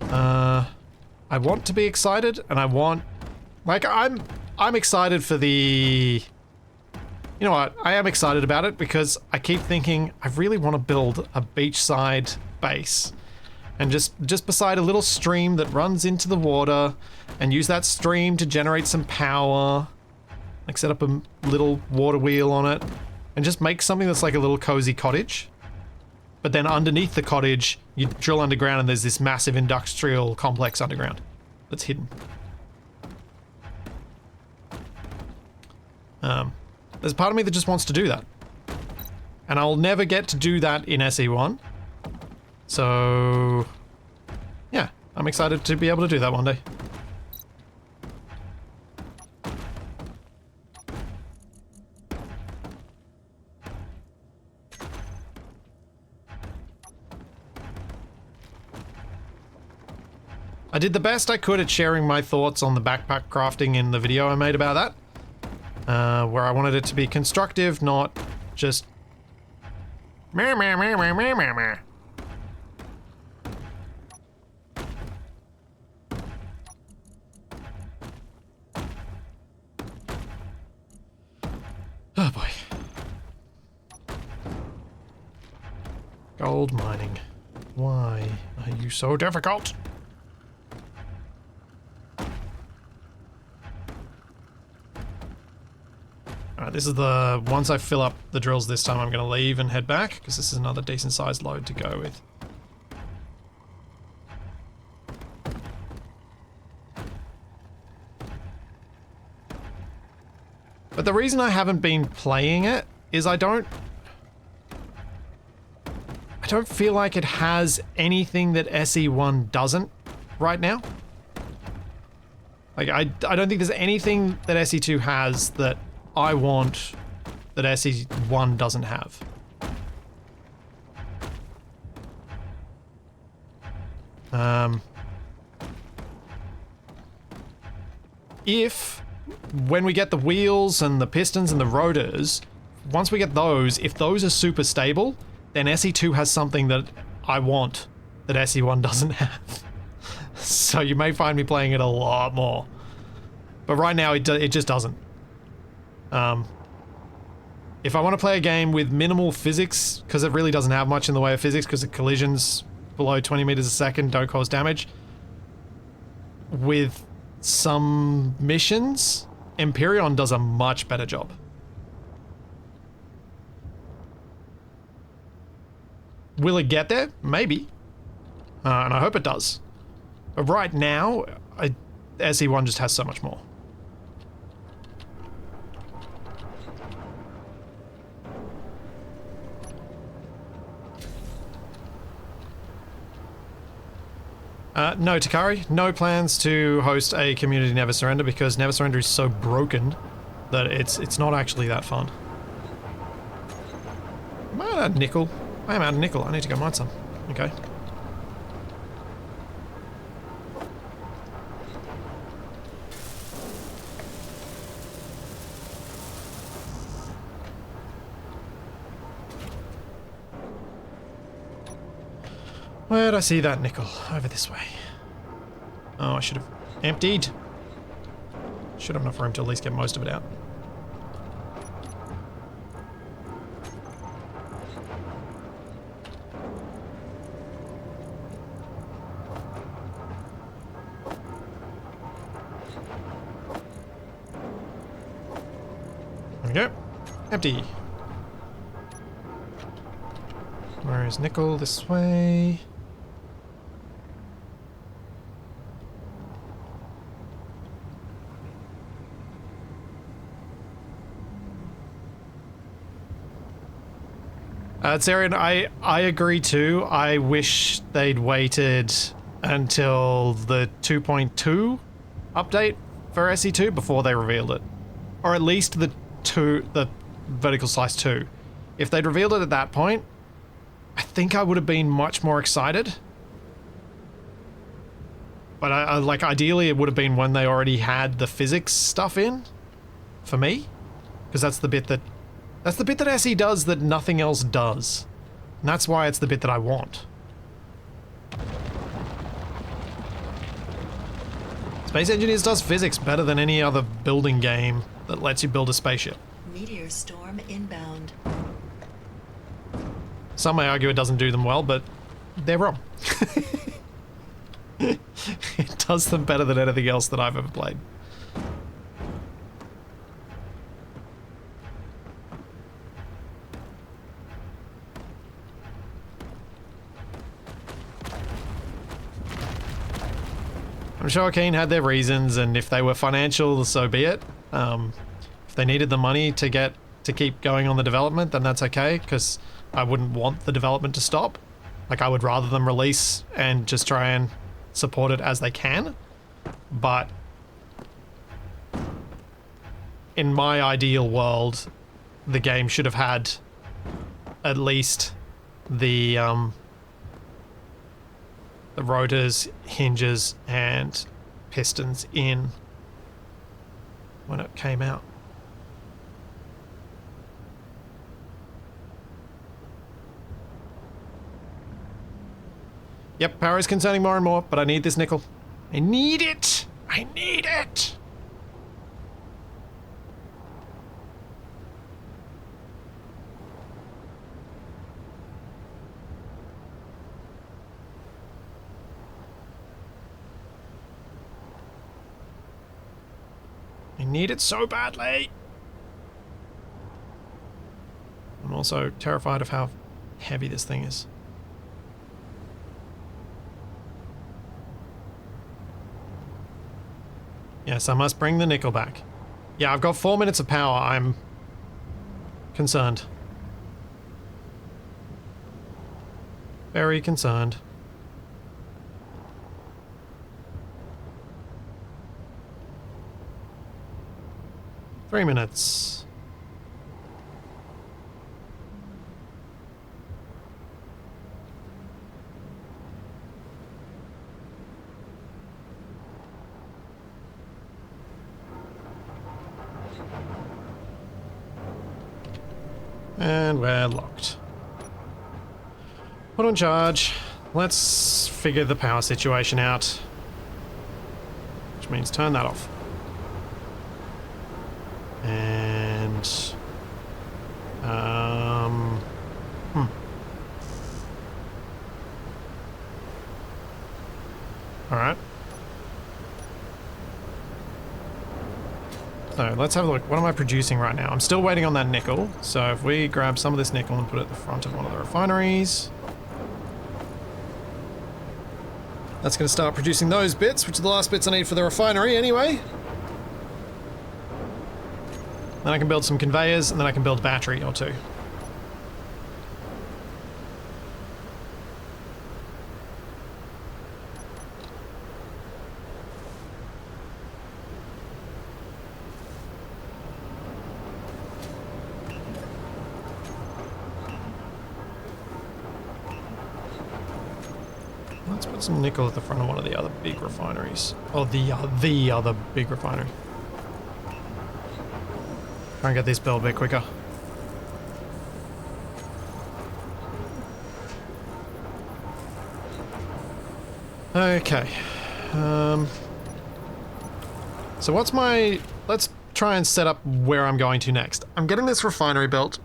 I want to be excited, and I want... Like, I'm excited for the... You know what? I am excited about it because I keep thinking I really want to build a beachside base. And just beside a little stream that runs into the water, and use that stream to generate some power. Like set up a little water wheel on it, and just make something that's like a little cozy cottage. But then underneath the cottage, you drill underground and there's this massive industrial complex underground that's hidden. There's a part of me that just wants to do that. And I'll never get to do that in SE1. So, yeah, I'm excited to be able to do that one day. I did the best I could at sharing my thoughts on the backpack crafting in the video I made about that. Where I wanted it to be constructive, not just meh, meh, meh, meh, meh, meh, meh. Oh boy. Gold mining. Why are you so difficult? Alright, this is the... Once I fill up the drills this time, I'm going to leave and head back, because this is another decent sized load to go with. But the reason I haven't been playing it is I don't feel like it has anything that SE1 doesn't right now. Like, I don't think there's anything that SE2 has that I want that SE1 doesn't have. If, when we get the wheels and the pistons and the rotors, once we get those, if those are super stable, then SE2 has something that I want that SE1 doesn't have. So you may find me playing it a lot more. But right now, it just doesn't. If I want to play a game with minimal physics, because it really doesn't have much in the way of physics, because the collisions below 20 meters a second don't cause damage, with some missions, Empyrean does a much better job. Will it get there? Maybe. And I hope it does. But right now, SE1 just has so much more. No, Takari, no plans to host a community Never Surrender because Never Surrender is so broken that it's not actually that fun. Am I out of nickel? I am out of nickel. I need to go mine some. Okay. Where'd I see that nickel? Over this way. Oh, I should have emptied. Should have enough room to at least get most of it out. There we go. Empty. Where is nickel? This way. Tsarian, I agree too. I wish they'd waited until the 2.2 update for SE2 before they revealed it. Or at least the Vertical Slice 2. If they'd revealed it at that point, I think I would have been much more excited. But I like, ideally it would have been when they already had the physics stuff in, for me. Because that's the bit that SE does that nothing else does. And that's why it's the bit that I want. Space Engineers does physics better than any other building game that lets you build a spaceship. Meteor storm inbound. Some may argue it doesn't do them well, but they're wrong. It does them better than anything else that I've ever played. I'm sure Keen had their reasons, and if they were financial, so be it. If they needed the money to keep going on the development, then that's okay, because I wouldn't want the development to stop. Like, I would rather them release and just try and support it as they can. But in my ideal world, the game should have had at least the rotors, hinges, and pistons in when it came out. Yep, power is concerning more and more, but I need this nickel. I need it! I need it! I need it so badly! I'm also terrified of how heavy this thing is. Yes, I must bring the nickel back. Yeah, I've got 4 minutes of power. I'm concerned. Very concerned. Three minutes. And we're locked. Put on charge. Let's figure the power situation out. Which means turn that off. And... Alright. So let's have a look. What am I producing right now? I'm still waiting on that nickel. So if we grab some of this nickel and put it at the front of one of the refineries, that's going to start producing those bits, which are the last bits I need for the refinery anyway. Then I can build some conveyors, and then I can build a battery or two. Let's put some nickel at the front of one of the other big refineries. Or the other big refinery. Try and get this built a bit quicker. Okay. So what's my... Let's try and set up where I'm going to next. I'm getting this refinery built.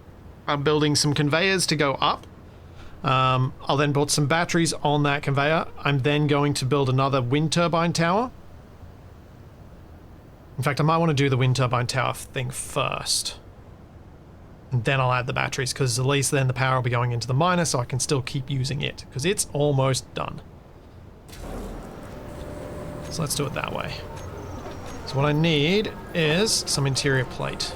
I'm building some conveyors to go up. I'll then put some batteries on that conveyor. I'm then going to build another wind turbine tower. In fact, I might want to do the wind turbine tower thing first. And then I'll add the batteries, because at least then the power will be going into the miner, so I can still keep using it, because it's almost done. So let's do it that way. So what I need is some interior plate.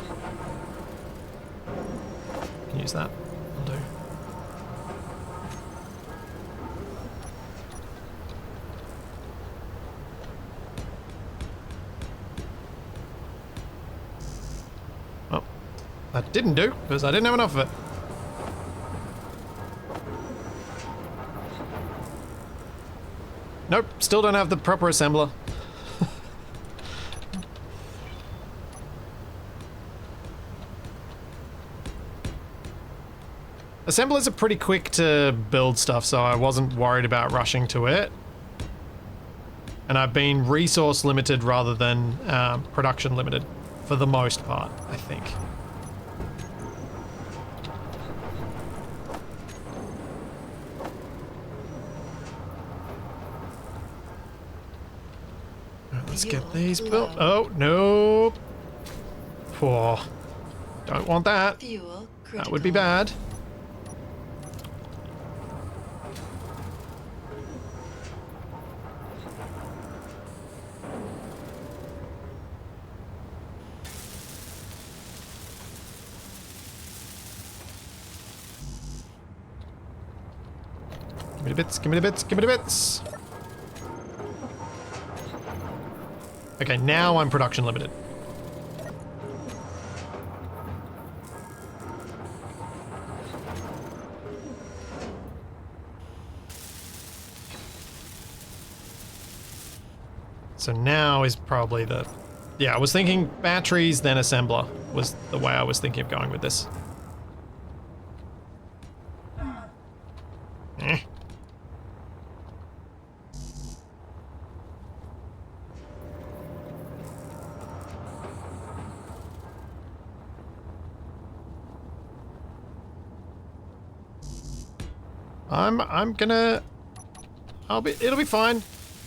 Can use that. I'll do. That didn't do, because I didn't have enough of it. Nope, still don't have the proper assembler. Assemblers are pretty quick to build stuff, so I wasn't worried about rushing to it. And I've been resource limited rather than production limited for the most part, I think. Let's get these built. Oh, no. Poor. Don't want that. That would be bad. Give me the bits, give me the bits, give me the bits. Okay, now I'm production limited. So now is probably the... Yeah, I was thinking batteries, then assembler was the way I was thinking of going with this. Eh. It'll be fine.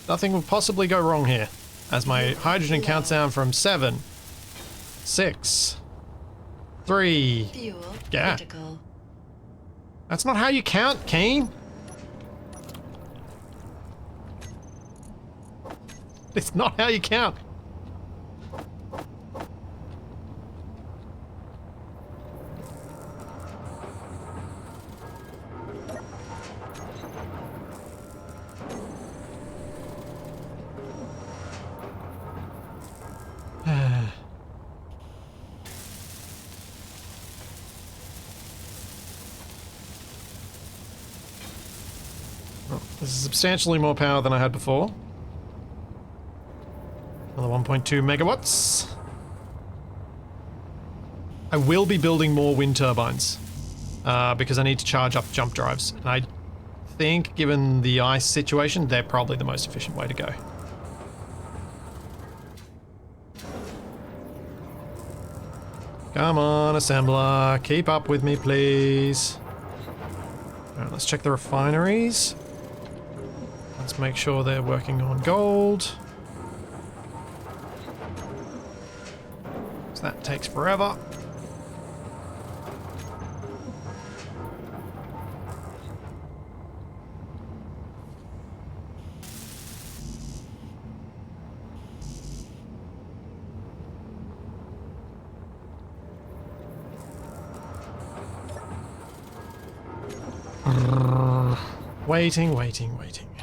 Nothing will possibly go wrong here. As my hydrogen counts down from 7, 6, 3. Fuel Yeah. critical. That's not how you count, Keen. It's not how you count. This is substantially more power than I had before. Another 1.2 megawatts. I will be building more wind turbines because I need to charge up jump drives. And I think, given the ice situation, they're probably the most efficient way to go. Come on, assembler. Keep up with me, please. Alright, let's check the refineries. Let's make sure they're working on gold. So that takes forever. Waiting.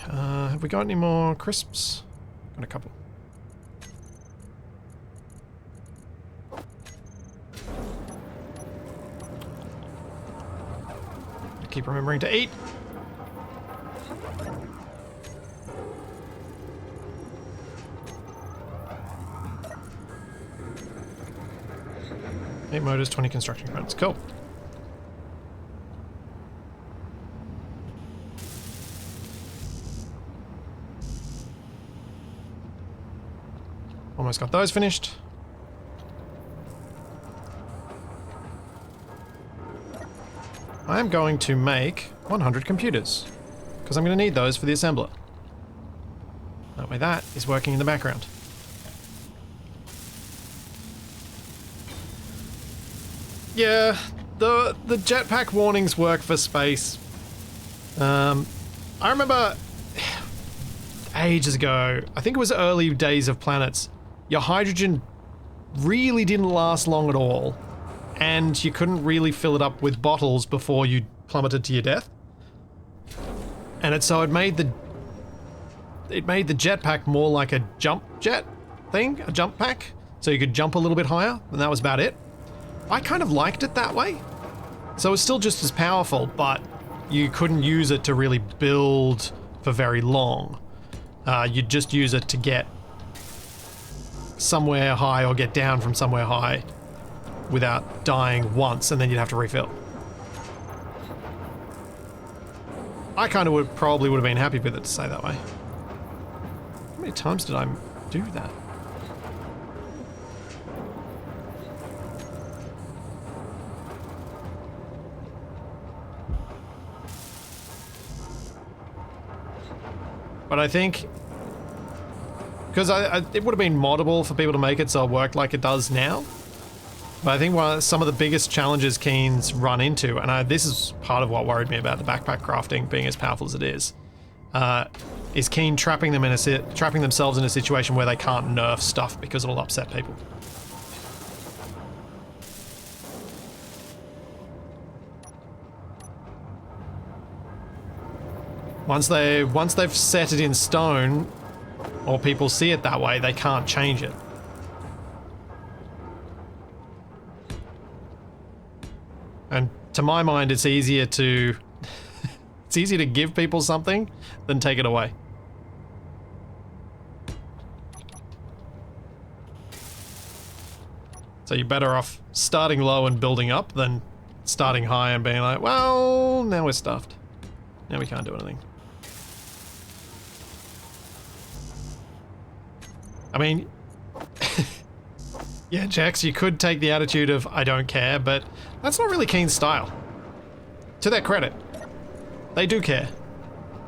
Have we got any more crisps? Got a couple. Keep remembering to eat. Eight motors, 20 construction credits. Cool. Almost got those finished. I am going to make 100 computers, because I'm going to need those for the assembler. That way that is working in the background. Yeah, the jetpack warnings work for space. I remember ages ago, I think it was early days of planets, your hydrogen really didn't last long at all, and you couldn't really fill it up with bottles before you plummeted to your death. And it made the jetpack more like a jump jet thing, a jump pack, so you could jump a little bit higher, and that was about it. I kind of liked it that way. So it's still just as powerful, but you couldn't use it to really build for very long. You'd just use it to get somewhere high or get down from somewhere high without dying once, and then you'd have to refill. I kind of probably would have been happy with it to say that way. How many times did I do that? But I think, because it would have been moddable for people to make it so it worked like it does now. But I think some of the biggest challenges Keens run into, and this is part of what worried me about the backpack crafting being as powerful as it is Keen trapping themselves in a situation where they can't nerf stuff because it'll upset people. Once they've set it in stone, or people see it that way, they can't change it. And to my mind, it's easier to give people something than take it away. So you're better off starting low and building up than starting high and being like, well, now we're stuffed. Now we can't do anything. I mean, yeah, Jax, you could take the attitude of, I don't care, but that's not really Keen's style. To their credit, they do care.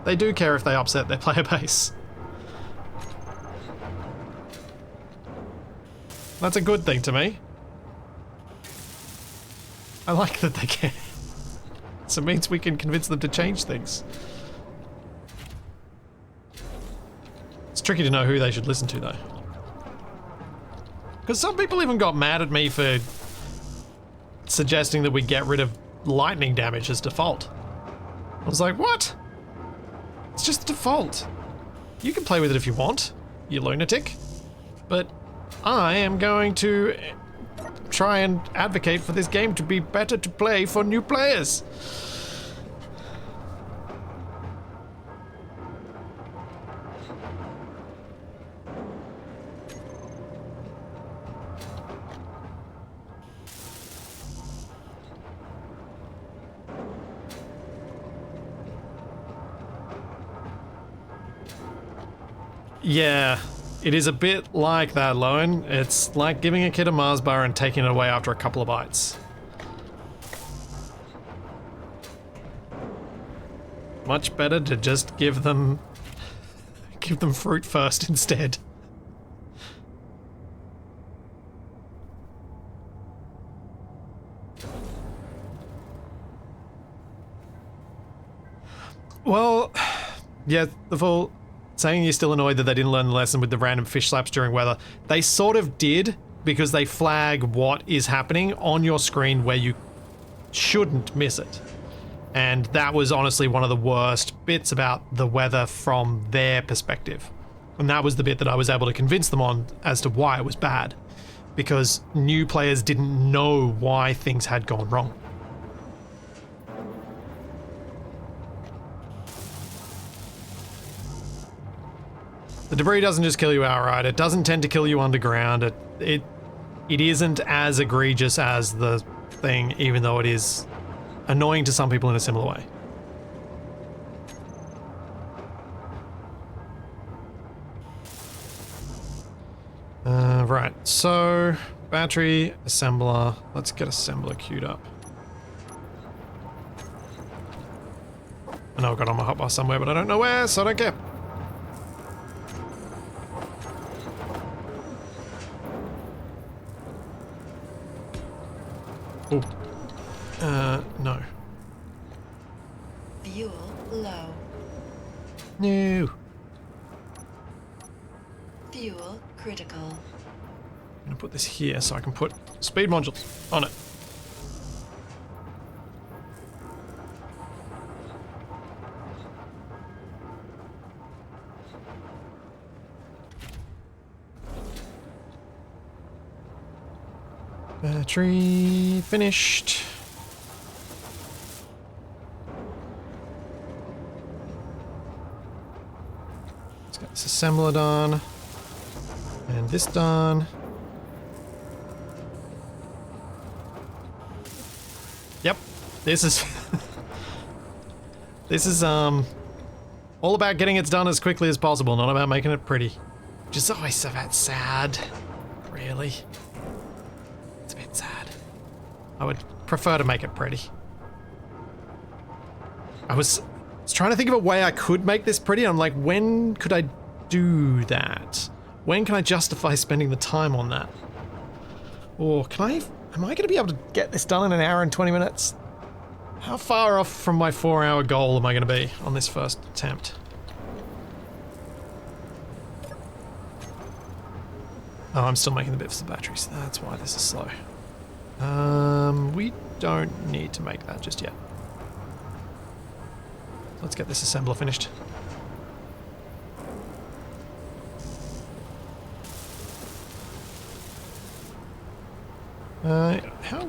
They do care if they upset their player base. That's a good thing to me. I like that they care. So it means we can convince them to change things. It's tricky to know who they should listen to, though. Because some people even got mad at me for suggesting that we get rid of lightning damage as default. I was like, what? It's just the default. You can play with it if you want, you lunatic. But I am going to try and advocate for this game to be better to play for new players. Yeah, it is a bit like that, Lowen. It's like giving a kid a Mars bar and taking it away after a couple of bites. Much better to just give them fruit first instead. Well, yeah, the full saying you're still annoyed that they didn't learn the lesson with the random fish slaps during weather. They sort of did, because they flag what is happening on your screen where you shouldn't miss it. And that was honestly one of the worst bits about the weather from their perspective. And that was the bit that I was able to convince them on as to why it was bad. Because new players didn't know why things had gone wrong. The debris doesn't just kill you outright, it doesn't tend to kill you underground, it isn't as egregious as the thing, even though it is annoying to some people in a similar way. Right, so battery, assembler, let's get assembler queued up. I know I've got on my hotbar somewhere, but I don't know where, so I don't care. Oh. No. Fuel low. No. Fuel critical. I'm gonna put this here so I can put speed modules on it. Battery finished. Let's get this assembler done. And this done. Yep, this is this is all about getting it done as quickly as possible, not about making it pretty. Which is always so bad sad. Really. It's a bit sad. I would prefer to make it pretty. I was trying to think of a way I could make this pretty. I'm like, when could I do that? When can I justify spending the time on that? Or am I going to be able to get this done in an hour and 20 minutes? How far off from my 4-hour goal am I going to be on this first attempt? Oh, I'm still making the bits for the batteries. That's why this is slow. We don't need to make that just yet. Let's get this assembler finished. How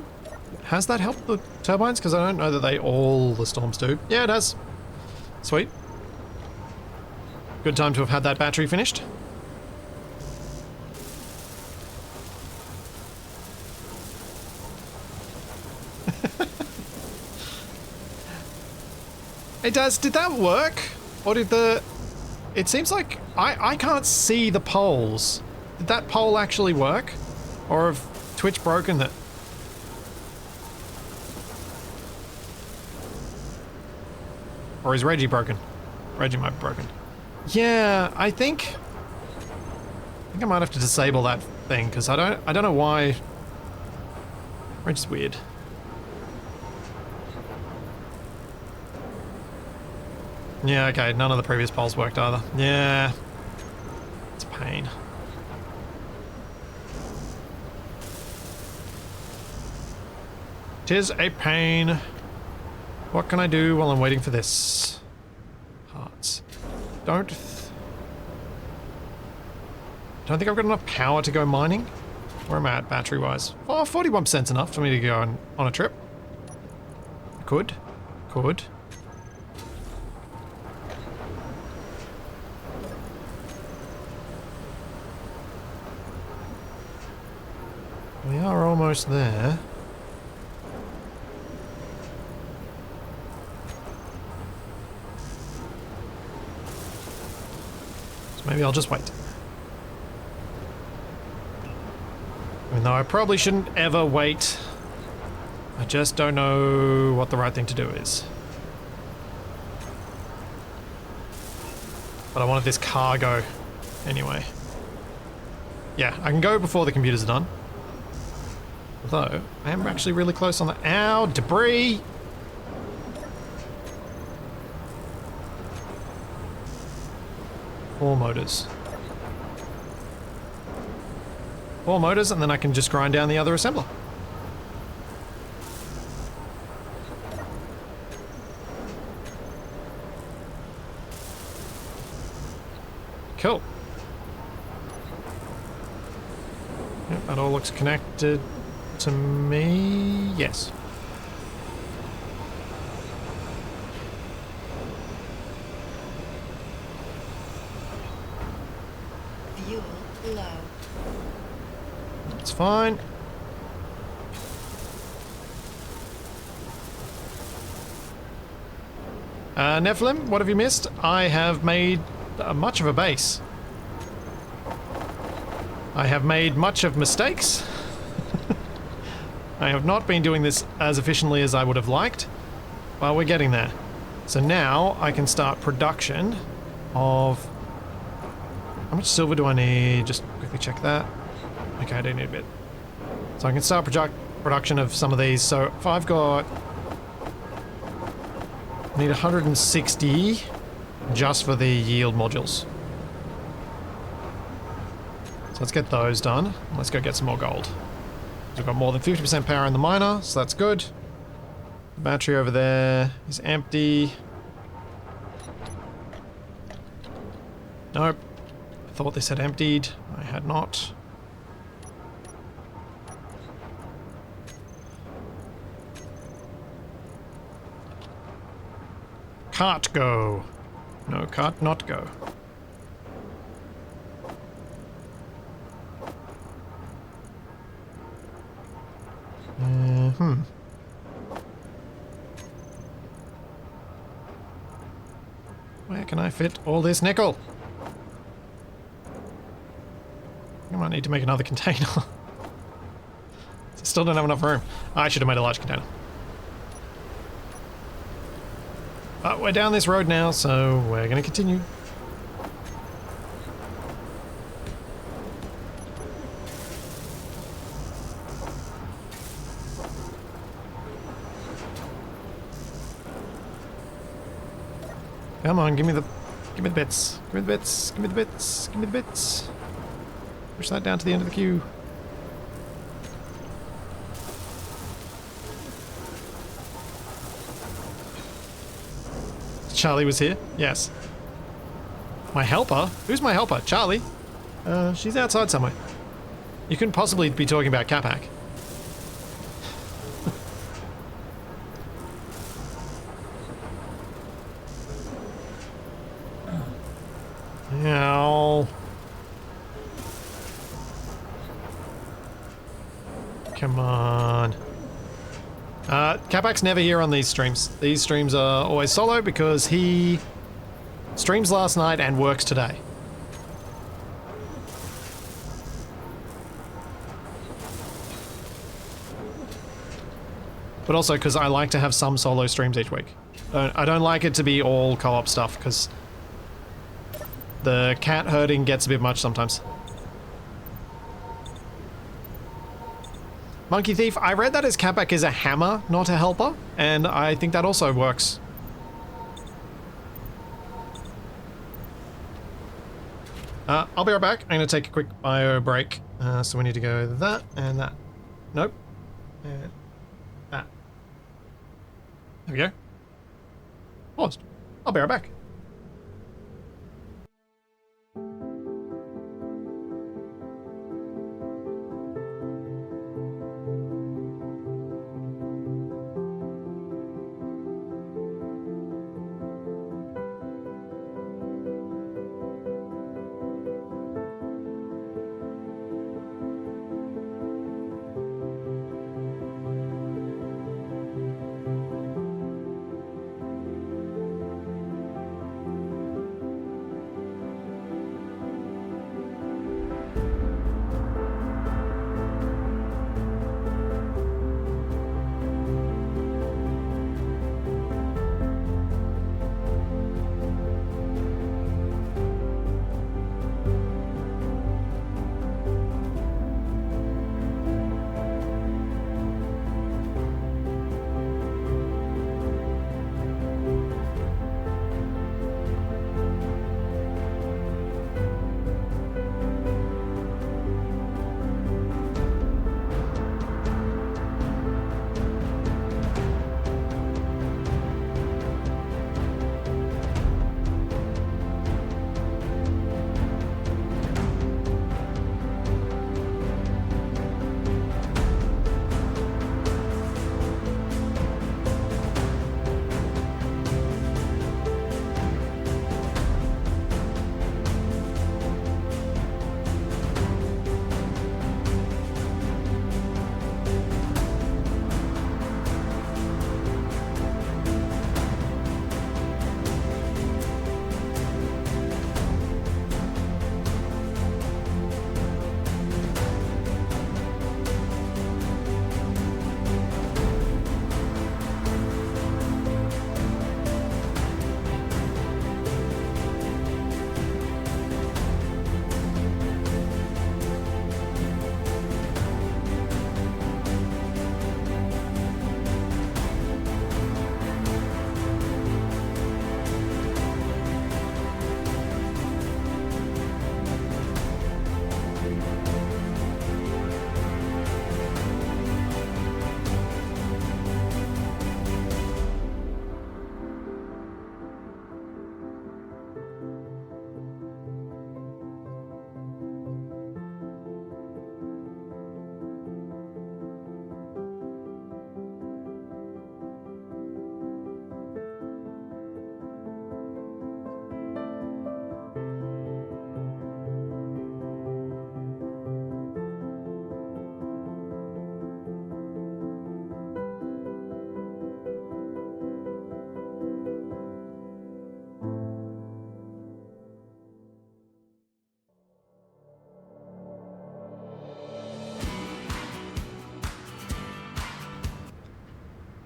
has that helped the turbines? Because I don't know that all the storms do. Yeah, it has. Sweet. Good time to have had that battery finished. Hey Daz, did that work? Or did the... It seems like I can't see the poles. Did that pole actually work? Or have Twitch broken it? Or is Reggie broken? Reggie might be broken. Yeah, I think I might have to disable that thing because I don't know why. Reggie's weird. Yeah, okay, none of the previous polls worked either. Yeah. It's a pain. Tis a pain. What can I do while I'm waiting for this? Parts. Don't think I've got enough power to go mining. Where am I at battery-wise? Oh, 41%'s enough for me to go on a trip. Could. We are almost there. So maybe I'll just wait. Even though I probably shouldn't ever wait. I just don't know what the right thing to do is. But I wanted this cargo anyway. Yeah, I can go before the computers are done. Although, I am actually really close on the... Ow! Debris! Four motors. Four motors, and then I can just grind down the other assembler. Cool. Yep, that all looks connected to me. Yes. Fuel low. It's fine. Nephilim, what have you missed? I have made much of a base. I have made much of mistakes. I have not been doing this as efficiently as I would have liked, but we're getting there. So now I can start production of... How much silver do I need? Just quickly check that. Okay, I do need a bit. So I can start production of some of these. So if I've got... I need 160 just for the yield modules. So let's get those done. Let's go get some more gold. We've got more than 50% power in the miner, so that's good. The battery over there is empty. Nope. I thought they said emptied. I had not. Cart go. No, cart not go. Where can I fit all this nickel? I might need to make another container. Still don't have enough room. I should have made a large container. But we're down this road now, so we're going to continue. Come on, give me the bits. Give me the bits. Give me the bits. Give me the bits. Push that down to the end of the queue. Charlie was here? Yes. My helper? Who's my helper? Charlie? She's outside somewhere. You couldn't possibly be talking about Capac. Ow. Come on. Capac's never here on these streams. These streams are always solo because he streams last night and works today. But also because I like to have some solo streams each week. I don't like it to be all co-op stuff because the cat herding gets a bit much sometimes. Monkey Thief, I read that as Capac is a hammer, not a helper, and I think that also works. I'll be right back. I'm going to take a quick bio break. So we need to go that and that. Nope. And that. There we go. Paused. I'll be right back.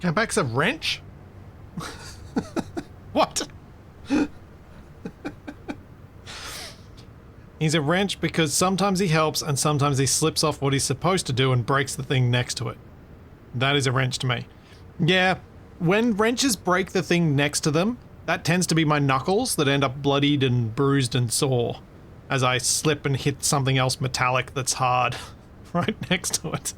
Capac's a wrench? What? He's a wrench because sometimes he helps and sometimes he slips off what he's supposed to do and breaks the thing next to it. That is a wrench to me. Yeah, when wrenches break the thing next to them, that tends to be my knuckles that end up bloodied and bruised and sore as I slip and hit something else metallic that's hard right next to it.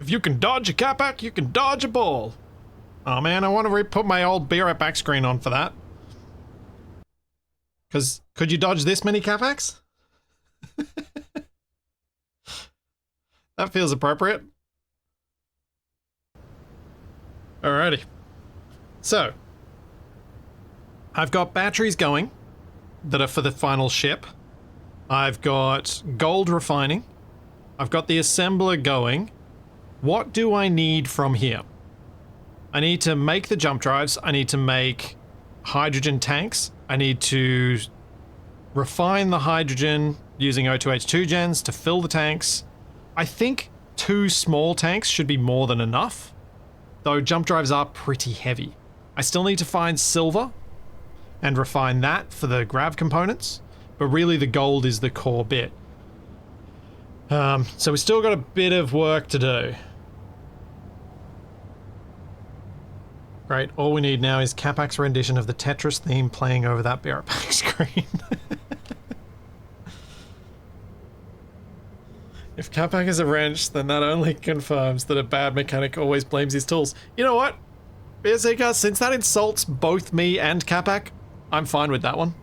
If you can dodge a Capac, you can dodge a ball. Oh man, I want to put my old Be Right Back screen on for that. Because could you dodge this many Capacs? That feels appropriate. Alrighty. So, I've got batteries going. that are for the final ship. I've got gold refining. I've got the assembler going. What do I need from here? I need to make the jump drives. I need to make hydrogen tanks. I need to refine the hydrogen using O2H2 gens to fill the tanks. I think 2 small tanks should be more than enough, though jump drives are pretty heavy. I still need to find silver and refine that for the grav components, but really the gold is the core bit. So we still got a bit of work to do. Great, all we need now is Capac's rendition of the Tetris theme playing over that Bearapack screen. If Capac is a wrench, then that only confirms that a bad mechanic always blames his tools. You know what? Beersika, since that insults both me and Capac, I'm fine with that one.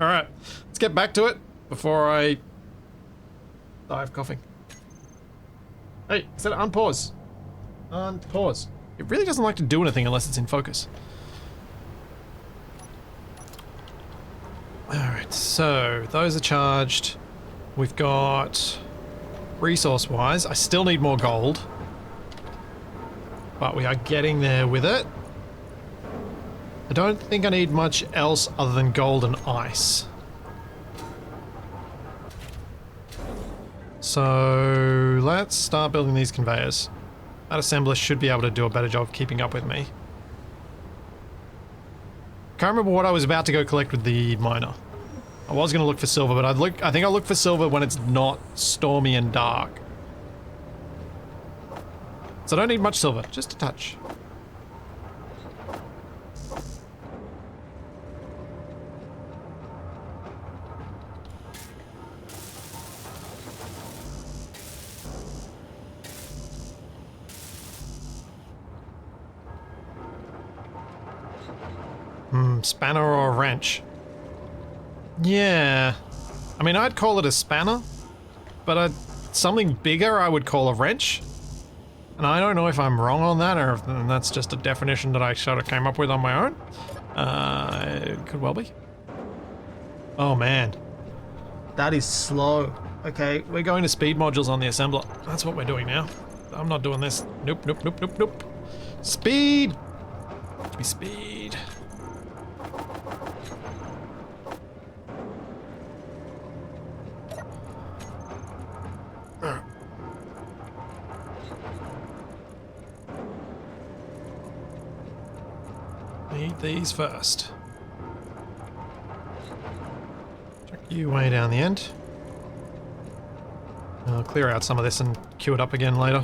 Alright, let's get back to it before I die of coughing. Hey, I said unpause. Unpause. It really doesn't like to do anything unless it's in focus. Alright, so those are charged. We've got resource-wise, I still need more gold, but we are getting there with it. I don't think I need much else other than gold and ice. So let's start building these conveyors. That assembler should be able to do a better job of keeping up with me. Can't remember what I was about to go collect with the miner. I was going to look for silver, but I think I'll look for silver when it's not stormy and dark. So I don't need much silver, just a touch. Spanner or a wrench? Yeah. I mean, I'd call it a spanner, but something bigger I would call a wrench. And I don't know if I'm wrong on that, or if that's just a definition that I sort of came up with on my own. It could well be. Oh man. That is slow. Okay, we're going to speed modules on the assembler. That's what we're doing now. I'm not doing this. Nope, nope, nope, nope, nope. Speed! Give me speed. Need these first. Chuck you way down the end. I'll clear out some of this and queue it up again later.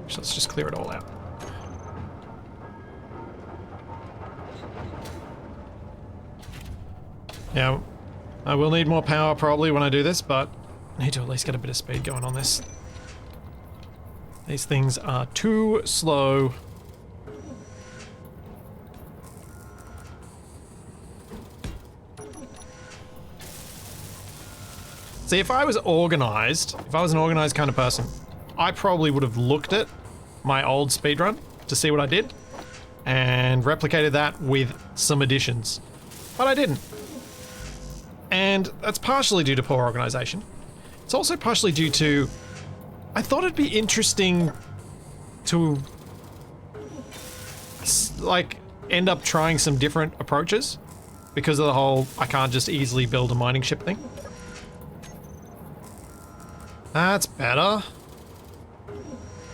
So let's just clear it all out. Yeah, I will need more power probably when I do this, but I need to at least get a bit of speed going on this. These things are too slow. See, if I was organized, if I was an organized kind of person, I probably would have looked at my old speedrun to see what I did and replicated that with some additions. But I didn't. And that's partially due to poor organization. It's also partially due to I thought it'd be interesting to like end up trying some different approaches because of the whole I can't just easily build a mining ship thing. That's better.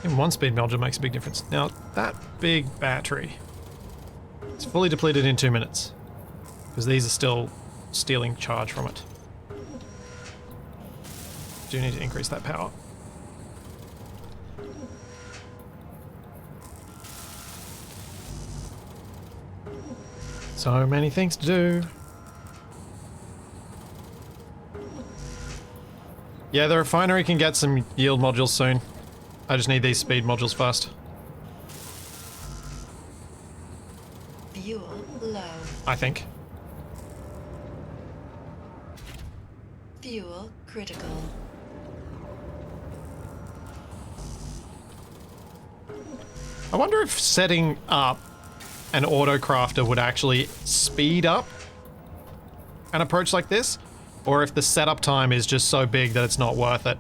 Even one speed module makes a big difference. Now that big battery is fully depleted in 2 minutes because these are still stealing charge from it. Do need to increase that power. So many things to do. Yeah, the refinery can get some yield modules soon. I just need these speed modules first. Fuel low. I think. Fuel critical. I wonder if setting up an auto crafter would actually speed up an approach like this, or if the setup time is just so big that it's not worth it,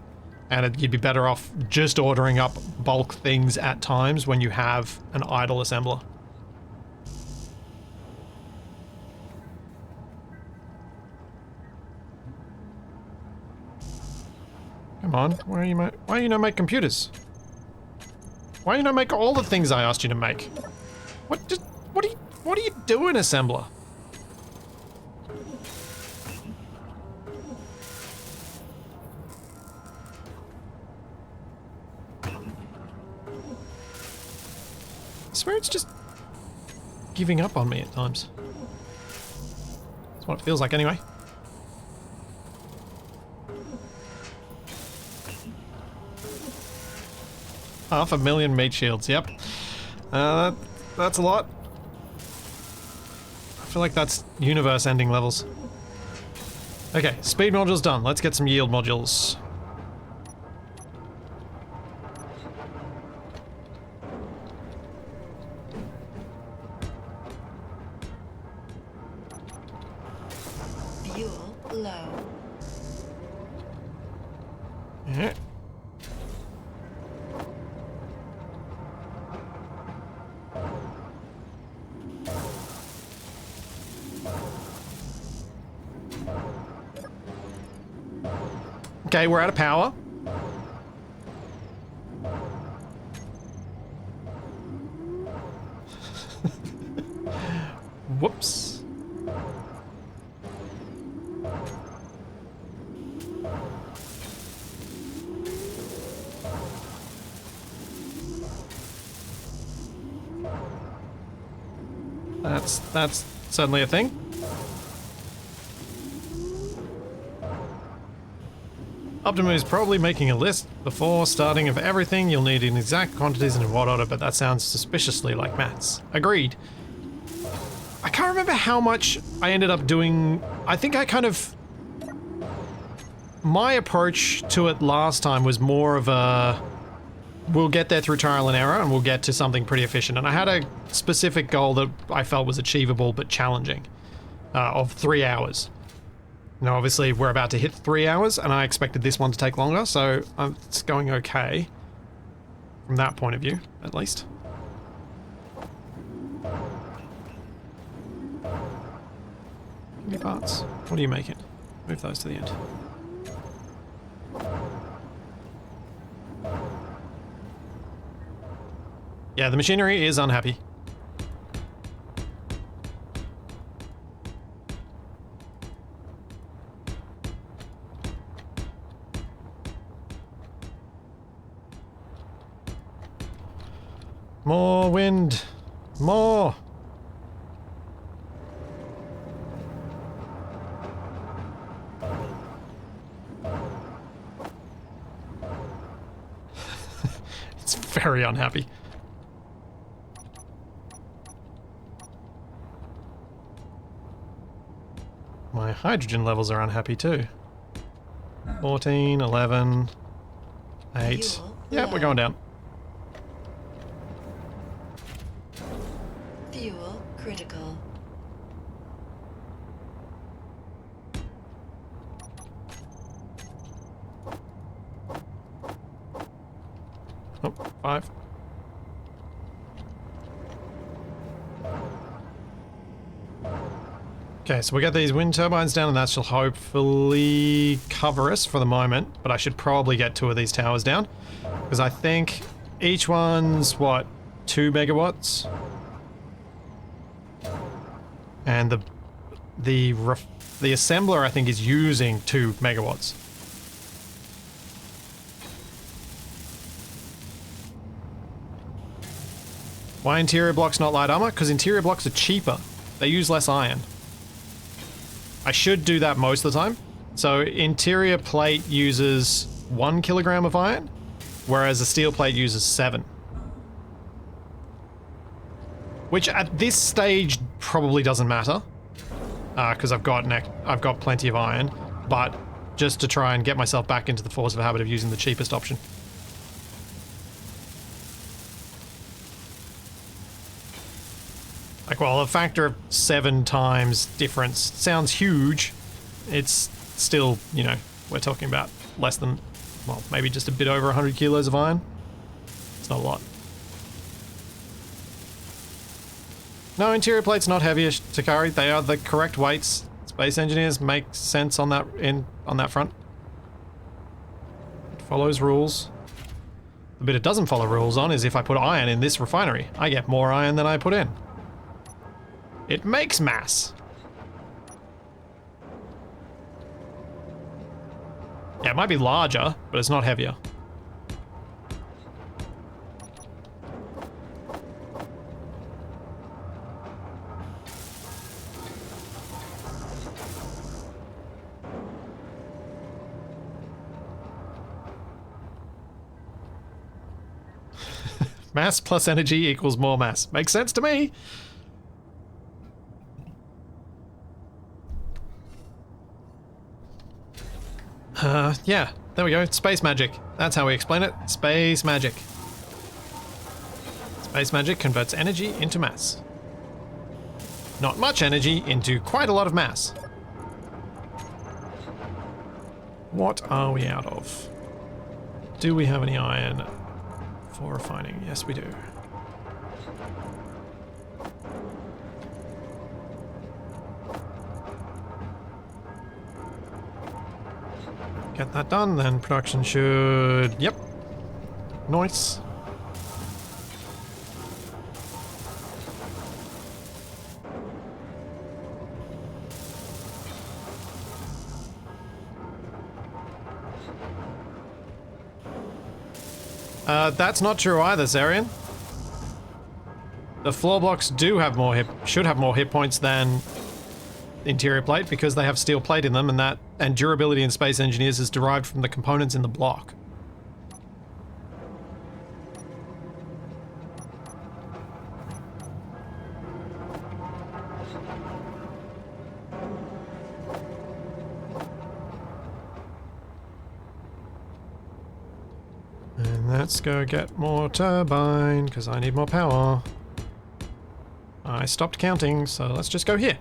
and you'd be better off just ordering up bulk things at times when you have an idle assembler. Come on, why you not make computers? Why you not make all the things I asked you to make? What are you doing, assembler? I swear it's just giving up on me at times. That's what it feels like anyway. Half a million meat shields, yep. That's a lot. I feel like that's universe-ending levels. Okay, speed module's done. Let's get some yield modules. Fuel low. Yeah. Okay, we're out of power. Whoops. That's certainly a thing. Optimus is probably making a list before starting of everything you'll need in exact quantities and in what order, but that sounds suspiciously like maths. Agreed. I can't remember how much I ended up doing. I think I kind of... My approach to it last time was more of a... We'll get there through trial and error and we'll get to something pretty efficient. And I had a specific goal that I felt was achievable but challenging, of 3 hours. Now, obviously, we're about to hit 3 hours, and I expected this one to take longer, so it's going okay. From that point of view, at least. Give me parts. What are you making? Move those to the end. Yeah, the machinery is unhappy. More wind. More. It's very unhappy. My hydrogen levels are unhappy too. 14, 11, 8. Yeah, we're going down. Fuel critical. Oh, 5. Okay, so we got these wind turbines down and that shall hopefully cover us for the moment, but I should probably get 2 of these towers down because I think each one's, what, 2 megawatts? And the assembler, I think, is using 2 megawatts. Why interior blocks, not light armor? Because interior blocks are cheaper. They use less iron. I should do that most of the time. So interior plate uses 1 kilogram of iron, whereas a steel plate uses 7. Which at this stage probably doesn't matter, because I've got plenty of iron, but just to try and get myself back into the force of habit of using the cheapest option. like, well, a factor of 7 times difference sounds huge. It's still, you know, we're talking about less than, well, maybe just a bit over 100 kilos of iron. It's not a lot. No, interior plates not heavy to carry. They are the correct weights. Space engineers make sense on that on that front. It follows rules. The bit it doesn't follow rules on is if I put iron in this refinery. I get more iron than I put in. It makes mass. Yeah, it might be larger, but it's not heavier. Mass plus energy equals more mass. Makes sense to me. Yeah, there we go. Space magic. That's how we explain it. Space magic. Space magic converts energy into mass. Not much energy into quite a lot of mass. What are we out of? Do we have any iron for refining? Yes, we do. Get that done, then production should... Yep. Nice. That's not true either, Zarian. The floor blocks do have more should have more hit points than interior plate because they have steel plate in them, and durability in Space Engineers is derived from the components in the block. And let's go get more turbine because I need more power. I stopped counting, so let's just go here.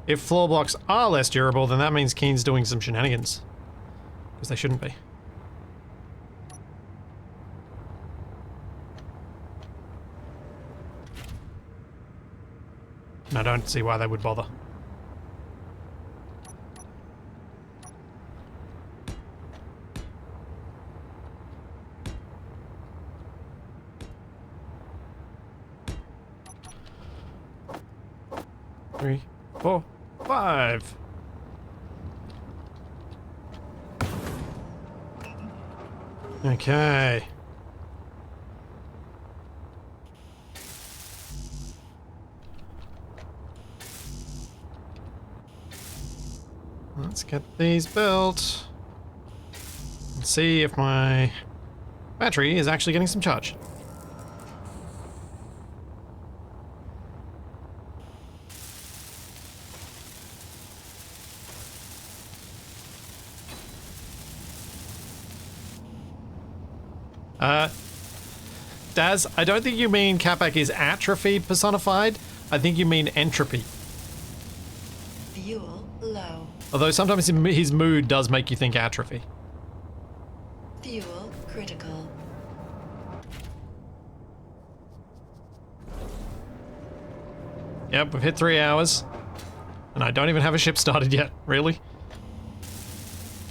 If floor blocks are less durable, then that means Keen's doing some shenanigans. Because they shouldn't be. And I don't see why they would bother. Three, 4, 5. Okay. Let's get these built. Let's see if my battery is actually getting some charge. Daz, I don't think you mean Capac is atrophy personified. I think you mean entropy. Fuel low. Although sometimes his mood does make you think atrophy. Fuel critical. Yep, we've hit 3 hours. And I don't even have a ship started yet, really.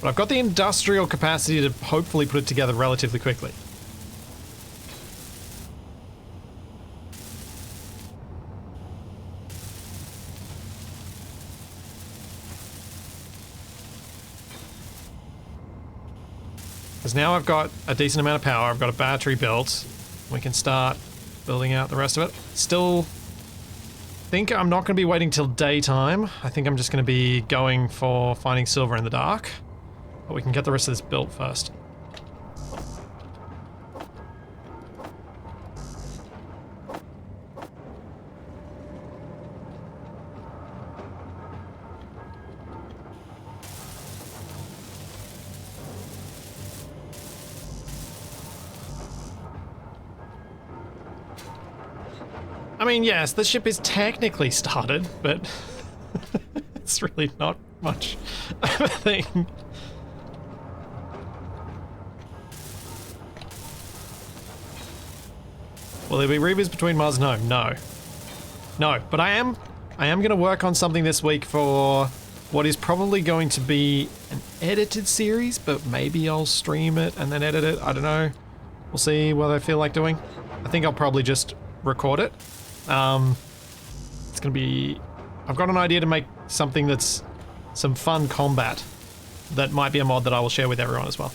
But I've got the industrial capacity to hopefully put it together relatively quickly. Because now I've got a decent amount of power, I've got a battery built, we can start building out the rest of it. Still think I'm not going to be waiting till daytime. I think I'm just going to be going for finding silver in the dark. But we can get the rest of this built first. mean, yes, the ship is technically started, but it's really not much of a thing. Will there be reavers between Mars and home? No. No, but I am going to work on something this week for what is probably going to be an edited series, but maybe I'll stream it and then edit it. I don't know. We'll see what I feel like doing. I think I'll probably just record it. It's going to be... I've got an idea to make something that's some fun combat that might be a mod that I will share with everyone as well.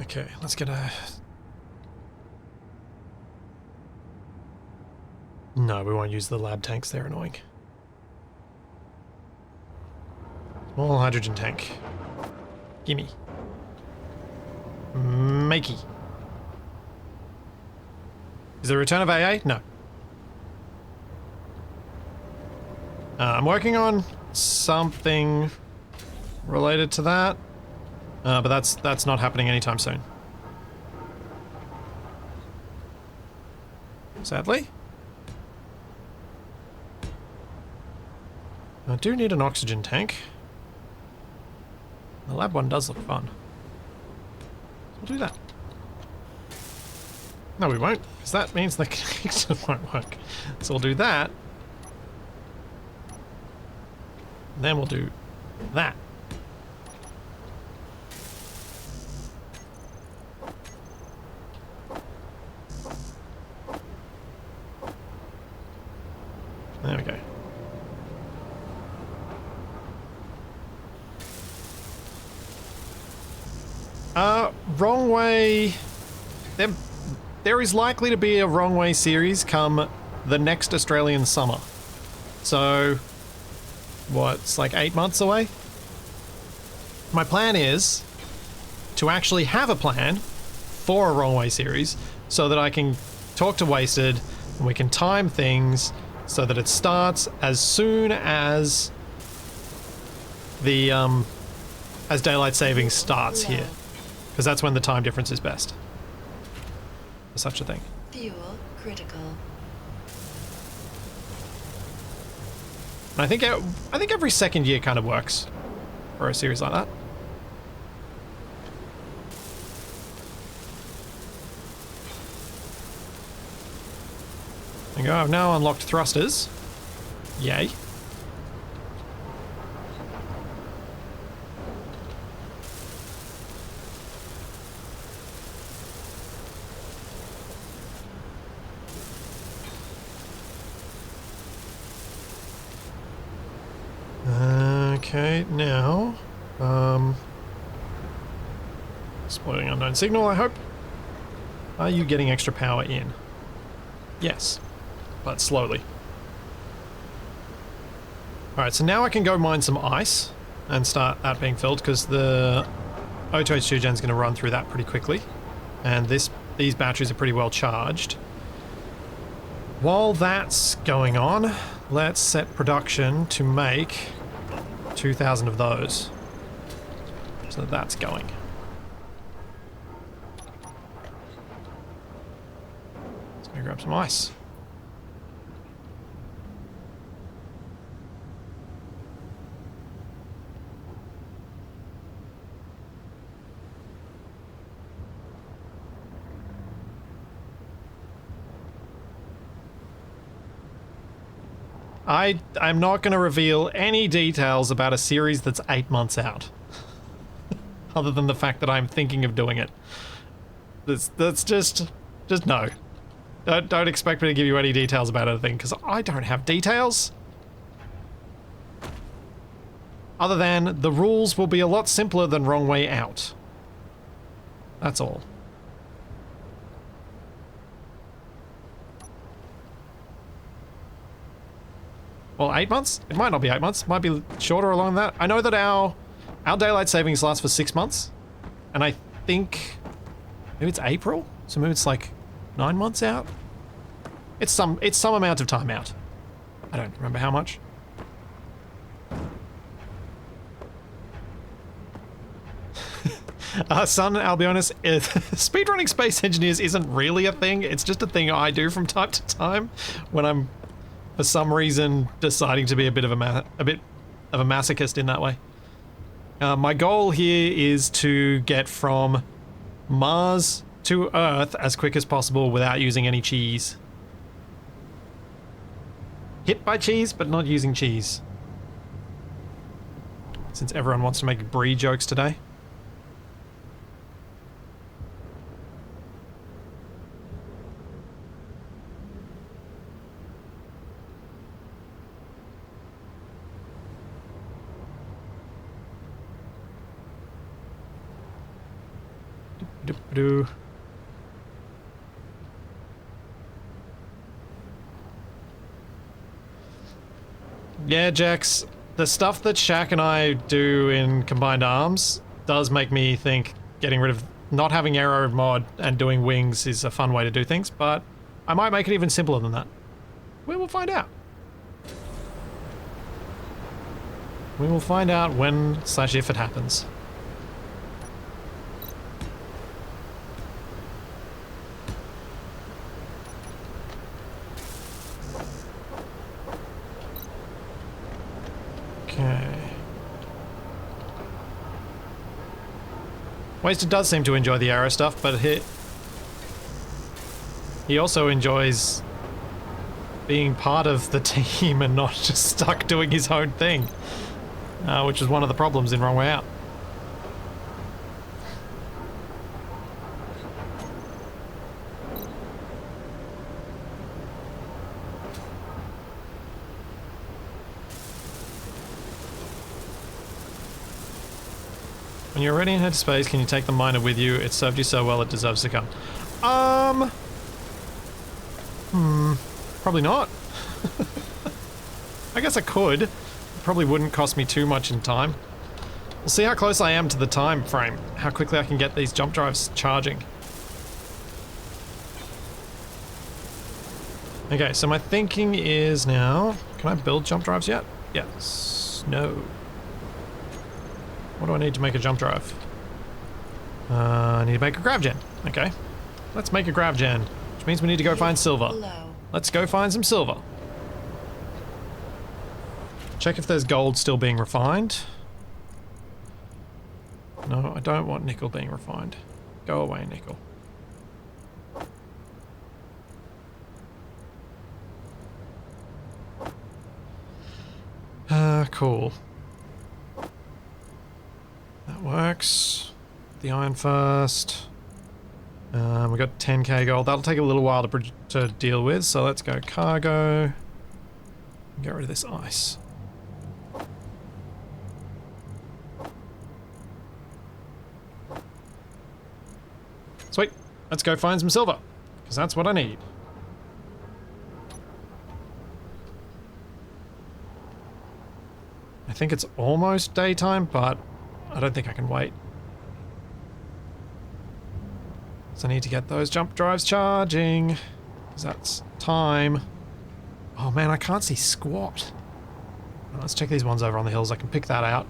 Okay, let's get a... No, we won't use the lab tanks, they're annoying. Small hydrogen tank. Gimme. Makey. Is there a return of AA? No. I'm working on something related to that. But that's not happening anytime soon. Sadly. I do need an oxygen tank. The lab one does look fun. We'll do that. No, we won't, because that means the connection won't work. So we'll do that. And then we'll do that. There we go. Wrong way. There is likely to be a Wrong Way series come the next Australian summer. So, what, it's like 8 months away? My plan is to actually have a plan for a Wrong Way series so that I can talk to Wasted and we can time things so that it starts as soon as the as daylight savings starts here, because that's when the time difference is best for such a thing. Fuel critical. And I think every second year kind of works for a series like that. There you go, I've now unlocked thrusters. Yay. Okay, now, exploiting unknown signal, I hope. Are you getting extra power in? Yes, but slowly. Alright, so now I can go mine some ice and start that being filled, because the O2H2 gen's going to run through that pretty quickly. And these batteries are pretty well charged. While that's going on, let's set production to make 2,000 of those. So that's going. Let's go grab some ice. I'm not going to reveal any details about a series that's 8 months out. Other than the fact that I'm thinking of doing it. That's just no. Don't expect me to give you any details about anything, because I don't have details. Other than the rules will be a lot simpler than Wrong Way Out. That's all. Well, 8 months? It might not be 8 months. It might be shorter along that. I know that our daylight savings lasts for 6 months. And I think maybe it's April? So maybe it's like 9 months out? It's some amount of time out. I don't remember how much. Son, I'll be honest, speedrunning Space Engineers isn't really a thing. It's just a thing I do from time to time when I'm, for some reason, deciding to be a bit of a masochist in that way. My goal here is to get from Mars to Earth as quick as possible without using any cheese. Hit by cheese, but not using cheese. Since everyone wants to make brie jokes today. Do. Yeah, Jax, the stuff that Shaq and I do in Combined Arms does make me think getting rid of not having aero mod and doing wings is a fun way to do things, but I might make it even simpler than that. We will find out. We will find out when/if it happens. Okay. Wasted does seem to enjoy the arrow stuff, but he also enjoys being part of the team and not just stuck doing his own thing, which is one of the problems in Wrong Way Out. When you're ready and head to space, can you take the miner with you? It served you so well, it deserves to come. Probably not. I guess I could. It probably wouldn't cost me too much in time. We'll see how close I am to the time frame, how quickly I can get these jump drives charging. Okay, so my thinking is now, can I build jump drives yet? Yes. No. What do I need to make a jump drive? I need to make a grav gen. Okay. Let's make a grav gen, which means we need to go find silver. Let's go find some silver. Check if there's gold still being refined. No, I don't want nickel being refined. Go away, nickel. Cool. That works. The iron first. We got 10k gold. That'll take a little while to deal with, so let's go cargo. Get rid of this ice. Sweet. Let's go find some silver, because that's what I need. I think it's almost daytime, but I don't think I can wait. So I need to get those jump drives charging, because that's time. Oh man, I can't see squat. Let's check these ones over on the hills. I can pick that out.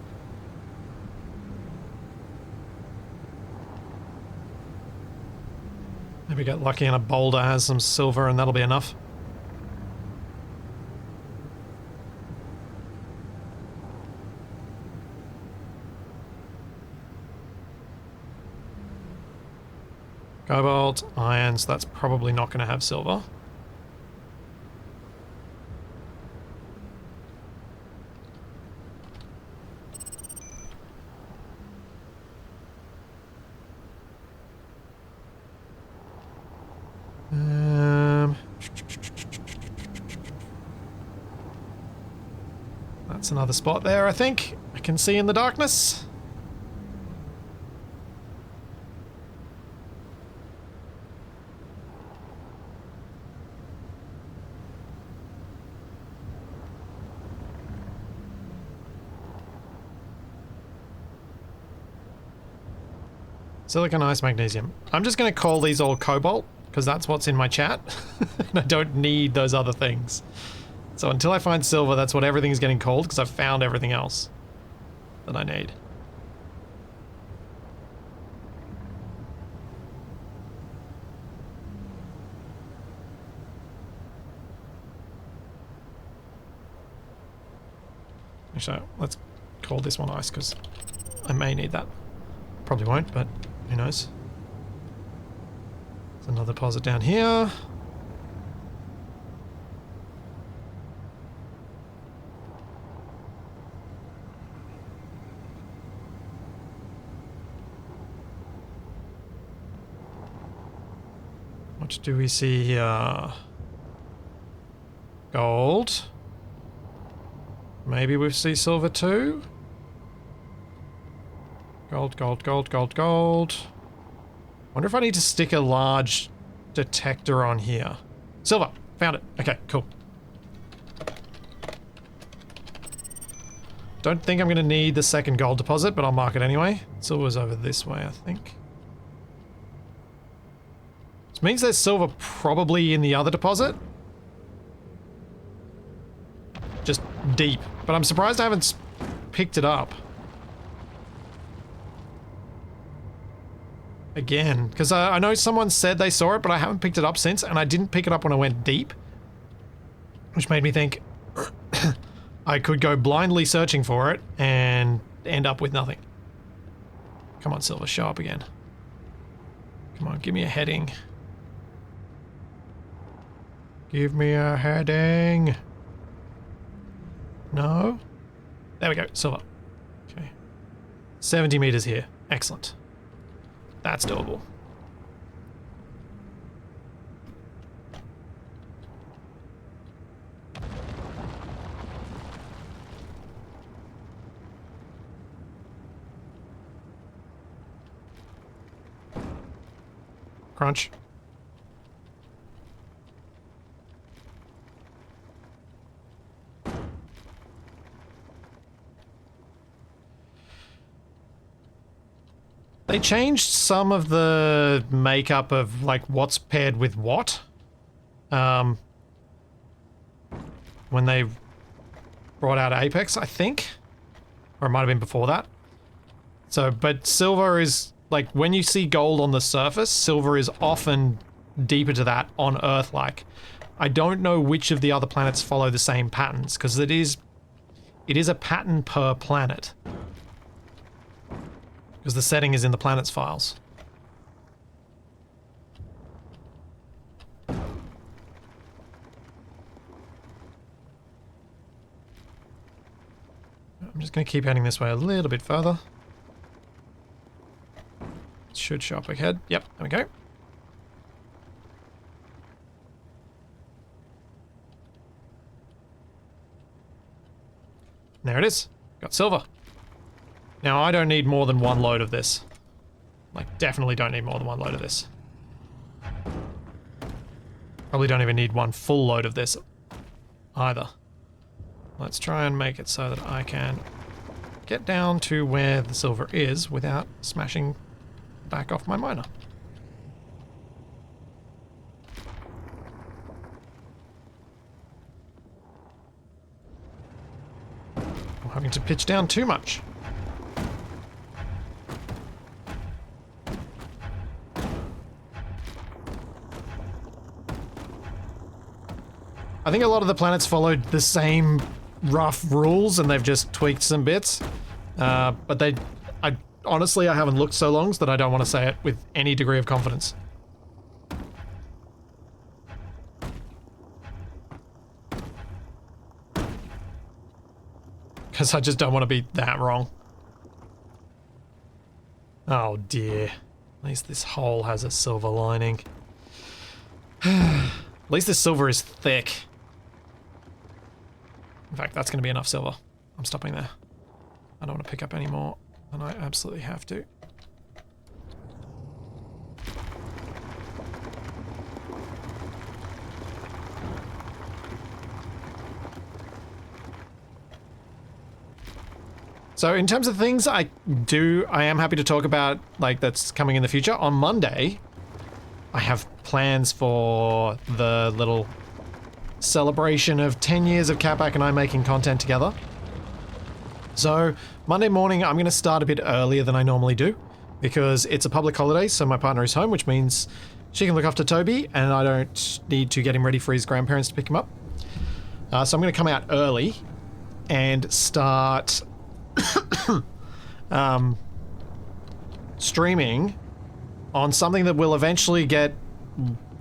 Maybe get lucky and a boulder has some silver and that'll be enough. Cobalt, iron, so that's probably not going to have silver. That's another spot there, I think. I can see in the darkness. Silicon, ice, magnesium. I'm just going to call these all cobalt, because that's what's in my chat. And I don't need those other things. So until I find silver, that's what everything's getting called, because I've found everything else that I need. Actually, let's call this one ice because I may need that. Probably won't, but who knows. There's another deposit down here. What do we see here? Gold. Maybe we see silver too? Gold, gold, gold, gold, gold. Wonder if I need to stick a large detector on here. Silver! Found it. Okay, cool. Don't think I'm going to need the second gold deposit, but I'll mark it anyway. Silver's over this way, I think. Which means there's silver probably in the other deposit. Just deep. But I'm surprised I haven't picked it up. Again, because I know someone said they saw it, but I haven't picked it up since, and I didn't pick it up when I went deep. Which made me think I could go blindly searching for it and end up with nothing. Come on, silver, show up again. Come on, give me a heading. Give me a heading. No? There we go, silver. Okay. 70 meters here. Excellent. That's doable. Crunch. They changed some of the makeup of like what's paired with what. When they brought out Apex, I think. Or it might have been before that. So, but silver is like when you see gold on the surface, silver is often deeper to that on Earth like. I don't know which of the other planets follow the same patterns, because it is a pattern per planet. Because the setting is in the planet's files. I'm just going to keep heading this way a little bit further. It should show up ahead. Yep, there we go. There it is. Got silver. Now, I don't need more than one load of this. Like, definitely don't need more than one load of this. Probably don't even need one full load of this either. Let's try and make it so that I can get down to where the silver is without smashing back off my miner. I'm having to pitch down too much. I think a lot of the planets followed the same rough rules and they've just tweaked some bits. But honestly, I haven't looked so long that I don't want to say it with any degree of confidence. Because I just don't want to be that wrong. Oh dear. At least this hole has a silver lining. At least this silver is thick. In fact, that's going to be enough silver. I'm stopping there. I don't want to pick up any more than I absolutely have to. So in terms of things I am happy to talk about, like, that's coming in the future. On Monday, I have plans for the little celebration of 10 years of Catback and I making content together. So Monday morning, I'm going to start a bit earlier than I normally do because it's a public holiday, so my partner is home, which means she can look after Toby and I don't need to get him ready for his grandparents to pick him up. So I'm going to come out early and start streaming on something that will eventually get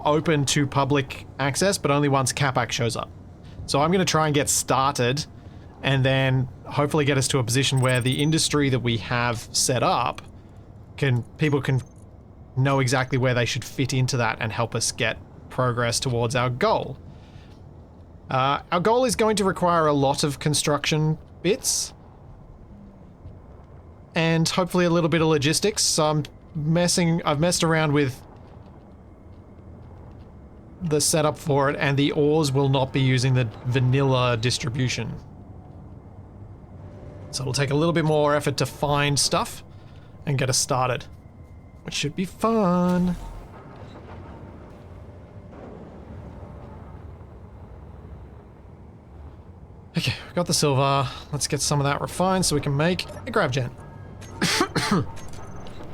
open to public access, but only once Capac shows up. So I'm going to try and get started and then hopefully get us to a position where the industry that we have set up people can know exactly where they should fit into that and help us get progress towards our goal. Our goal is going to require a lot of construction bits and hopefully a little bit of logistics. So I've messed around with the setup for it, and the ores will not be using the vanilla distribution. So it'll take a little bit more effort to find stuff and get us started, which should be fun. Okay, we've got the silver. Let's get some of that refined so we can make a grav gen.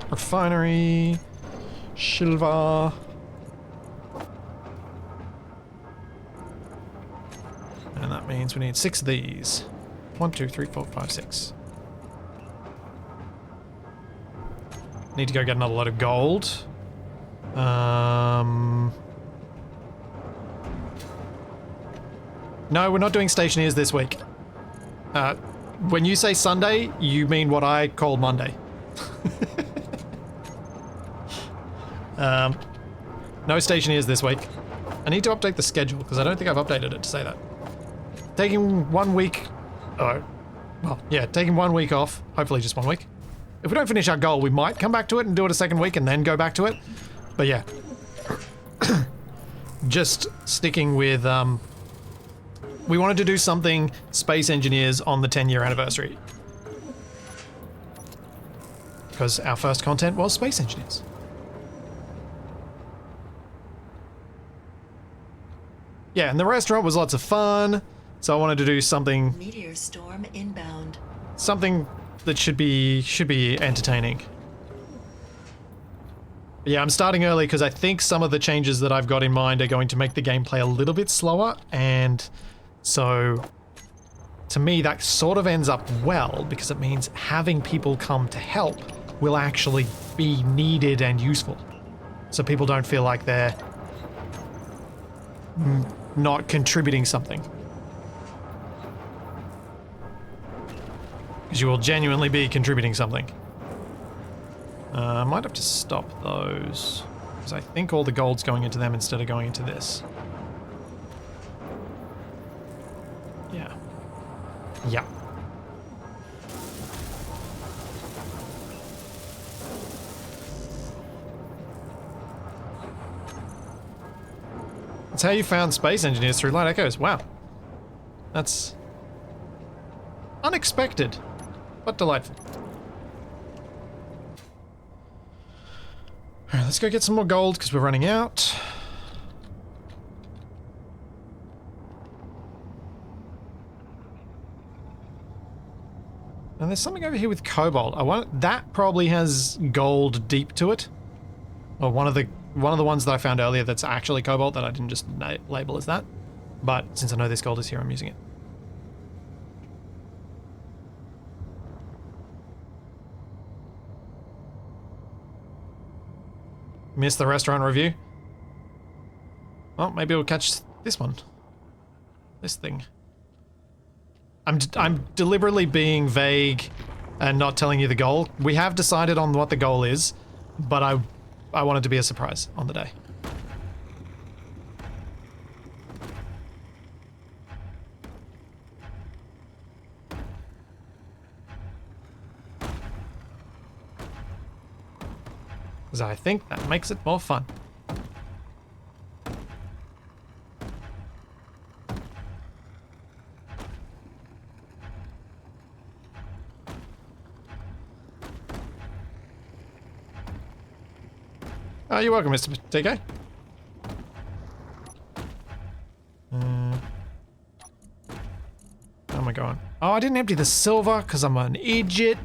Refinery, silver. And that means we need 6 of these. 1, 2, 3, 4, 5, 6. Need to go get another load of gold. No, we're not doing stationeers this week. When you say Sunday, you mean what I call Monday. No stationeers this week. I need to update the schedule because I don't think I've updated it to say that. Taking 1 week... Oh, well, yeah, taking 1 week off. Hopefully just 1 week. If we don't finish our goal, we might come back to it and do it a second week and then go back to it. But yeah. Just sticking with... we wanted to do something Space Engineers on the 10-year anniversary. Because our first content was Space Engineers. Yeah, and the restaurant was lots of fun, so I wanted to do something... Meteor storm inbound. Something that should be entertaining. But yeah, I'm starting early because I think some of the changes that I've got in mind are going to make the gameplay a little bit slower, and so to me that sort of ends up well because it means having people come to help will actually be needed and useful. So people don't feel like they're not contributing something. Because you will genuinely be contributing something. I might have to stop those. Because I think all the gold's going into them instead of going into this. Yeah. Yeah. That's how you found Space Engineers through Light Echoes. Wow. That's unexpected, but delightful. Alright, let's go get some more gold because we're running out. And there's something over here with cobalt. That probably has gold deep to it. Or one of the ones that I found earlier that's actually cobalt that I didn't just label as that. But since I know this gold is here, I'm using it. Missed the restaurant review? Well, maybe we'll catch this one. This thing. I'm deliberately being vague and not telling you the goal. We have decided on what the goal is, but I want it to be a surprise on the day. Because I think that makes it more fun. Oh, you're welcome, Mr. TK. How am I going? Oh, I didn't empty the silver because I'm an idiot.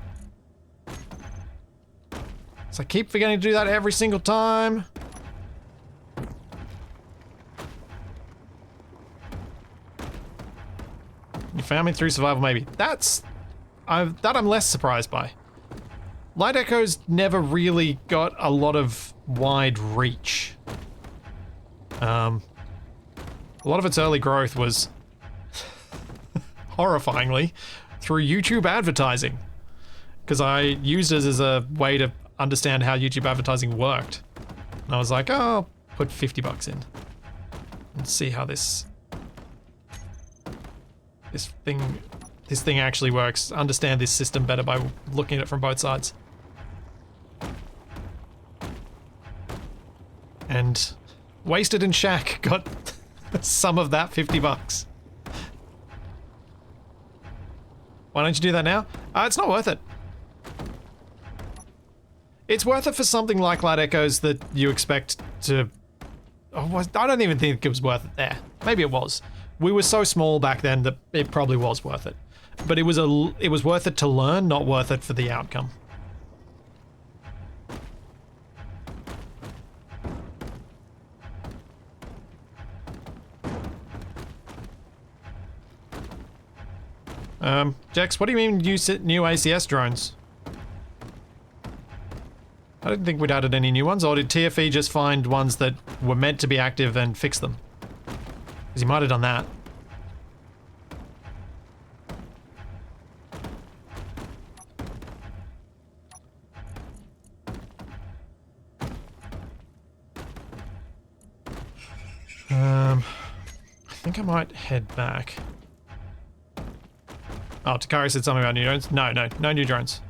So I keep forgetting to do that every single time. You found me through survival, maybe. That I'm less surprised by. Light Echoes never really got a lot of wide reach. A lot of its early growth was horrifyingly through YouTube advertising, because I used it as a way to understand how YouTube advertising worked. And I was like, oh, I'll put $50 in and see how this thing actually works. Understand this system better by looking at it from both sides. And Wasted and Shaq got some of that $50. Why don't you do that now? It's not worth it. It's worth it for something like Light Echoes that you expect to... Oh, I don't even think it was worth it there. Maybe it was. We were so small back then that it probably was worth it. But it was worth it to learn, not worth it for the outcome. Jex, what do you mean new ACS drones? I didn't think we'd added any new ones, or did TFE just find ones that were meant to be active and fix them? Because he might have done that. I think I might head back. Oh, Takari said something about new drones. No new drones.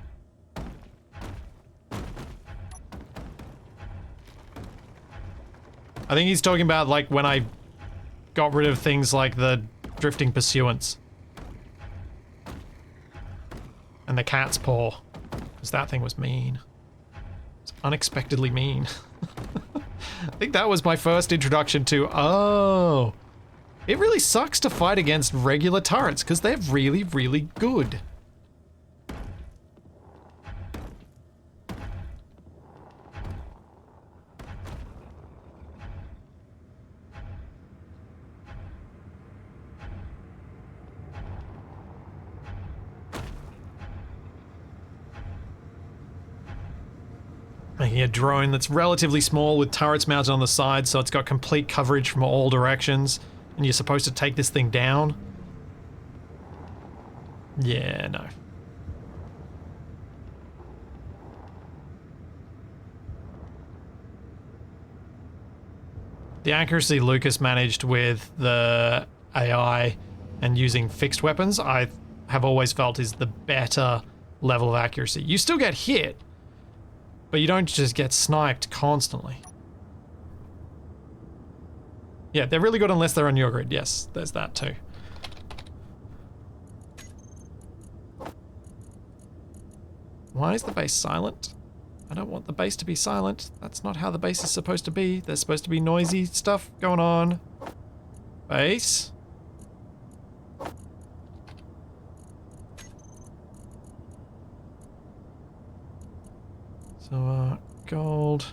I think he's talking about like when I got rid of things like the drifting pursuance. And the cat's paw. Because that thing was mean. It's unexpectedly mean. I think that was my first introduction to, oh, it really sucks to fight against regular turrets because they're really, really good. Making a drone that's relatively small with turrets mounted on the side, so it's got complete coverage from all directions, and you're supposed to take this thing down. Yeah, no. The accuracy Lucas managed with the AI and using fixed weapons, I have always felt is the better level of accuracy. You still get hit, but you don't just get sniped constantly. Yeah, they're really good unless they're on your grid. Yes, there's that too. Why is the base silent? I don't want the base to be silent. That's not how the base is supposed to be. There's supposed to be noisy stuff going on. Base. So, gold.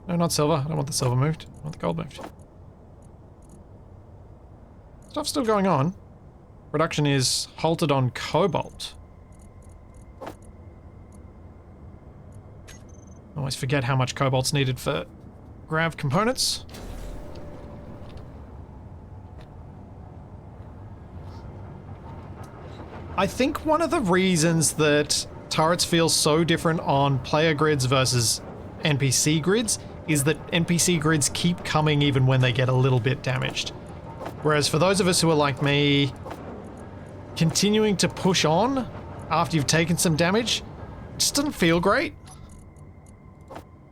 No, not silver. I don't want the silver moved. I want the gold moved. Stuff's still going on. Production is halted on cobalt. I always forget how much cobalt's needed for grav components. I think one of the reasons that turrets feel so different on player grids versus NPC grids is that NPC grids keep coming even when they get a little bit damaged. Whereas for those of us who are like me, continuing to push on after you've taken some damage just doesn't feel great.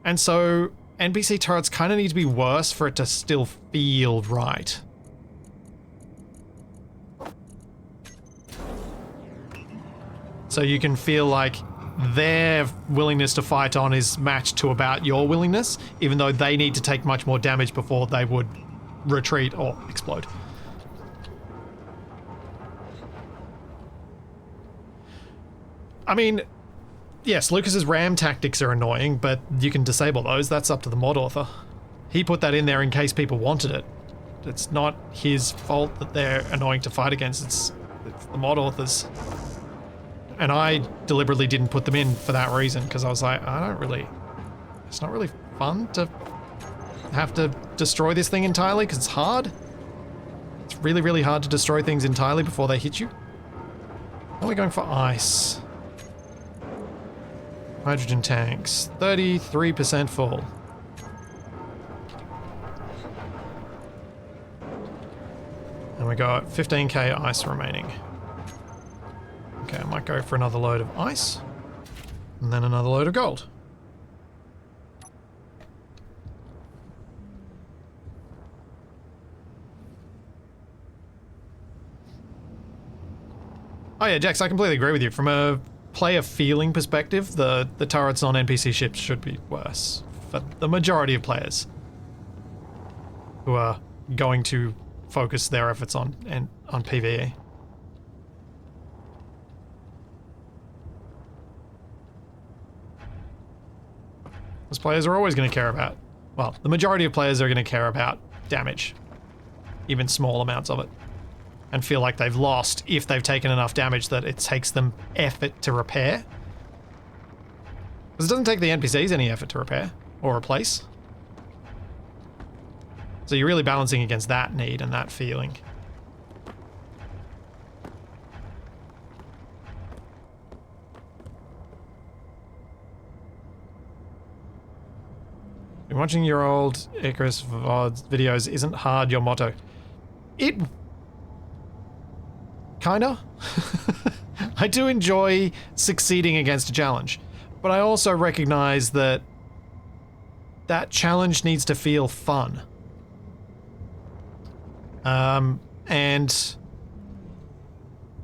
And so NPC turrets kind of need to be worse for it to still feel right. So you can feel like their willingness to fight on is matched to about your willingness, even though they need to take much more damage before they would retreat or explode. I mean, yes, Lucas's RAM tactics are annoying, but you can disable those. That's up to the mod author. He put that in there in case people wanted it. It's not his fault that they're annoying to fight against. It's the mod authors. And I deliberately didn't put them in for that reason, because I was like, it's not really fun to have to destroy this thing entirely, because it's hard. It's really, really hard to destroy things entirely before they hit you. Are we going for ice? Hydrogen tanks, 33% full. And we got 15k ice remaining. Okay, I might go for another load of ice. And then another load of gold. Oh yeah, Jax, I completely agree with you. From a player feeling perspective, the turrets on NPC ships should be worse for the majority of players who are going to focus their efforts on PvE. Those players are always going to care about, well, the majority of players are going to care about damage, even small amounts of it, and feel like they've lost if they've taken enough damage that it takes them effort to repair. Because it doesn't take the NPCs any effort to repair or replace. So you're really balancing against that need and that feeling. Been watching your old Icarus VODs videos isn't hard your motto. It... kinda. I do enjoy succeeding against a challenge, but I also recognize that that challenge needs to feel fun. And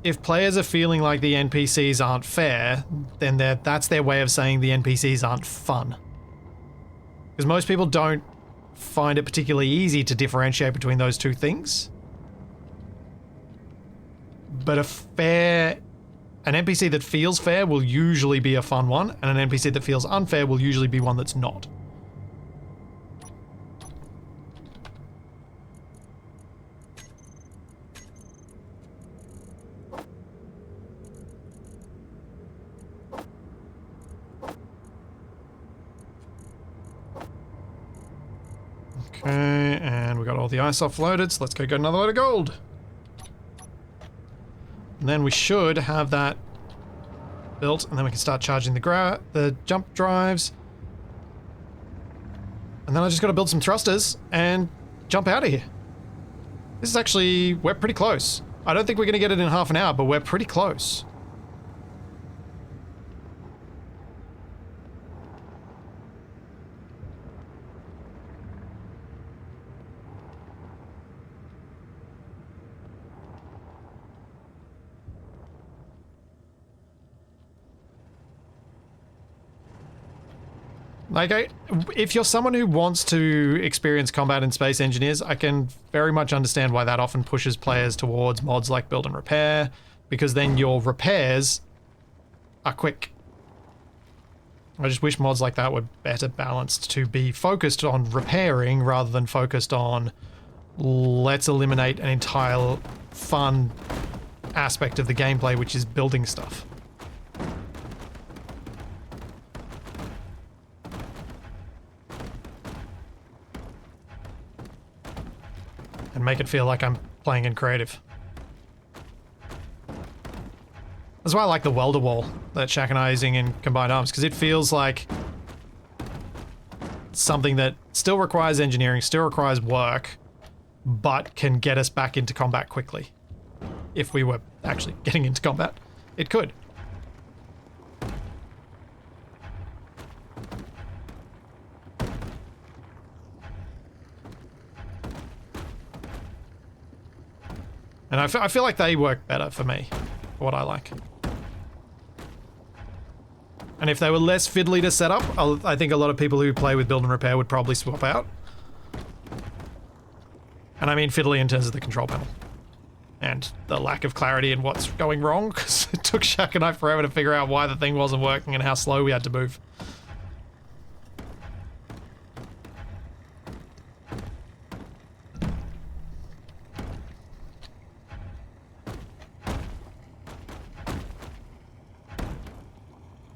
if players are feeling like the NPCs aren't fair, then that's their way of saying the NPCs aren't fun. Because most people don't find it particularly easy to differentiate between those two things. But an NPC that feels fair will usually be a fun one, and an NPC that feels unfair will usually be one that's not. Okay, and we got all the ice offloaded, so let's go get another load of gold. And then we should have that built, and then we can start charging the jump drives. And then I just gotta build some thrusters and jump out of here. This is actually, we're pretty close. I don't think we're gonna get it in half an hour, but we're pretty close. Like, if you're someone who wants to experience combat in Space Engineers, I can very much understand why that often pushes players towards mods like Build and Repair, because then your repairs are quick. I just wish mods like that were better balanced to be focused on repairing rather than focused on let's eliminate an entire fun aspect of the gameplay, which is building stuff. And make it feel like I'm playing in creative. That's why I like the welder wall that Shaq and I are using in Combined Arms, because it feels like something that still requires engineering, still requires work, but can get us back into combat quickly. If we were actually getting into combat, it could. And I feel like they work better for me, for what I like. And if they were less fiddly to set up, I think a lot of people who play with Build and Repair would probably swap out. And I mean fiddly in terms of the control panel. and the lack of clarity in what's going wrong, because it took Shaq and I forever to figure out why the thing wasn't working and how slow we had to move.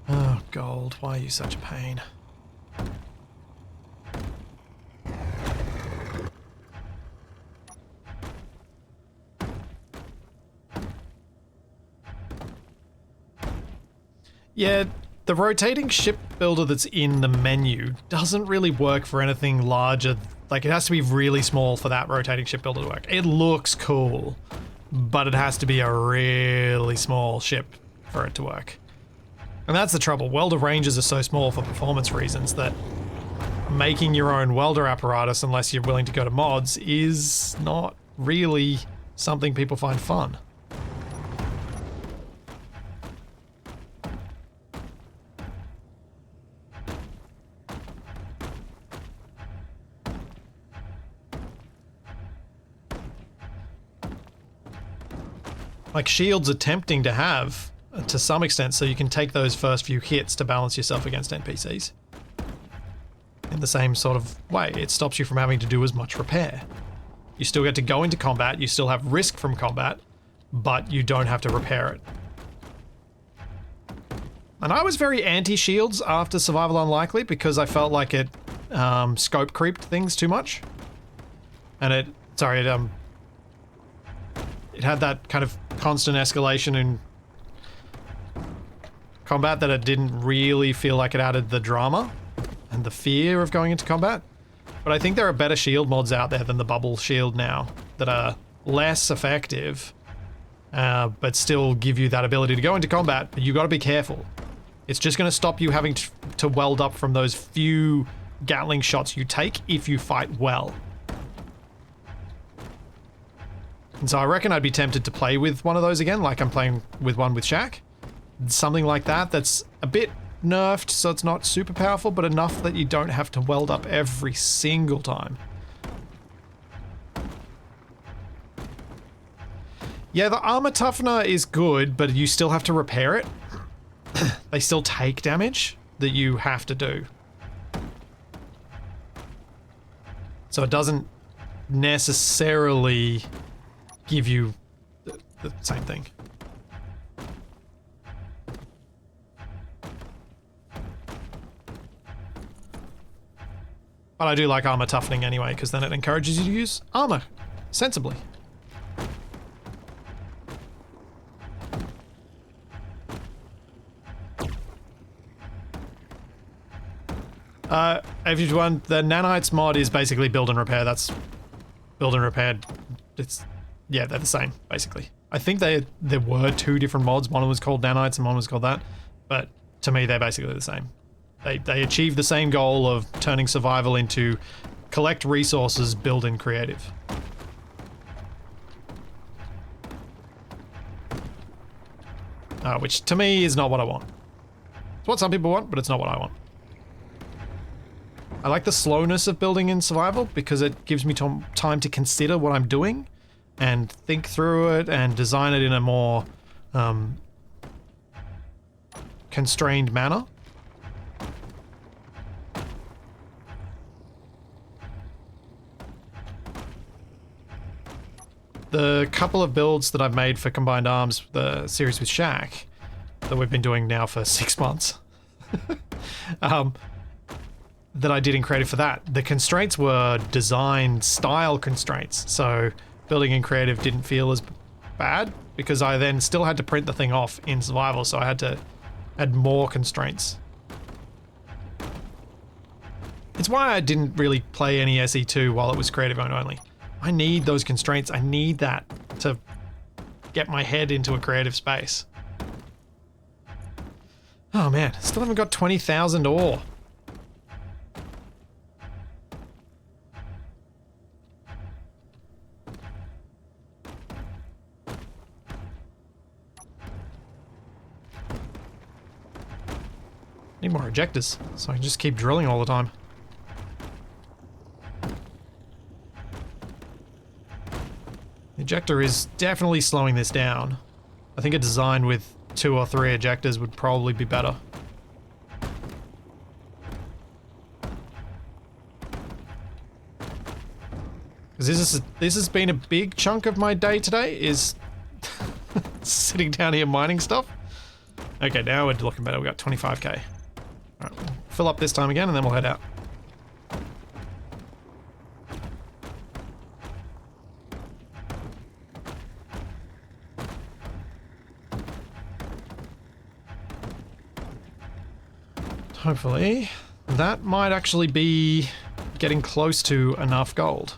Oh, gold, why are you such a pain? Yeah, the rotating ship builder that's in the menu doesn't really work for anything larger. Like, it has to be really small for that rotating ship builder to work. It looks cool, but it has to be a really small ship for it to work. And that's the trouble. Welder ranges are so small for performance reasons that making your own welder apparatus, unless you're willing to go to mods, is not really something people find fun. Like, shields are tempting to have, to some extent, so you can take those first few hits to balance yourself against NPCs. In the same sort of way, it stops you from having to do as much repair. You still get to go into combat, you still have risk from combat, but you don't have to repair it. And I was very anti-shields after Survival Unlikely because I felt like it scope creeped things too much. And it had that kind of constant escalation in combat that it didn't really feel like it added the drama and the fear of going into combat. But I think there are better shield mods out there than the bubble shield now that are less effective, but still give you that ability to go into combat, but you got to be careful. It's just going to stop you having to weld up from those few Gatling shots you take if you fight well. And so I reckon I'd be tempted to play with one of those again, like I'm playing with one with Shaq. Something like that that's a bit nerfed, so it's not super powerful, but enough that you don't have to weld up every single time. Yeah, the armor toughener is good, but you still have to repair it. They still take damage that you have to do. So it doesn't necessarily give you the same thing. But I do like armor toughening anyway, because then it encourages you to use armor sensibly. Everyone, the nanites mod is basically build and repair. That's build and repair. Yeah, they're the same, basically. I think there were two different mods. One was called nanites and one was called that. But to me, they're basically the same. They achieve the same goal of turning survival into collect resources, build in creative. Which to me is not what I want. It's what some people want, but it's not what I want. I like the slowness of building in survival because it gives me time to consider what I'm doing and think through it and design it in a more constrained manner. The couple of builds that I've made for Combined Arms, the series with Shaq, that we've been doing now for 6 months, that I did in creative for that, the constraints were design style constraints. So building in creative didn't feel as bad because I then still had to print the thing off in survival, so I had to add more constraints. It's why I didn't really play any SE2 while it was creative mode only. I need those constraints. I need that to get my head into a creative space. Oh man, still haven't got 20,000 ore. Need more ejectors, so I can just keep drilling all the time. Ejector is definitely slowing this down. I think a design with 2 or 3 ejectors would probably be better. Because this has been a big chunk of my day today, is sitting down here mining stuff. Okay, now we're looking better. We got 25k. Alright, we'll fill up this time again and then we'll head out. Hopefully, that might actually be getting close to enough gold.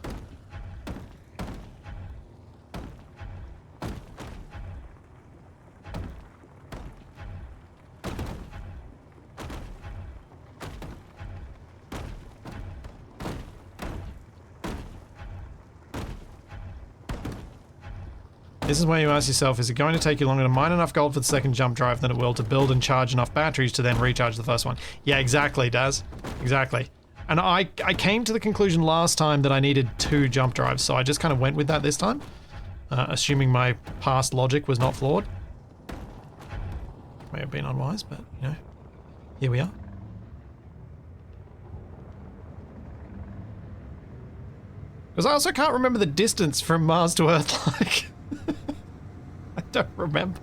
This is where you ask yourself, is it going to take you longer to mine enough gold for the second jump drive than it will to build and charge enough batteries to then recharge the first one? Yeah, exactly, Daz. Exactly. And I came to the conclusion last time that I needed 2 jump drives, so I just kind of went with that this time, assuming my past logic was not flawed. May have been unwise, but, you know, here we are. Because I also can't remember the distance from Mars to Earth, like... I don't remember.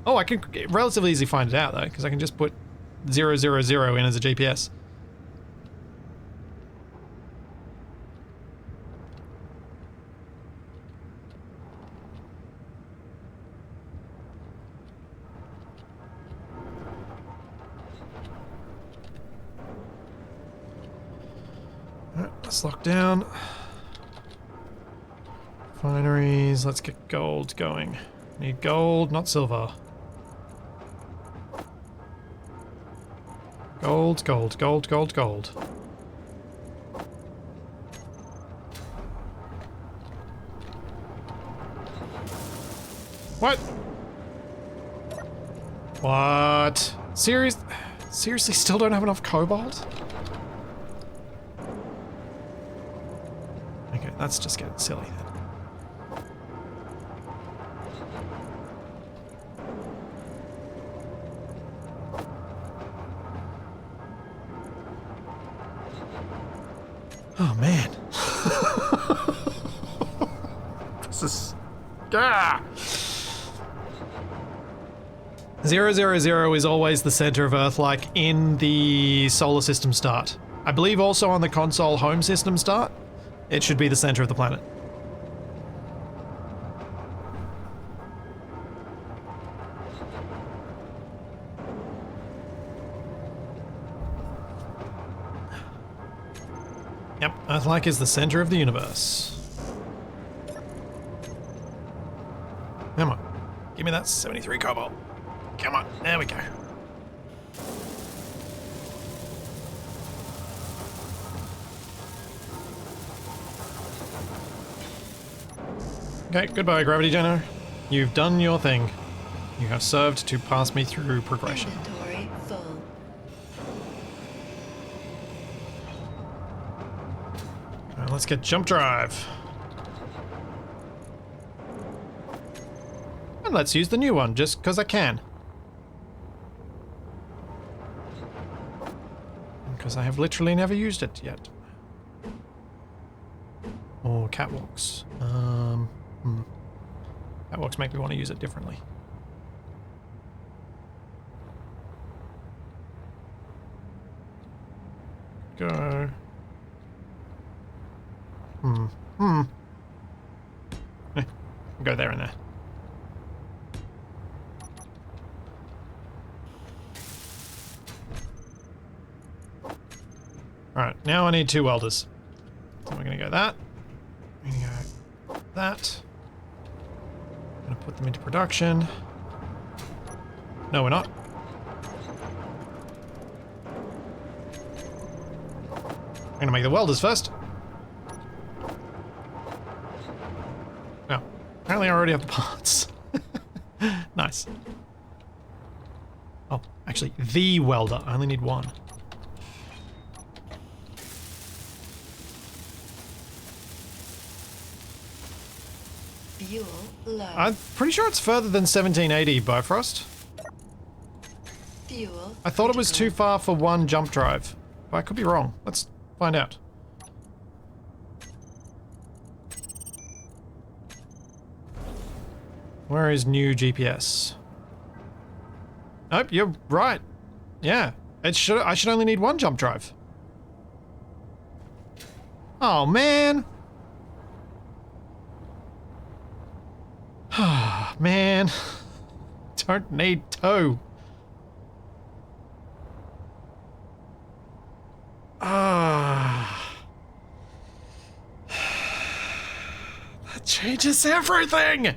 Oh, I can relatively easily find it out though, because I can just put 000 in as a GPS. Alright, let's lock down. Refineries, let's get gold going. Need gold, not silver. Gold, gold, gold, gold, gold. What? What? Seriously still don't have enough cobalt? Okay, that's just getting silly then. Oh man. This is... Ah! 000 is always the center of Earth, like in the solar system start. I believe also on the console home system start, it should be the center of the planet. Yep, Earth-like is the center of the universe. Come on, give me that 73 cobalt. Come on, there we go. Okay, goodbye, Gravity Jenner. You've done your thing. You have served to pass me through progression. Inventory full. Alright, let's get jump drive. And let's use the new one, just because I can. Because I have literally never used it yet. Or catwalks. Catwalks make me want to use it differently. Go. Go there and there. Alright, now I need 2 welders. So we're gonna go that. We're gonna go that. I'm gonna put them into production. No, we're not. I'm gonna make the welders first. No. Apparently I already have the parts. Nice. Oh, actually, the welder. I only need 1. Fuel low. I'm pretty sure it's further than 1780, Bifrost. Fuel. I thought it was too critical. far for one jump drive. But I could be wrong. Let's find out. Where is new GPS? Nope, you're right. Yeah. I should only need one jump drive. Oh, man. Man. Don't need two. Ah. That changes everything.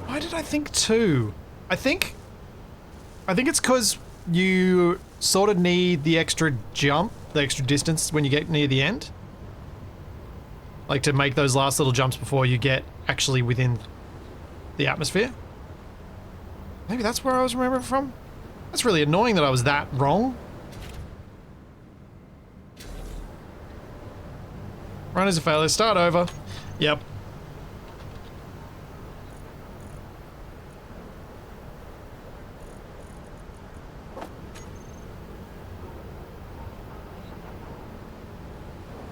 Why did I think two? I think it's because you sort of need the extra jump, the extra distance when you get near the end. Like to make those last little jumps before you get actually within the atmosphere. Maybe that's where I was remembering from. That's really annoying that I was that wrong. Run is a failure. Start over. Yep.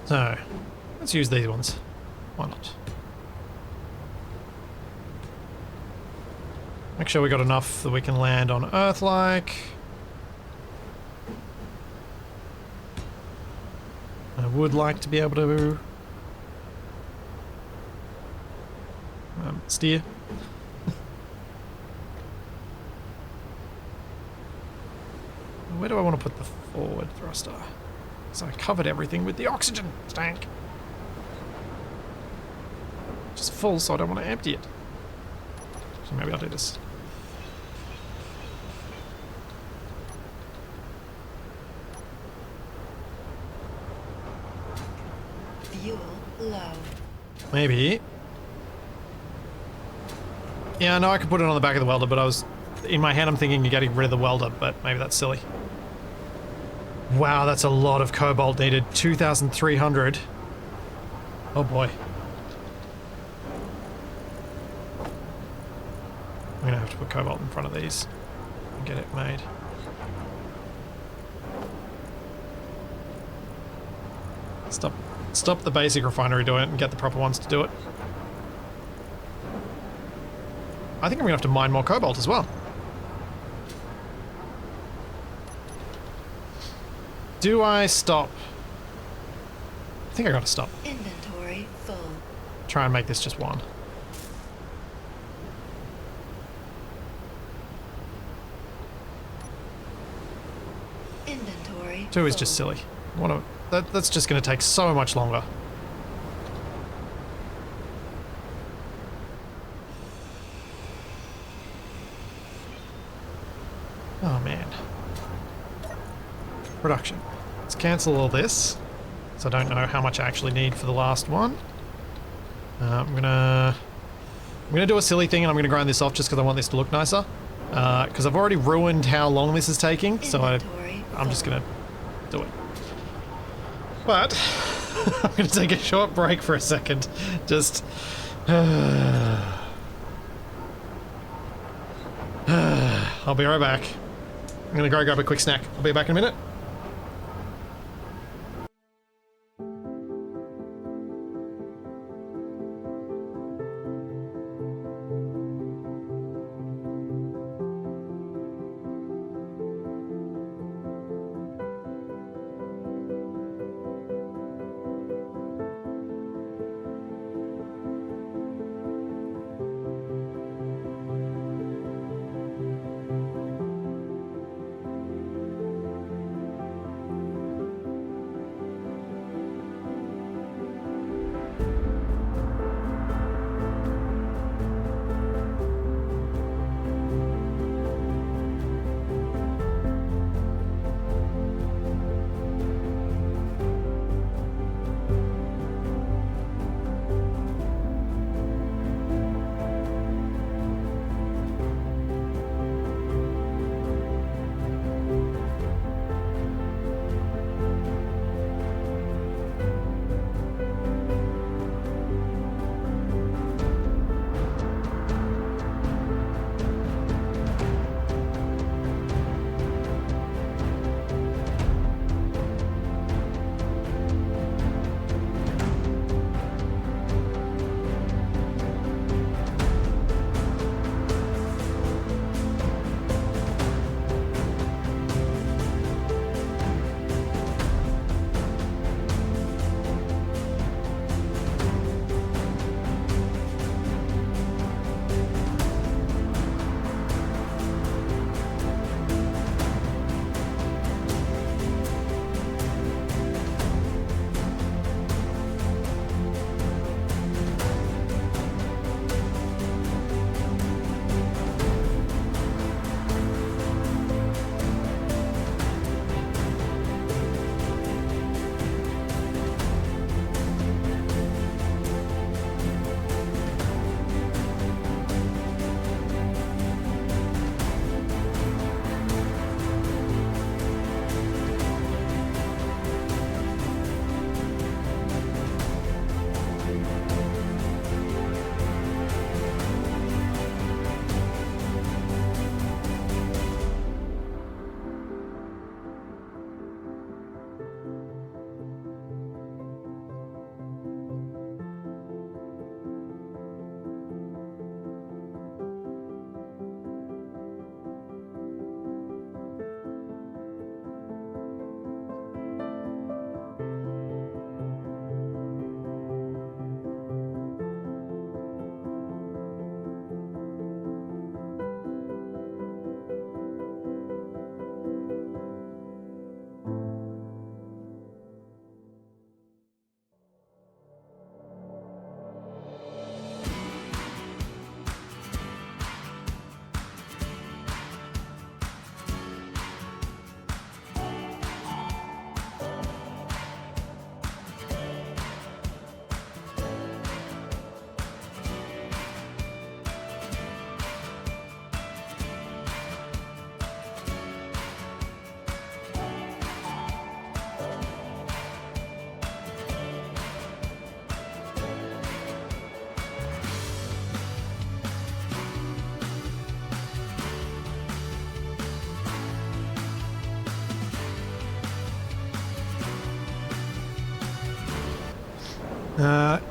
So, let's use these ones. Why not? Make sure we got enough that we can land on Earth-like. I would like to be able to steer. Where do I want to put the forward thruster? So I covered everything with the oxygen tank. Just full, so I don't want to empty it. So maybe I'll do this. Fuel low. Maybe. Yeah, no, I could put it on the back of the welder, but I was... In my head, I'm thinking you're getting rid of the welder, but maybe that's silly. Wow, that's a lot of cobalt needed. 2,300. Oh boy. I'm gonna have to put cobalt in front of these and get it made. Stop the basic refinery doing it and get the proper ones to do it. I think I'm gonna have to mine more cobalt as well. Do I stop? I think I gotta stop. Inventory full. Try and make this just one. Inventory. Two is full. just silly. That's just gonna take so much longer. Oh man. Production. Let's cancel all this. So I don't know how much I actually need for the last one. I'm gonna do a silly thing and I'm gonna grind this off just because I want this to look nicer. Because I've already ruined how long this is taking, so I'm just gonna do it. But I'm gonna take a short break for a second. Just I'll be right back. I'm gonna go grab a quick snack. I'll be back in a minute.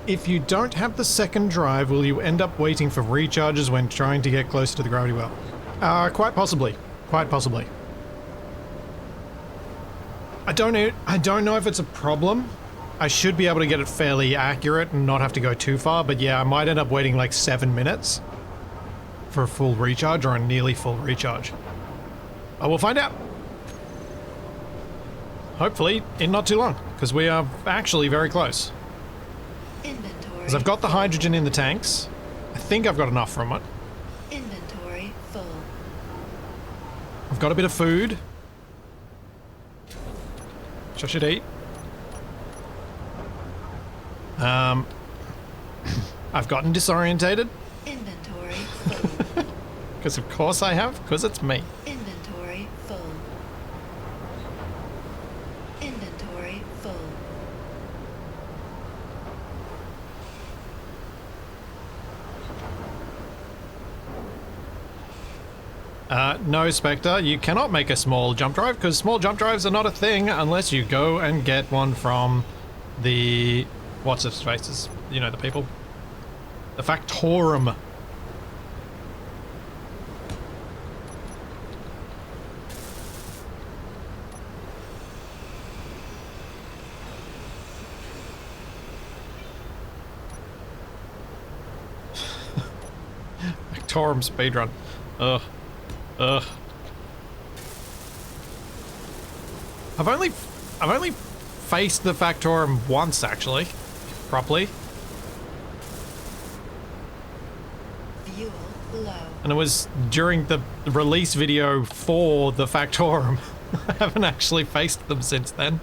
If you don't have the second drive, will you end up waiting for recharges when trying to get closer to the gravity well? Quite possibly. Quite possibly. I don't know if it's a problem. I should be able to get it fairly accurate and not have to go too far, but yeah, I might end up waiting like 7 minutes for a full recharge or a nearly full recharge. I will find out. Hopefully in not too long, because we are actually very close. Inventory. Because I've got the hydrogen in the tanks. I think I've got enough from it. Inventory full. I've got a bit of food, which I should eat. I've gotten disorientated. Inventory full. Because of course I have, because it's me. Inventory full. Inventory full. No, Spectre, you cannot make a small jump drive, because small jump drives are not a thing unless you go and get one from the... what's its faces? You know, the people. The Factorum. Factorum speedrun. Ugh. Ugh. I've only faced the Factorum once, actually. Properly. Fuel low. And it was during the release video for the Factorum. I haven't actually faced them since then.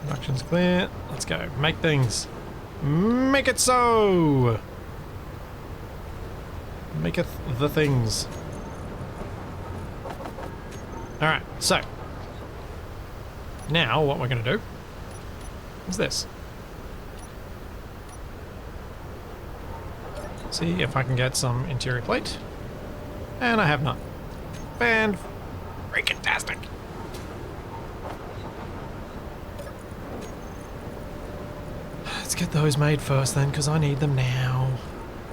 Production's clear. Let's go. Make things. Make it so! Maketh the things. Alright, so. Now, what we're going to do is this. See if I can get some interior plate. And I have none. Fan-freaking-tastic. Let's get those made first then, because I need them now.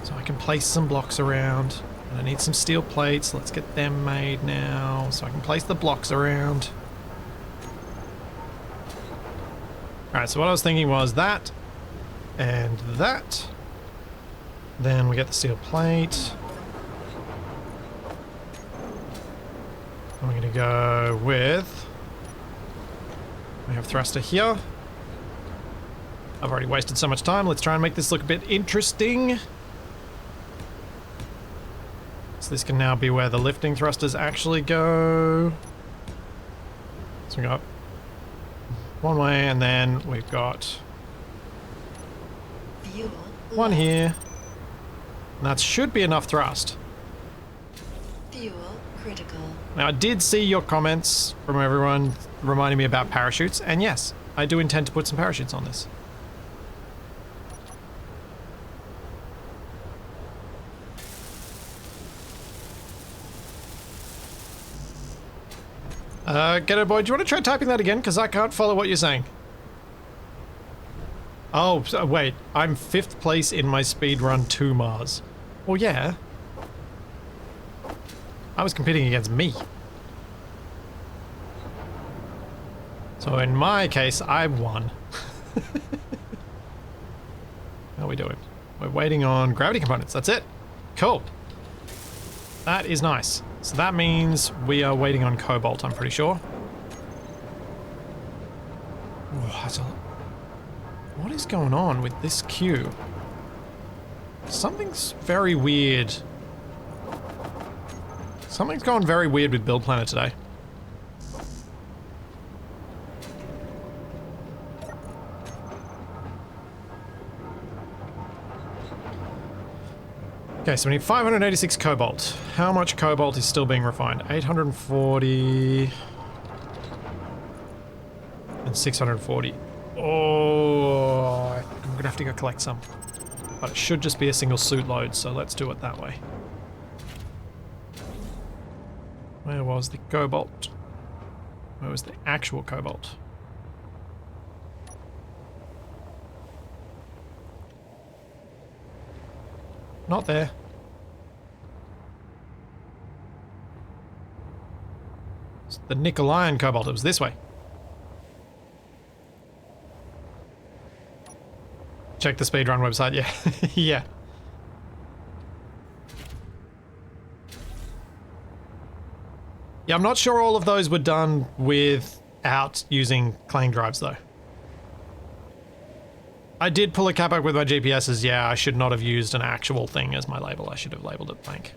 So I can place some blocks around. And I need some steel plates. Let's get them made now, so I can place the blocks around. Alright, so what I was thinking was that, and that. Then we get the steel plate. I'm going to go with... we have thruster here. I've already wasted so much time. Let's try and make this look a bit interesting. So this can now be where the lifting thrusters actually go. So we got one way, and then we've got Fuel one low. here. And that should be enough thrust. Fuel critical. Now, I did see your comments from everyone reminding me about parachutes, and yes, I do intend to put some parachutes on this. Ghetto Boy, do you want to try typing that again? Because I can't follow what you're saying. Oh, so wait. I'm 5th place in my speedrun to Mars. Well, yeah. I was competing against me. So in my case, I won. How are we doing? We're waiting on gravity components. That's it. Cool. That is nice. So that means we are waiting on cobalt, I'm pretty sure. What is going on with this queue? Something's very weird. Something's gone very weird with Build Planner today. Okay, so we need 586 cobalt. How much cobalt is still being refined? 840... and 640. Oh, I'm gonna have to go collect some. But it should just be a single suit load, so let's do it that way. Where was the cobalt? Where was the actual cobalt? Not there. It's the nickel iron cobalt. It was this way. Check the speedrun website. Yeah. Yeah. Yeah, I'm not sure all of those were done without using clang drives, though. I did pull a cap up with my GPSs. Yeah, I should not have used an actual thing as my label. I should have labeled it blank.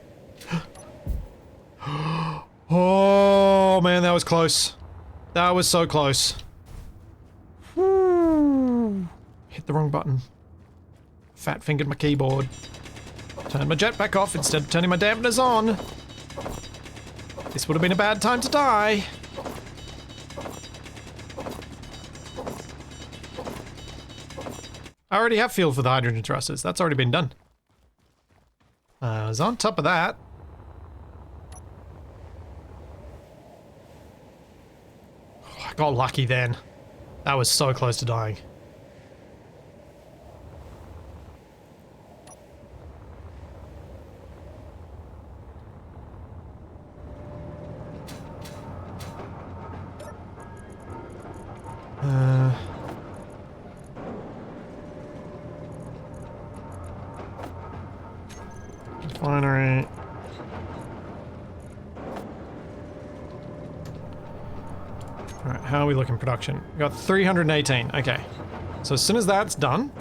Oh, man, that was close. That was so close. Woo. Hit the wrong button. Fat-fingered my keyboard. Turned my jetpack off instead of turning my dampeners on. This would have been a bad time to die. I already have fuel for the hydrogen thrusters. That's already been done. I was on top of that. Oh, I got lucky then. That was so close to dying. Refinery. Alright, how are we looking production? We got 318. Okay. So as soon as that's done,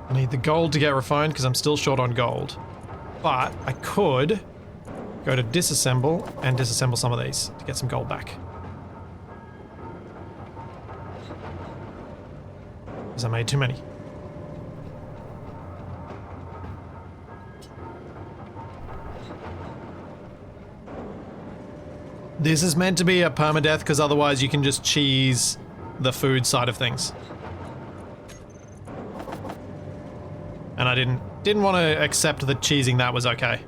I need the gold to get refined because I'm still short on gold. But I could go to disassemble and disassemble some of these to get some gold back. Because I made too many. This is meant to be a permadeath because otherwise you can just cheese the food side of things. And I didn't want to accept that cheesing that was okay.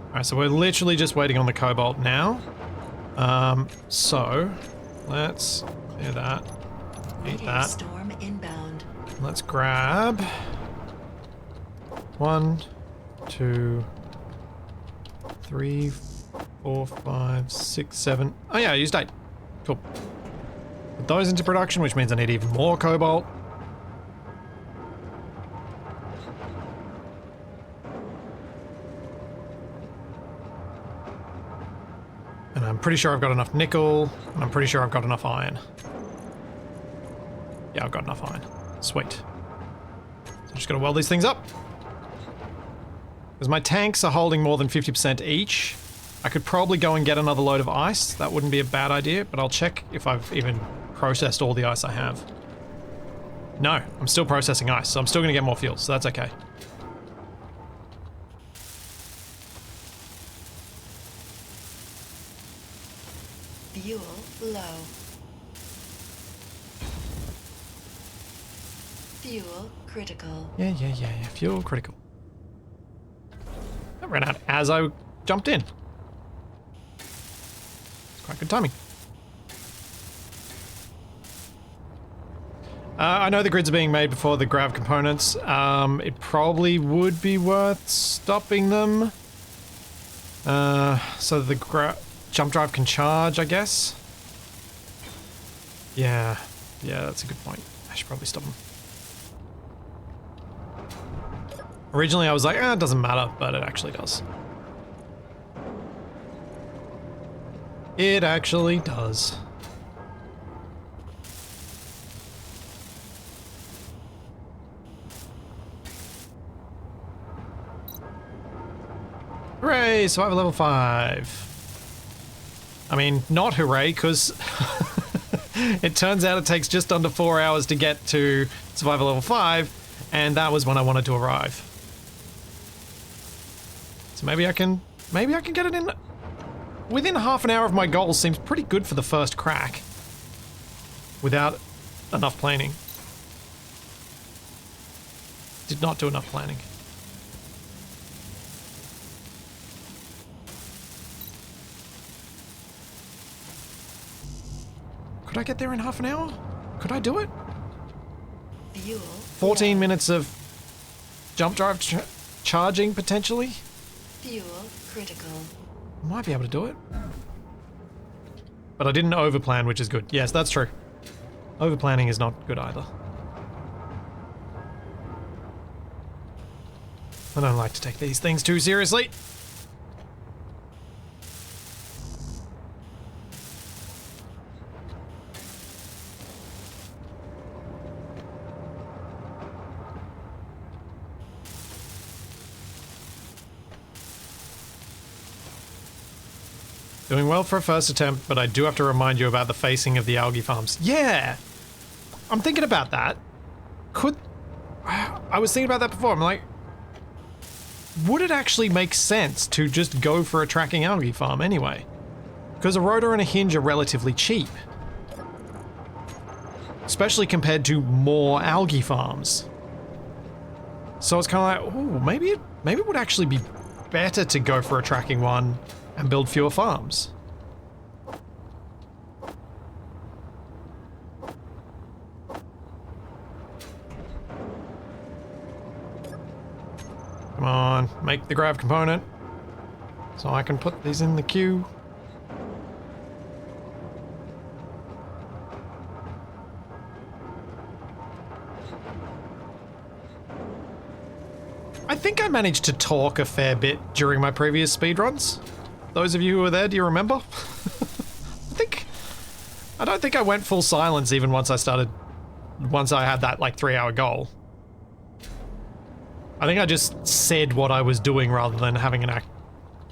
Alright, so we're literally just waiting on the cobalt now. So let's clear that. Eat that. Storm inbound. Let's grab 1, 2, 3, 4, 5, 6, 7. Oh yeah, I used 8. Cool. Put those into production, which means I need even more cobalt. And I'm pretty sure I've got enough nickel, and I'm pretty sure I've got enough iron. Yeah, I've got enough iron. Sweet. So I'm just gonna weld these things up. Because my tanks are holding more than 50% each. I could probably go and get another load of ice. That wouldn't be a bad idea, but I'll check if I've even processed all the ice I have. No, I'm still processing ice, so I'm still gonna get more fuel, so that's okay. Fuel low. Fuel critical. Yeah. Fuel critical. That ran out as I jumped in. It's quite good timing. I know the grids are being made before the grav components. It probably would be worth stopping them. So the jump drive can charge, I guess. Yeah, that's a good point. I should probably stop them. Originally I was like, it doesn't matter, but it actually does. It actually does. Hooray, survival level 5. I mean, not hooray, because it turns out it takes just under 4 hours to get to survival level 5, and that was when I wanted to arrive. So maybe I can get it in within half an hour of my goal. Seems pretty good for the first crack without enough planing. Did not do enough planning. Could I get there in half an hour? Could I do it? Fuel 14 minutes of jump drive charging, potentially? Fuel critical. Might be able to do it. But I didn't overplan, which is good. Yes, that's true. Overplanning is not good either. I don't like to take these things too seriously. Doing well for a first attempt, but I do have to remind you about the facing of the algae farms. Yeah! I'm thinking about that. I was thinking about that before. I'm like, would it actually make sense to just go for a tracking algae farm anyway? Because a rotor and a hinge are relatively cheap. Especially compared to more algae farms. So it's kind of like, oh, maybe it would actually be better to go for a tracking one and build fewer farms. Come on, make the grav component so I can put these in the queue. I think I managed to talk a fair bit during my previous speedruns. Those of you who were there, do you remember? I don't think I went full silence even once I had that like 3-hour goal. I think I just said what I was doing rather than having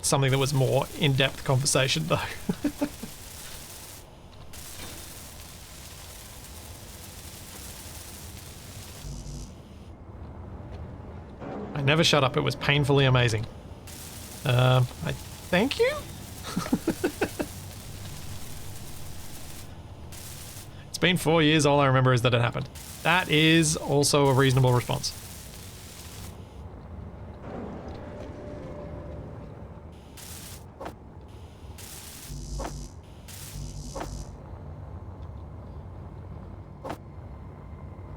something that was more in-depth conversation though. I never shut up, it was painfully amazing. I thank you? It's been 4 years, all I remember is that it happened. That is also a reasonable response.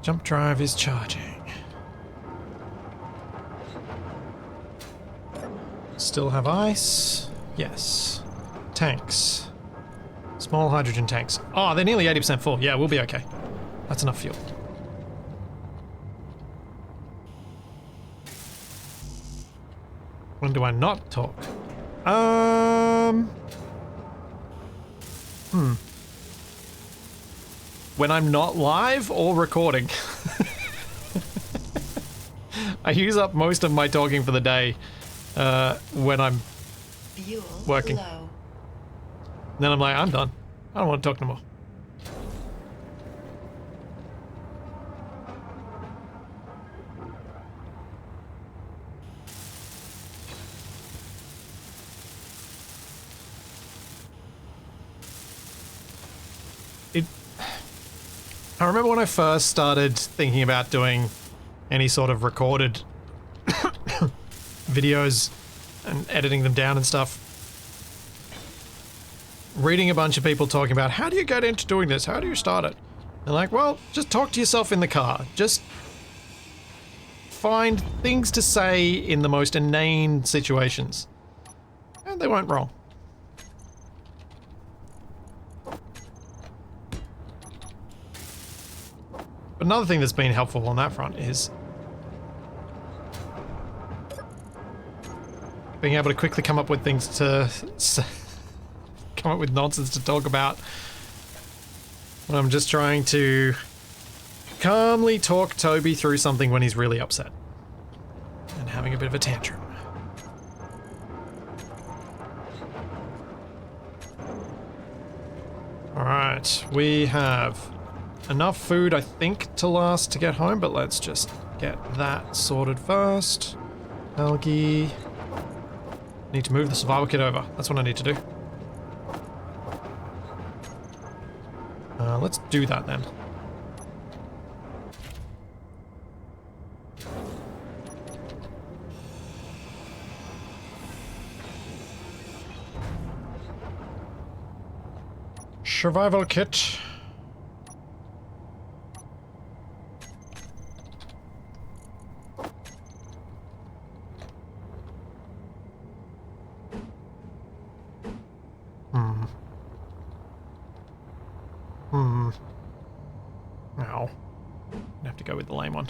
Jump drive is charging. Still have ice? Yes. Tanks. Small hydrogen tanks. Oh, they're nearly 80% full. Yeah, we'll be okay. That's enough fuel. When do I not talk? When I'm not live or recording. I use up most of my talking for the day when I'm Fuel working. low. Then I'm like, I'm done. I don't want to talk no more. I remember when I first started thinking about doing any sort of recorded videos and editing them down and stuff. Reading a bunch of people talking about, how do you get into doing this? How do you start it? And like, well, just talk to yourself in the car. Just find things to say in the most inane situations. And they weren't wrong. But another thing that's been helpful on that front is being able to quickly come up with things to come up with nonsense to talk about when I'm just trying to calmly talk Toby through something when he's really upset and having a bit of a tantrum. Alright, we have enough food, I think, to last to get home, but let's just get that sorted first. Algae. Need to move the survival kit over. That's what I need to do. Let's do that then. Survival kit. Ow. I have to go with the lame one.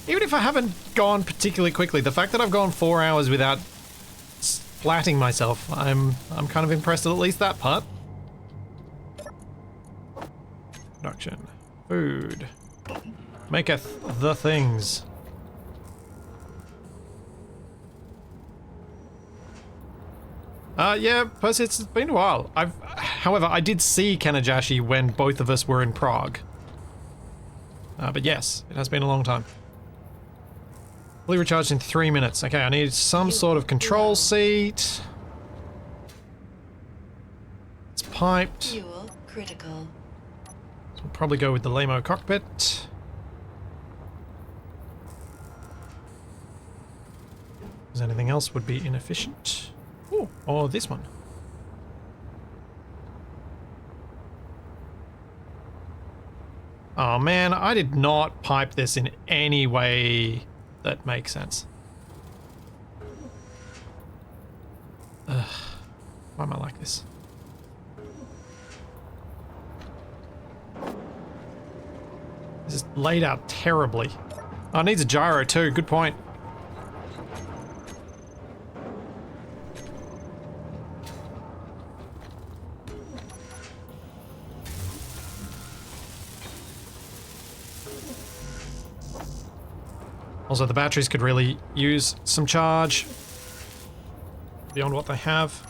Even if I haven't gone particularly quickly, the fact that I've gone 4 hours without splatting myself, I'm kind of impressed at least that part. Production. Food. Maketh the things. Yeah, Percy, it's been a while. However, I did see Kanajashi when both of us were in Prague. But yes, it has been a long time. Fully recharged in 3 minutes. Okay, I need some sort of control seat. It's piped. Fuel critical. So we'll probably go with the Lamo cockpit. Because anything else would be inefficient. Ooh, or this one. Oh man, I did not pipe this in any way that makes sense. Ugh. Why am I like this? This is laid out terribly. Oh, it needs a gyro too, good point. Also, the batteries could really use some charge beyond what they have.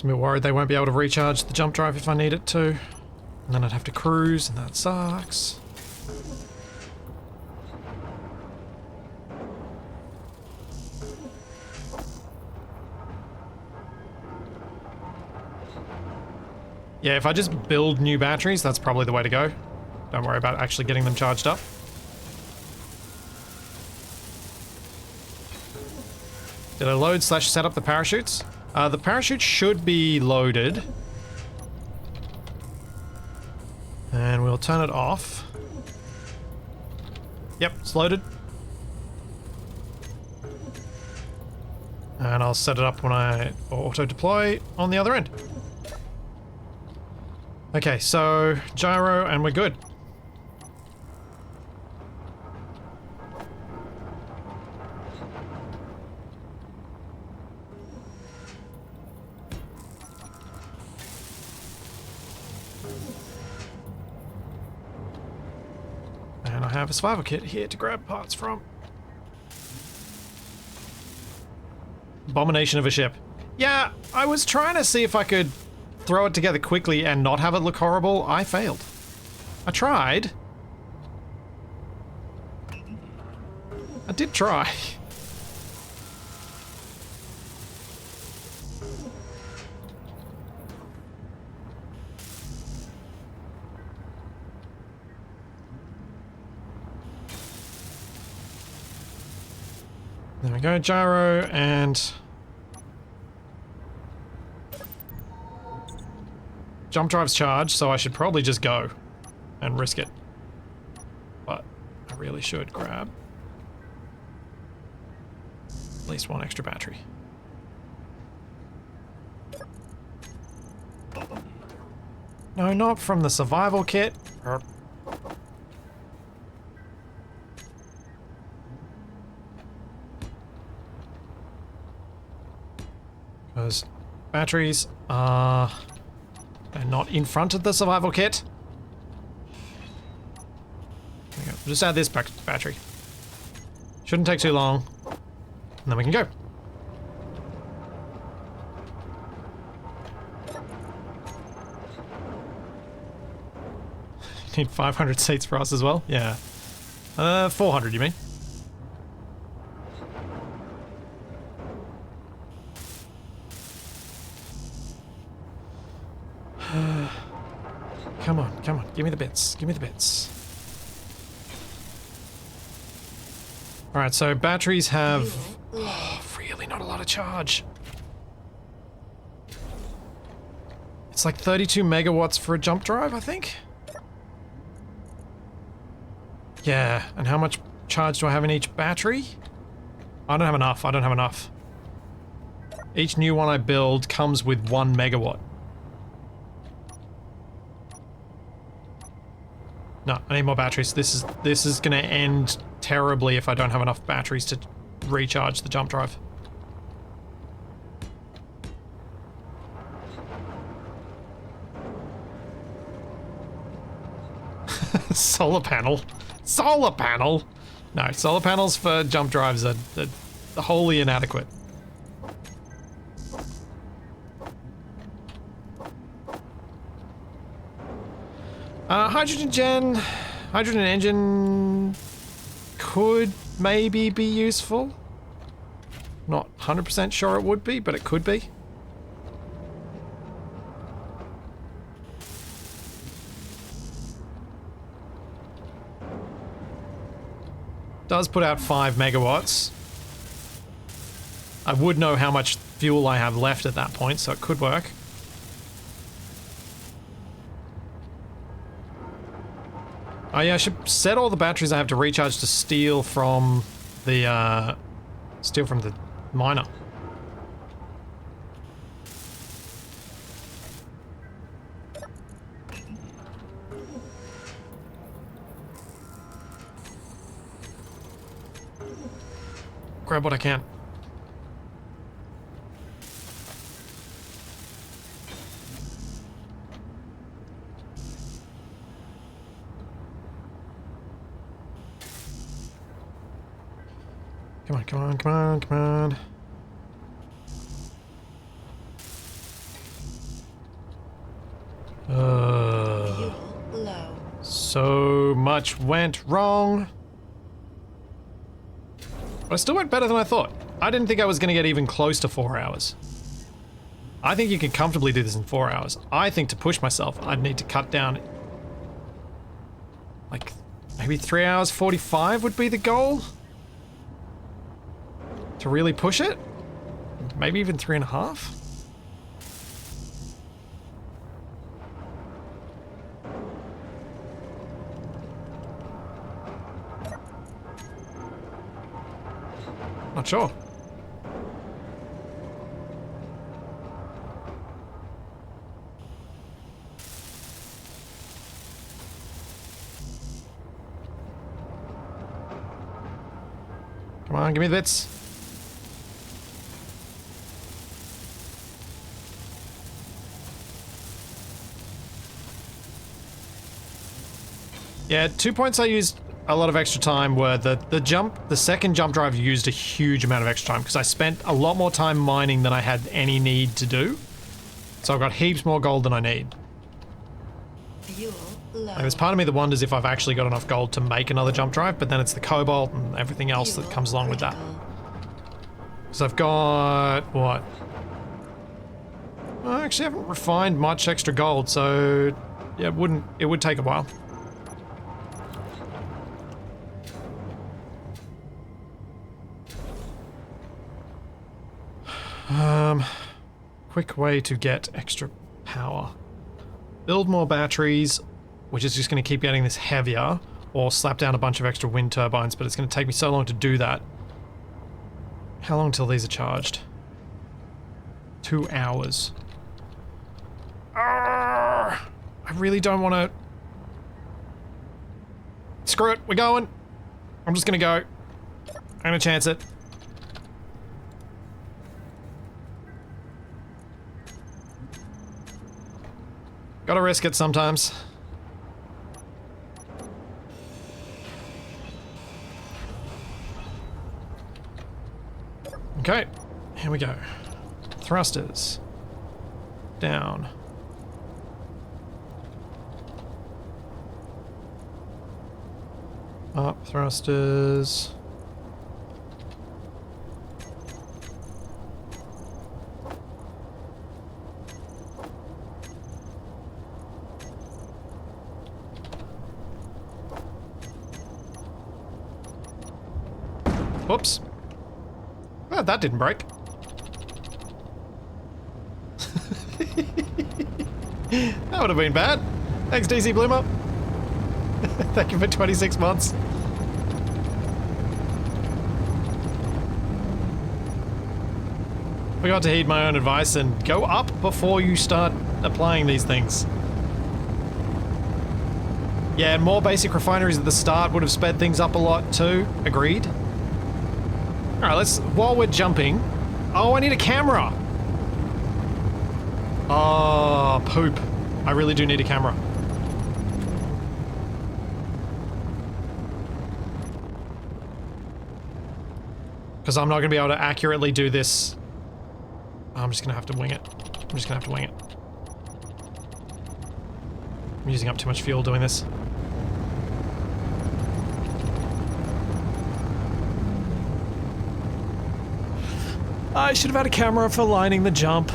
I'm a bit worried they won't be able to recharge the jump drive if I need it to. And then I'd have to cruise, and that sucks. Yeah, if I just build new batteries, that's probably the way to go. Don't worry about actually getting them charged up. Did I load / set up the parachutes? The parachute should be loaded. And we'll turn it off. Yep, it's loaded. And I'll set it up when I auto deploy on the other end. Okay, so gyro and we're good. And I have a survival kit here to grab parts from. Abomination of a ship. Yeah, I was trying to see if I could throw it together quickly and not have it look horrible. I failed. I tried. I did try. There we go, gyro and jump drive's charged, so I should probably just go and risk it. But I really should grab at least one extra battery. No, not from the survival kit. Because batteries are... they're not in front of the survival kit. There we go. We'll just add this battery. Shouldn't take too long. And then we can go. Need 500 seats for us as well? Yeah. 400 you mean? Come on, come on. Give me the bits. Give me the bits. Alright, so batteries have really not a lot of charge. It's like 32 megawatts for a jump drive, I think? Yeah, and how much charge do I have in each battery? I don't have enough, I don't have enough. Each new one I build comes with 1 megawatt. No, I need more batteries. This is gonna end terribly if I don't have enough batteries to recharge the jump drive. Solar panel. Solar panel! No, solar panels for jump drives are wholly inadequate. Hydrogen engine could maybe be useful. Not 100% sure it would be, but it could be. Does put out 5 megawatts. I would know how much fuel I have left at that point, so it could work. Oh yeah, I should set all the batteries I have to recharge to steal from the miner. Grab what I can. Come on, come on, come on, come on. Fuel low. So much went wrong. But I still went better than I thought. I didn't think I was going to get even close to 4 hours. I think you can comfortably do this in 4 hours. I think to push myself, I'd need to cut down... like, maybe 3 hours 45 would be the goal? To really push it? Maybe even 3.5? Not sure. Come on, give me the bits. Yeah, 2 points I used a lot of extra time were the second jump drive used a huge amount of extra time because I spent a lot more time mining than I had any need to do. So I've got heaps more gold than I need. Fuel low. And there's part of me that wonders if I've actually got enough gold to make another jump drive, but then it's the cobalt and everything else that comes along with that. So I've got, what? Well, I actually haven't refined much extra gold, so yeah, it would take a while. Quick way to get extra power. Build more batteries, which is just going to keep getting this heavier, or slap down a bunch of extra wind turbines, but it's going to take me so long to do that. How long till these are charged? 2 hours. I really don't want to... Screw it, we're going. I'm just going to go. I'm going to chance it. Gotta risk it sometimes. Okay, here we go. Thrusters. Down. Up, thrusters. Oops. Well, that didn't break. That would have been bad. Thanks, DC Bloomer. Thank you for 26 months. Forgot to heed my own advice and go up before you start applying these things. Yeah, and more basic refineries at the start would have sped things up a lot too. Agreed. Alright, let's, while we're jumping... Oh, I need a camera! Oh, poop. I really do need a camera. Because I'm not going to be able to accurately do this. I'm just going to have to wing it. I'm just going to have to wing it. I'm using up too much fuel doing this. I should have had a camera for lining the jump.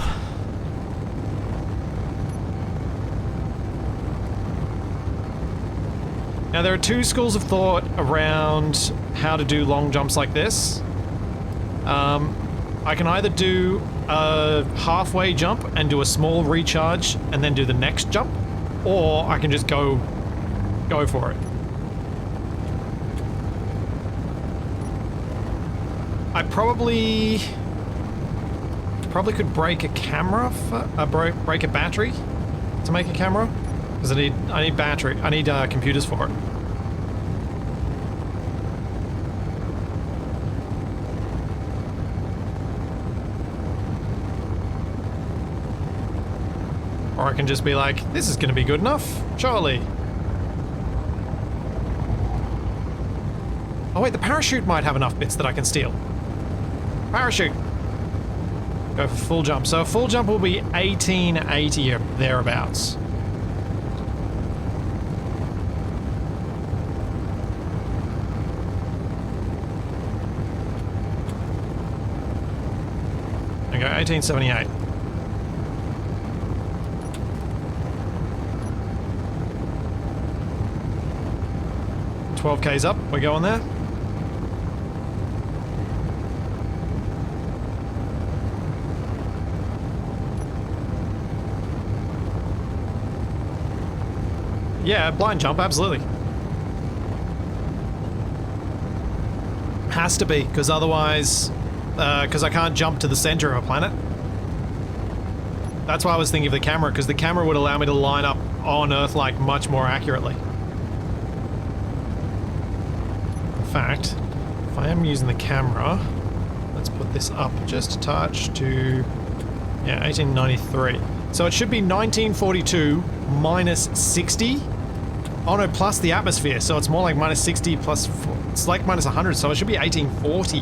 Now there are two schools of thought around how to do long jumps like this. I can either do a halfway jump and do a small recharge and then do the next jump, or I can just go for it. I probably could break a camera for, break a battery to make a camera, because I need battery. I need computers for it. Or I can just be like, this is going to be good enough, surely. Oh wait, the parachute might have enough bits that I can steal. Parachute. Go for full jump. So a full jump will be 1880 or thereabouts. There we go, 1878. 12K's up, we're going there. Yeah, blind jump, absolutely. Has to be, because otherwise, because I can't jump to the center of a planet. That's why I was thinking of the camera, because the camera would allow me to line up on Earth like much more accurately. In fact, if I am using the camera, let's put this up just a touch to, yeah, 1893. So it should be 1942 minus 60. Oh no, plus the atmosphere, so it's more like minus 60 plus 4, it's like minus 100, so it should be 1840.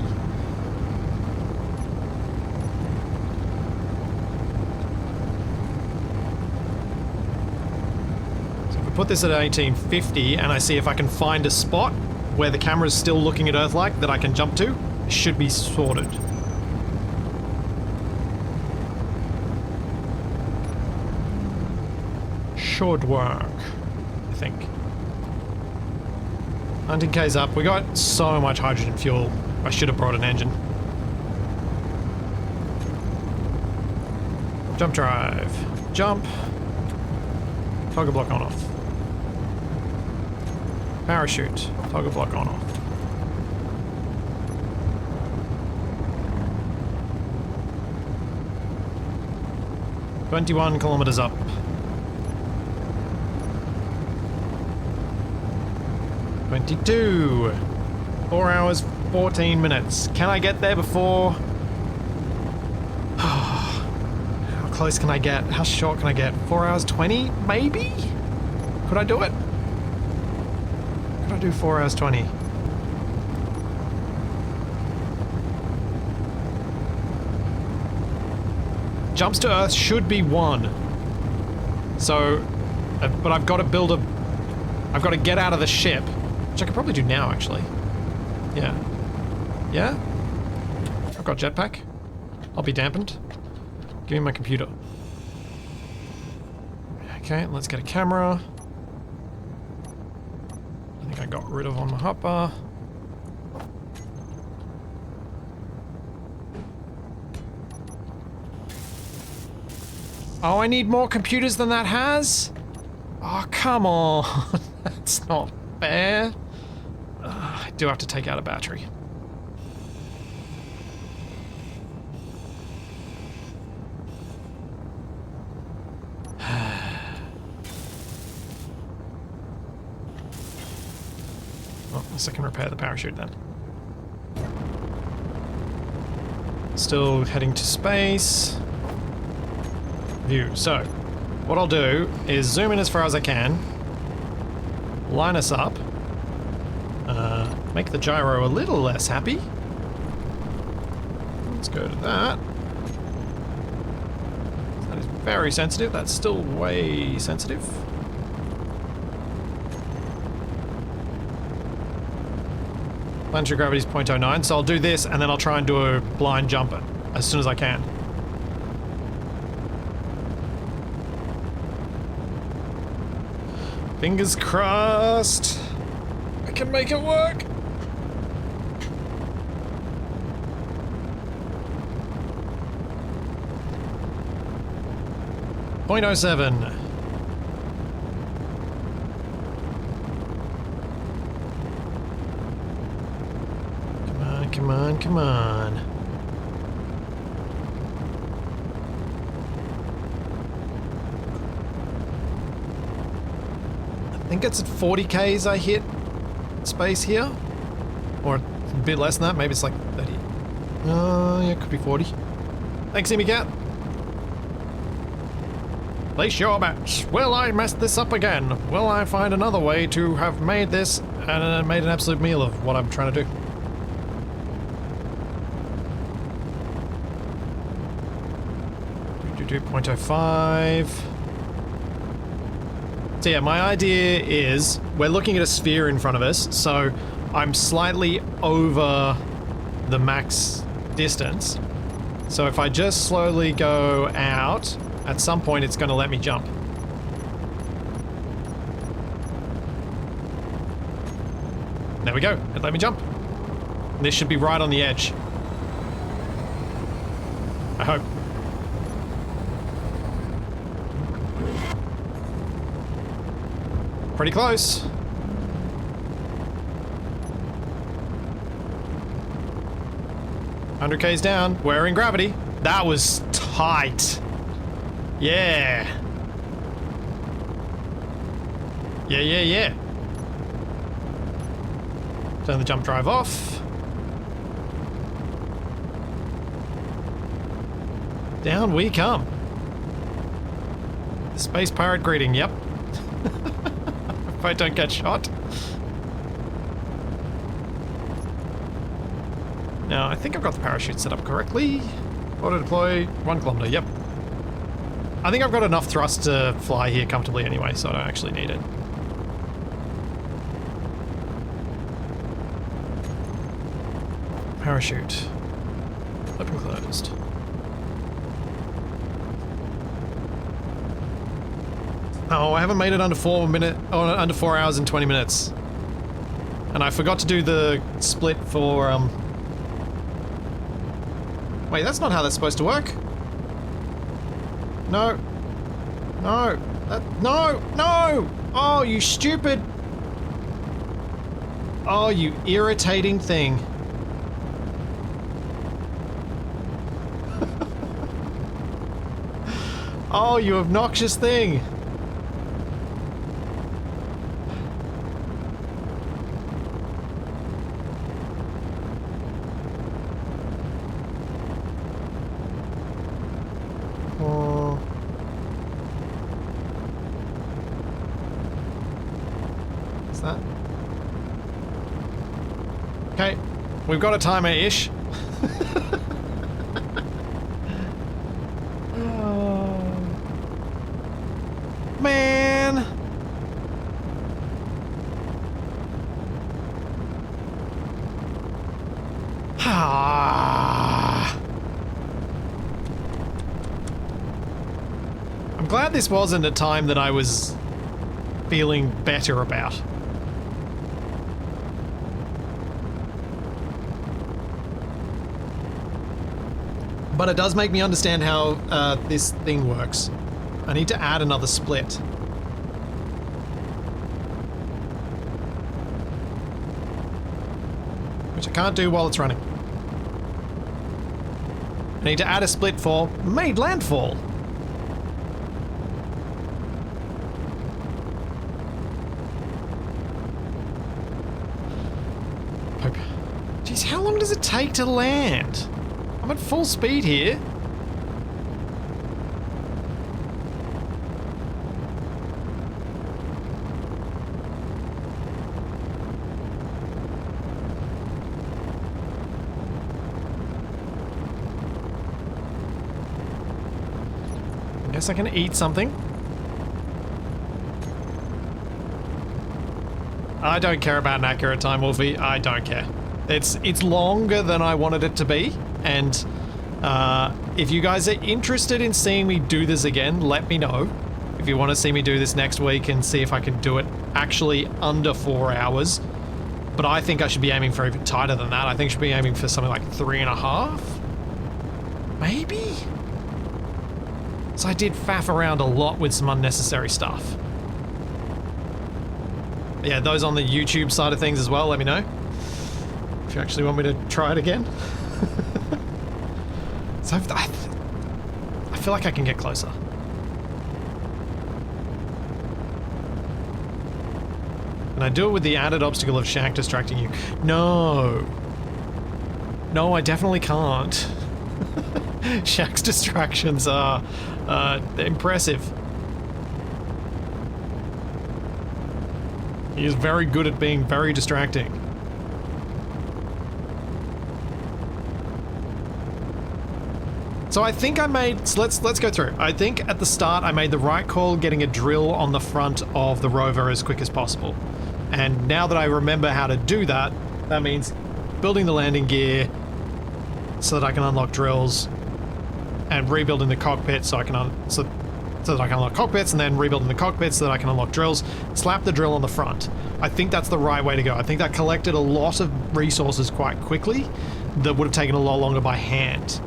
So if we put this at 1850 and I see if I can find a spot where the camera's still looking at Earth like that I can jump to, it should be sorted. Should work, I think. 19K's up. We got so much hydrogen fuel. I should have brought an engine. Jump drive. Jump. Toggle block on off. Parachute. Toggle block on off. "21 kilometers up. "22. 4 hours, 14 minutes. Can I get there before... How close can I get? How short can I get? 4 hours, 20? Maybe? Could I do it? Could I do 4 hours, 20? Jumps to Earth should be 1. So... but I've got to build a... I've got to get out of the ship. Which I could probably do now, actually. Yeah. Yeah? I've got jetpack. I'll be dampened. Give me my computer. Okay, let's get a camera. I think I got rid of on my hotbar. Oh, I need more computers than that has? Oh, come on. That's not fair. I do have to take out a battery. Well, at least I can repair the parachute then. Still heading to space. View. So, what I'll do is zoom in as far as I can, line us up, make the gyro a little less happy. Let's go to that. That is very sensitive. That's still way sensitive. Planetary gravity is 0.09, so I'll do this and then I'll try and do a blind jump as soon as I can. Fingers crossed. I can make it work. .07. Come on, come on, come on. I think it's at 40 Ks I hit space here. Or a bit less than that, maybe it's like 30. Yeah, it could be 40. Thanks, Amy Cat. Place your bets. Will I mess this up again? Will I find another way to have made this and made an absolute meal of what I'm trying to do? Do 0.05. So yeah, my idea is we're looking at a sphere in front of us, so I'm slightly over the max distance. So if I just slowly go out, at some point it's going to let me jump. There we go, it let me jump. This should be right on the edge. I hope. Pretty close. $100K's down. We're in gravity. That was tight. Yeah. Yeah. Turn the jump drive off. Down we come. The space pirate greeting, yep. If I don't get shot. Now, I think I've got the parachute set up correctly. Auto deploy, 1 kilometer, yep. I think I've got enough thrust to fly here comfortably anyway, so I don't actually need it. Parachute. Open closed. Oh, I haven't made it under 4 hours and 20 minutes. And I forgot to do the split for, Wait, that's not how that's supposed to work. No. No. No! Oh, you stupid! Oh, you irritating thing. Oh, you obnoxious thing. Okay, we've got a timer-ish. Oh, man. I'm glad this wasn't a time that I was feeling better about. But it does make me understand how this thing works. I need to add another split. Which I can't do while it's running. I need to add a split for made landfall. Jeez, how long does it take to land? I'm at full speed here. I guess I can eat something. I don't care about an accurate time, Wolfie. I don't care. It's longer than I wanted it to be, and if you guys are interested in seeing me do this again, let me know. If you want to see me do this next week and see if I can do it actually under 4 hours. But I think I should be aiming for even tighter than that. I think I should be aiming for something like 3.5? Maybe? So I did faff around a lot with some unnecessary stuff. Yeah, those on the YouTube side of things as well, let me know. If you actually want me to try it again. So I feel like I can get closer. And I do it with the added obstacle of Shaq distracting you. No. No, I definitely can't. Shaq's distractions are impressive. He is very good at being very distracting. So I think I made, so let's go through. I think at the start I made the right call getting a drill on the front of the rover as quick as possible. And now that I remember how to do that, that means building the landing gear so that I can unlock drills and rebuilding the cockpit so I can so that I can unlock cockpits, and then rebuilding the cockpits so that I can unlock drills. Slap the drill on the front. I think that's the right way to go. I think that collected a lot of resources quite quickly that would have taken a lot longer by hand.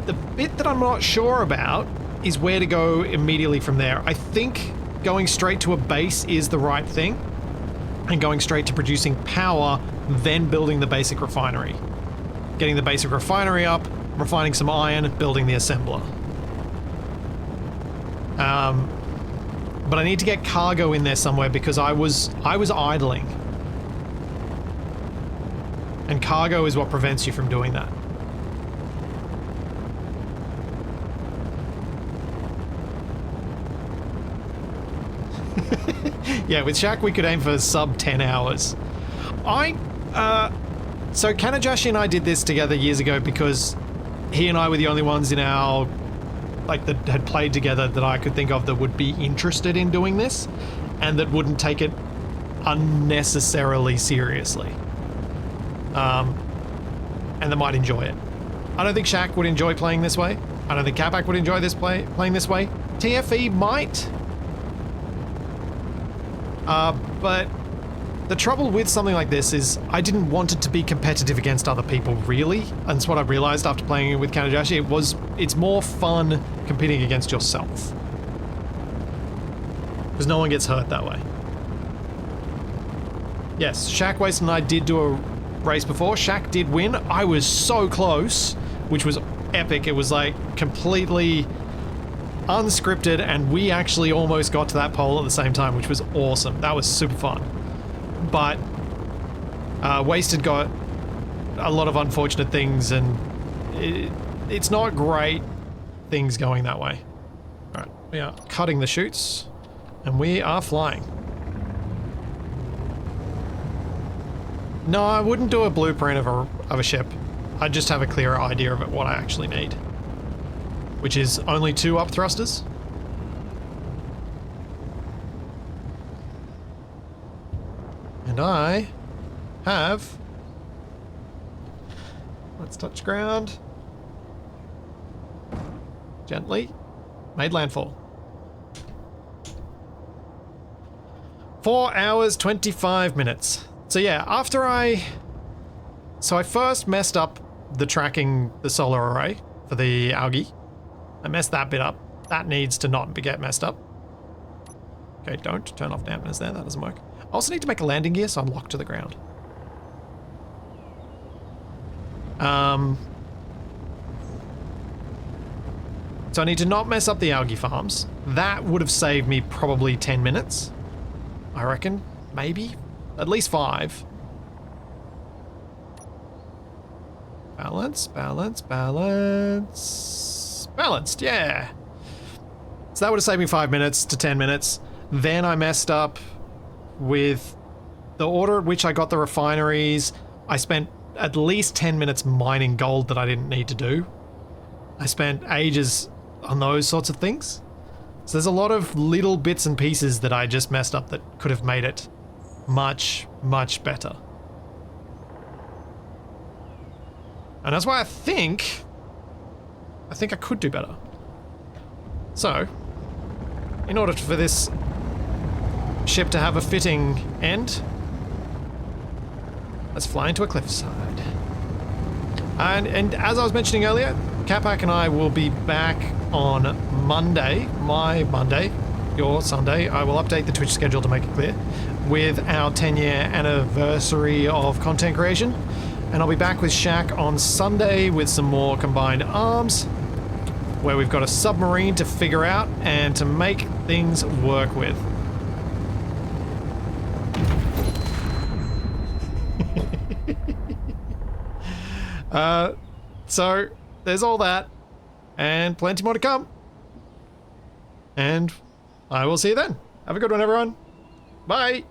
The bit that I'm not sure about is where to go immediately from there. I think going straight to a base is the right thing, and going straight to producing power, then building the basic refinery. Getting the basic refinery up, refining some iron, building the assembler. But I need to get cargo in there somewhere because I was idling. And cargo is what prevents you from doing that. Yeah, with Shaq we could aim for sub 10 hours. So Kanajashi and I did this together years ago because he and I were the only ones in our, like, that had played together that I could think of that would be interested in doing this and that wouldn't take it unnecessarily seriously. And that might enjoy it. I don't think Shaq would enjoy playing this way. I don't think Capac would enjoy this playing this way. TFE might. But the trouble with something like this is I didn't want it to be competitive against other people, really. And that's what I realized after playing it with Kanajashi. It's more fun competing against yourself. Because no one gets hurt that way. Yes, Shaq, Waste and I did do a race before. Shaq did win. I was so close, which was epic. It was like completely unscripted, and we actually almost got to that pole at the same time, which was awesome. That was super fun. But Wasted got a lot of unfortunate things, and it's not great things going that way. Alright, we are cutting the chutes, and we are flying. No, I wouldn't do a blueprint of a ship. I'd just have a clearer idea of what I actually need. Which is only 2 up thrusters. And I have... Let's touch ground. Gently. Made landfall. 4 hours, 25 minutes. So yeah, after I first messed up the tracking the solar array for the algae. I messed that bit up. That needs to not get messed up. Okay, don't turn off dampeners there. That doesn't work. I also need to make a landing gear so I'm locked to the ground. So I need to not mess up the algae farms. That would have saved me probably 10 minutes. I reckon. Maybe. At least 5. Balance, balance, balance. Balanced, yeah. So that would have saved me 5 minutes to 10 minutes. Then I messed up with the order at which I got the refineries. I spent at least 10 minutes mining gold that I didn't need to do. I spent ages on those sorts of things. So there's a lot of little bits and pieces that I just messed up that could have made it much, much better. And that's why I think I could do better. So, in order for this ship to have a fitting end, let's fly into a cliffside. And as I was mentioning earlier, Capac and I will be back on Monday, my Monday, your Sunday. I will update the Twitch schedule to make it clear, with our 10-year anniversary of content creation. And I'll be back with Shaq on Sunday with some more combined arms, where we've got a submarine to figure out and to make things work with. So there's all that and plenty more to come. And I will see you then. Have a good one, everyone. Bye.